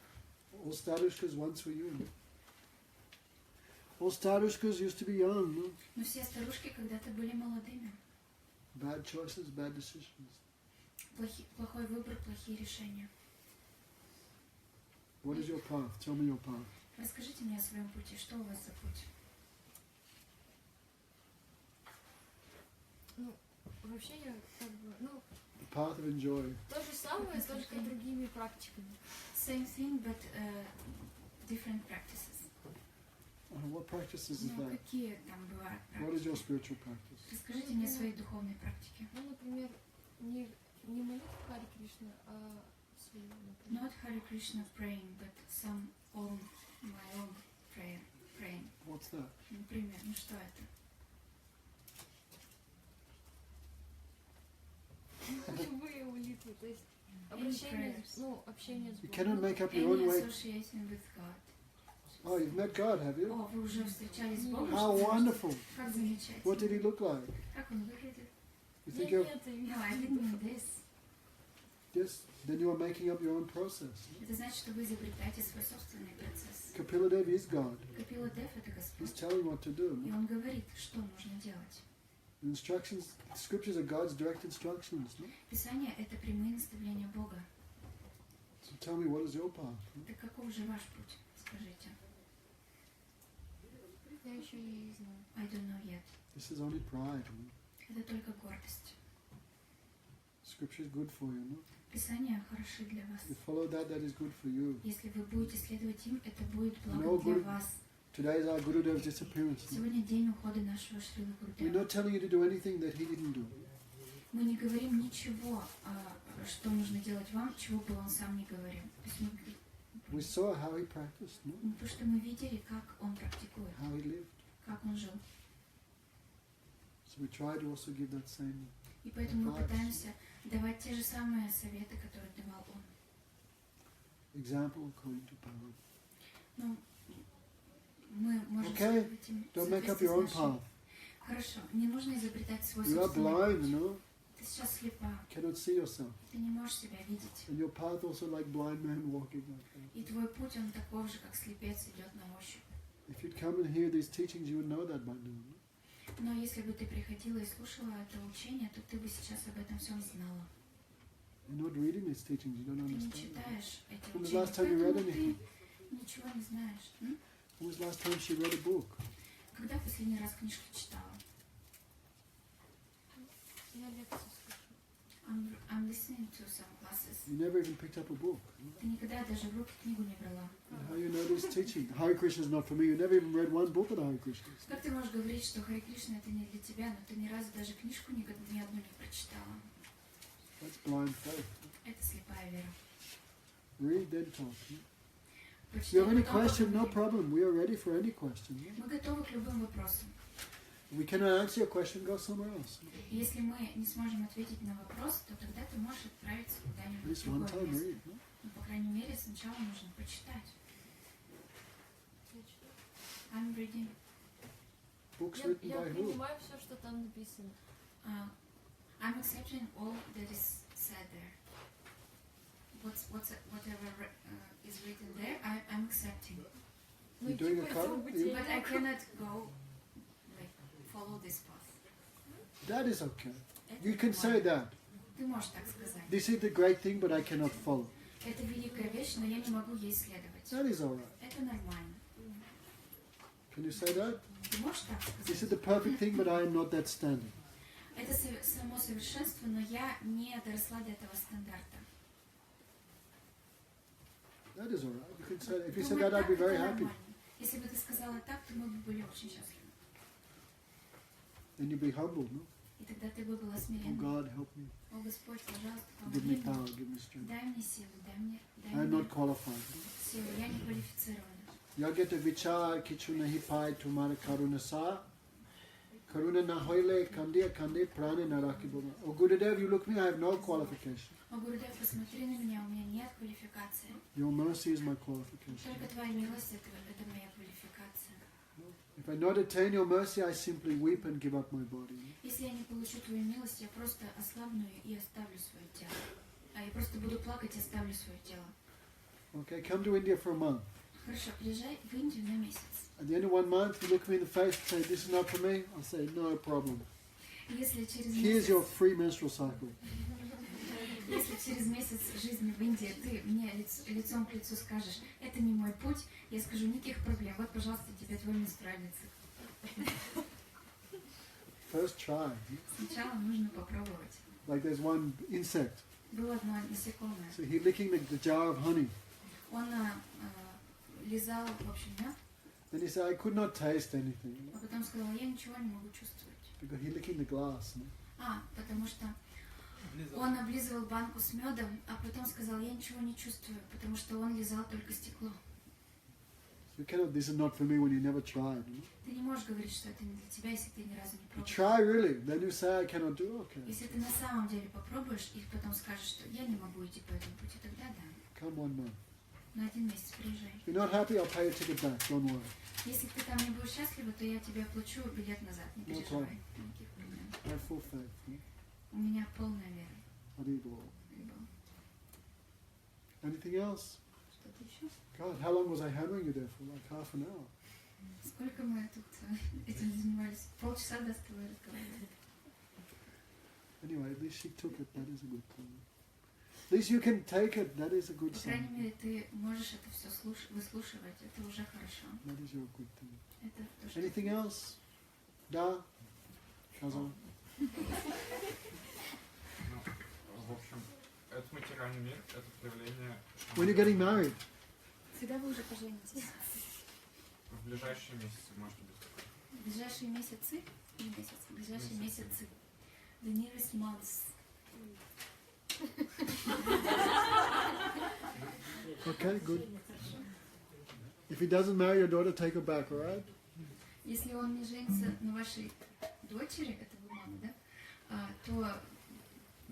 All starushkas once were young. All starushkas used to be young, no? Но все старушки когда-то были молодыми. Bad choices, bad decisions. Плохой выбор, плохие решения. What is your path? Tell me your path. Расскажите мне о своем пути. Что у вас за путь? Ну, вообще я как бы, ну, The path of enjoy. то же самое, только другими практиками. Same thing, but different practices. What practices is Ну, that? какие там бывают What is практики? your spiritual practice? Расскажите мне о своей духовной практике. Ну, например, не молитву Хари Кришна, а свою, например. Not Hare Krishna praying, but some own, my own praying. What's that? Например, ну что это? Любые молитвы, то есть обращение, prayers. ну, общение с You Богом. cannot make up your Any own way. association with God. Oh, you've met God, have you? О, вы уже встречались с Богом? How что ли? wonderful. Как замечательно. What did he look like? Как он выглядит? You Я think не you're... это No, имею. I didn't mean this. Yes, then you are making up your own process. Это значит, что вы изобретаете свой собственный процесс. Kapila Dev is God. Капила Дев — это He's Господь. telling what to do. И он говорит, что нужно делать. The instructions, the scriptures are God's direct instructions. No? Писание — это прямые наставления Бога. So tell me, what is your path? No? Так каков же ваш путь? Скажите. Я еще не знаю. I don't know yet. This is only pride. No? Это только гордость. Scripture is good for you. No? Писания хороши для вас. If you follow that, that is good for you. Если вы будете следовать им, это будет No, благо для Guru- вас. Today is our Gurudev's disappearance. No? Сегодня день ухода нашего Шрилы We're Гурудева. not telling you to do anything that he didn't do. Мы не говорим ничего, что нужно делать вам, чего бы он сам не говорил. То есть We saw how he practiced, no? потому что мы видели, как он практикует, How he lived. как он жил. So we try to also give that same. И поэтому мы пытаемся давать те же самые советы, которые давал он. Example according to Perm. Но мы можем Okay, следовать им в Don't make up соответствии your own с нашим- path. Хорошо, не нужно изобретать свой You are собственный blind, путь. no? Ты сейчас слепа, Cannot see yourself. ты не можешь себя видеть. And your path also like blind man walking like that. И твой путь, он такой же, как слепец идет на ощупь. If you'd come and hear these teachings, you would know that by now. No? Но если бы ты приходила и слушала это учение, то ты бы сейчас об этом всем знала. You're not reading these teachings, you don't Ты не understand them. читаешь эти When was учения, last time you read поэтому anything? ты ничего не знаешь. М? When was the last time she read a book? Когда последний раз книжку читала? Я лекцию слушаю. I'm listening to some classes. You never even picked up a book. No? Ты никогда даже в руки книгу не брала. And how you know this teaching? Hare Krishna is not for me. You never even read one book on Hare Krishna. Как ты можешь говорить, что Харе Кришна это не для тебя, но ты ни разу даже книжку ни одну не прочитала? That's blind faith. Это слепая вера. Read, then talk. No? If you Прочитай, have any потом question, no поговори. problem. We are ready for any question. No? Мы готовы к любым вопросам. We cannot answer your question, go somewhere else. Если мы не сможем ответить на вопрос, то тогда ты можешь отправиться At куда-нибудь least в one другое time место. read. No? Но, по крайней мере, сначала нужно почитать. I'm reading. Books Я written by who? принимаю все, что там написано. I'm accepting all that is said there. Whatever is written there, I'm accepting. Ну, You doing a типа, cover? это But I cannot go, like, follow this path. That is okay. Это You can say нормально. that. Ты можешь так сказать. This is the great thing, but I cannot follow. Это великая вещь, но я не могу ей следовать. That is all right. Это нормально. Can you say that? Ты можешь так This is сказать? the perfect thing, but I am not that standard. Это само совершенство, но я не доросла до этого стандарта. That is all right. You can say that. If you Думать said that, I'd так, be very это happy. нормально. Если бы ты сказала так, то мы бы были очень счастливы. Then you'd be humble, no? И тогда ты бы была Oh смиренна. God, help me. О Господь, пожалуйста, Give помоги me power, мне. give me strength. Дай мне силу, дай мне I am not qualified. силу. Я не квалифицирована. Yageta vichar kichu nahi pai tumara karuna sa. Karuna na hoile kandia kandi prana naraki bhuma. Oh Gurudev, you look at me, I have no qualification. О, Гурудев, посмотри на меня, у меня нет квалификации. Your mercy is my qualification. Только Твоя милость это моя квалификация. If I not attain your mercy, I simply weep and give up my body. Если я не получу Твою милость, я просто ослабну и оставлю свое тело. Я просто буду плакать и оставлю свое тело. Okay, come to India for a month. Хорошо, приезжай в Индию на месяц. At the end of 1 month, you look me in the face and say, this is not for me. I'll say, no problem. Если через Here's your месяц, free menstrual cycle. если через месяц жизни в Индии ты мне лицом к лицу скажешь, это не мой путь, я скажу, никаких проблем. Вот, пожалуйста, тебе твой менструальный цикл. First try. Сначала нужно попробовать. Like there's one insect. Было одно насекомое. So he licking the jar of honey. Он лизал, в общем, мед, Then he said, I could not taste anything. а потом сказал, я ничего не могу чувствовать. Because he licking the glass. No? Потому что он облизывал банку с медом, а потом сказал, я ничего не чувствую, потому что он лизал только стекло. You cannot, this is not for me when you never tried. No? Ты не можешь говорить, что это не для тебя, если ты ни разу не You пробовал. try really, then you say, I cannot do okay. Если ты на самом деле попробуешь и потом скажешь, что я не могу идти по этому пути, тогда да. Come 1 month. На 1 месяц приезжай. If you're not happy, I'll pay your ticket back. Don't worry. Если ты там не будешь счастлива, то я тебе оплачу билет назад. Не No переживай. problem. Никаких проблем. I have full faith. No? У меня полная вера. Haribol. Anything else? Что-то еще? God, how long was I hammering you there for? Like half an hour. Сколько мы тут этим занимались? Полчаса до с тобой разговаривали. Anyway, at least she took it. That is a good thing. At least you can take it. That is a good По крайней sign. мере, ты можешь это все выслушивать. Это уже хорошо. That is your good thing. Это то, что... Anything else? Da? Kazan? В общем, этот материальный мир, это проявление When you're getting married? Когда вы уже поженитесь? в ближайшие месяцы, может быть. В ближайшие месяцы? Не месяцы. В ближайшие месяцы. The nearest months. Okay, good. If he doesn't marry your daughter, take her back, alright? Если он не женится на вашей дочери, это вы мама, да? То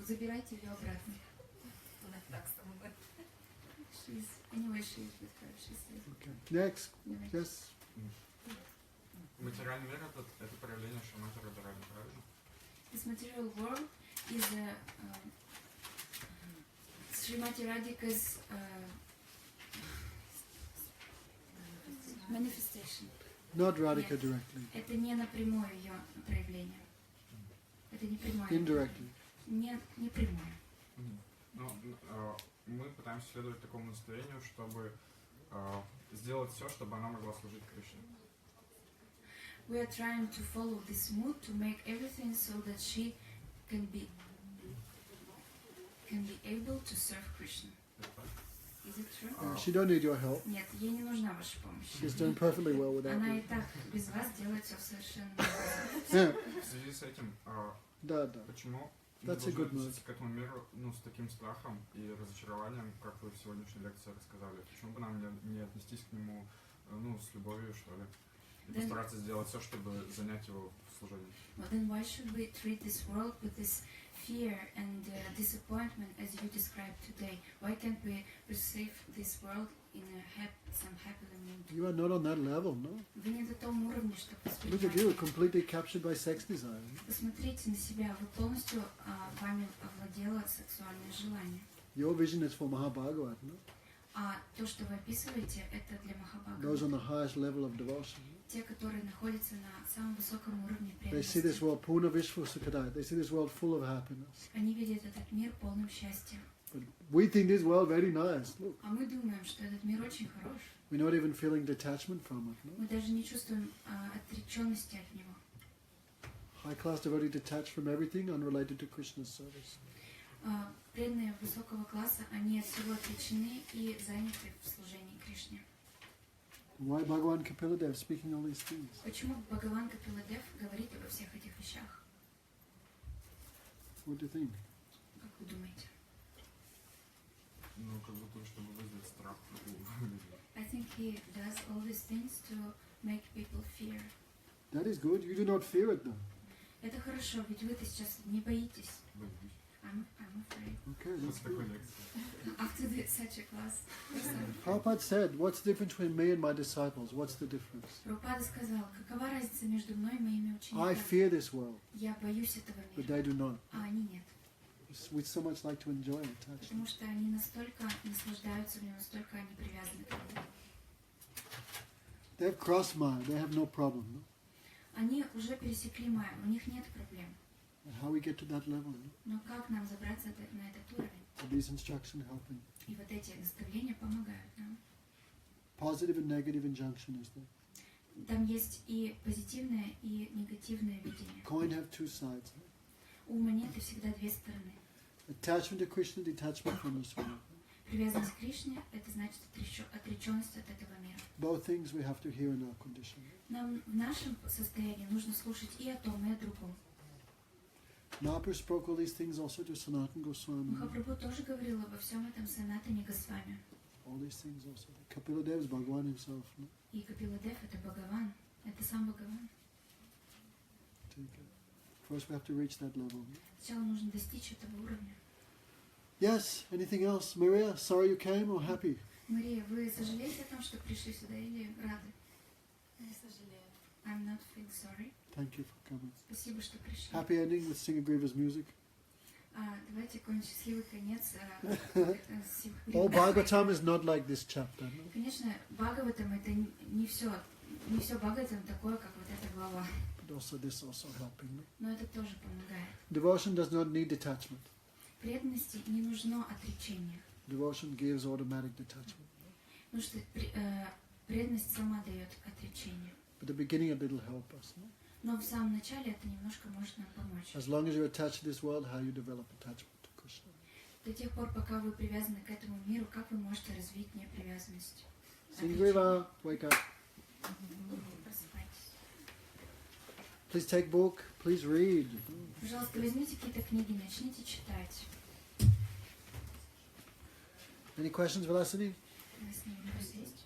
забирайте ее обратно. Anyway, she's with her. She says. Okay. Next. Yes. Материальный мир это проявление Шаматара Дharani, правильно? This material world is Srimati Radhika's manifestation. Not Radhika Нет. directly. Это не напрямую ее проявление. Это не прямое. Indirectly. Не прямое. Ну, мы пытаемся следовать такому настоянию, чтобы сделать все, чтобы она могла служить Кришне. We are trying to follow this mood to make everything so that she can be able to serve Krishna. Is it true? She don't need your help. Нет, ей не нужна ваша помощь. She's doing perfectly well without Она you. и так без вас делает все совершенно. В связи с этим, Да, да. почему мы That's a должны good mood. относиться к этому миру с таким страхом и разочарованием, как вы в сегодняшней лекции рассказали? Почему бы нам не отнестись к нему с любовью, что ли? и постараться сделать все, чтобы занять его в служении. Well, then why should we treat this world with this fear and disappointment as you described today? Why can't we perceive this world in some happy mood? You are not on that level, no? Вы не на том уровне, чтобы Look at you, воспринимать. completely captured by sex desire. Посмотрите на себя, вы полностью вами овладело сексуальное желание. Your vision is for Mahabhagavat, no? А то, что вы описываете, это для Those on Махабхагавата. the highest level of devotion. Те, которые находятся на самом высоком уровне They see this преданности. world purna vishva sukadaya. They see this world full of happiness. Они видят этот мир полным счастьем. But we think this world very nice. Look, А мы думаем, что этот мир очень хорош. we're not even feeling detachment from it, no? Мы даже не чувствуем отреченности от него. High class devotee detached from everything unrelated to Krishna's service. Преданные высокого класса, они от всего отречены и заняты в служении Кришне. Why Bhagavan Kapila Dev speaking all these things? Почему Бхагаван Капила Дев говорит обо всех этих вещах? What do you think? Как вы думаете? Ну, как будто, чтобы вызвать страх у людей. I think he does all these things to make people fear. That is good. You do not fear it though. Это хорошо, ведь вы-то сейчас не боитесь. Боюсь. I'm afraid. Okay, that's После такой good. After лекции. such a class. Prabhupada said, what's the difference between me and my disciples? What's the difference? Прабхупада сказал, какова разница между мной и моими I учениками? fear this world, Я боюсь этого but мира, they do not. а они нет. We so much like to enjoy it, Потому actually. что они настолько наслаждаются в нем, настолько они привязаны к нему. They have crossed mine. They have no problem. No? Они уже пересекли Майю, у них нет проблем. And how we get to that level? No? Но как нам забраться на этот уровень? So these instructions helping. И вот эти наставления помогают нам. Positive and negative injunction is there. Там есть и позитивное, и негативное видение. Coin have two sides. No? У монеты всегда две стороны. Attachment to Krishna, detachment from this world. Привязанность к Кришне – это значит отреченность от этого мира. Both things we have to hear in our condition. Нам в нашем состоянии нужно слушать и о том, и о другом. Mahaprabhu spoke all these things also to Sanatana Goswami. Махапрабху тоже говорил обо всем этом Санатане Госвами. All these things also. Kapila Dev is Bhagavan himself. No? И Капила Дев – это Бхагаван, это сам Бхагаван. Take it. First we have to reach that level. No? Сначала нужно достичь этого уровня. Yes, anything else? Maria, sorry you came or happy? Мария, вы сожалеете о том, что пришли сюда, или рады? Не сожалею. I'm not feeling sorry. Thank you for coming. Спасибо, что пришли. Happy ending with Singagriva's music. Давайте какой-нибудь счастливый конец. All Bhagavatam is not like this chapter. No? Конечно, Бхагаватам это не все Бхагаватам такое, как вот эта глава. But also this also helping. No? Но это тоже помогает. Devotion does not need detachment. Преданности не нужно отречение. Devotion gives automatic detachment. Потому что преданность сама дает отречение. But the beginning it will help us. No? Но в самом начале это немножко может нам помочь. As long as you're attached to this world, how you develop attachment to Krishna. До тех пор, пока вы привязаны к этому миру, как вы можете развить непривязанность? Singagriva, wake up. Просыпайтесь. Please take book. Please read. Пожалуйста, возьмите какие-то книги, начните читать. Any questions, Vilasini? У нас не вопрос есть?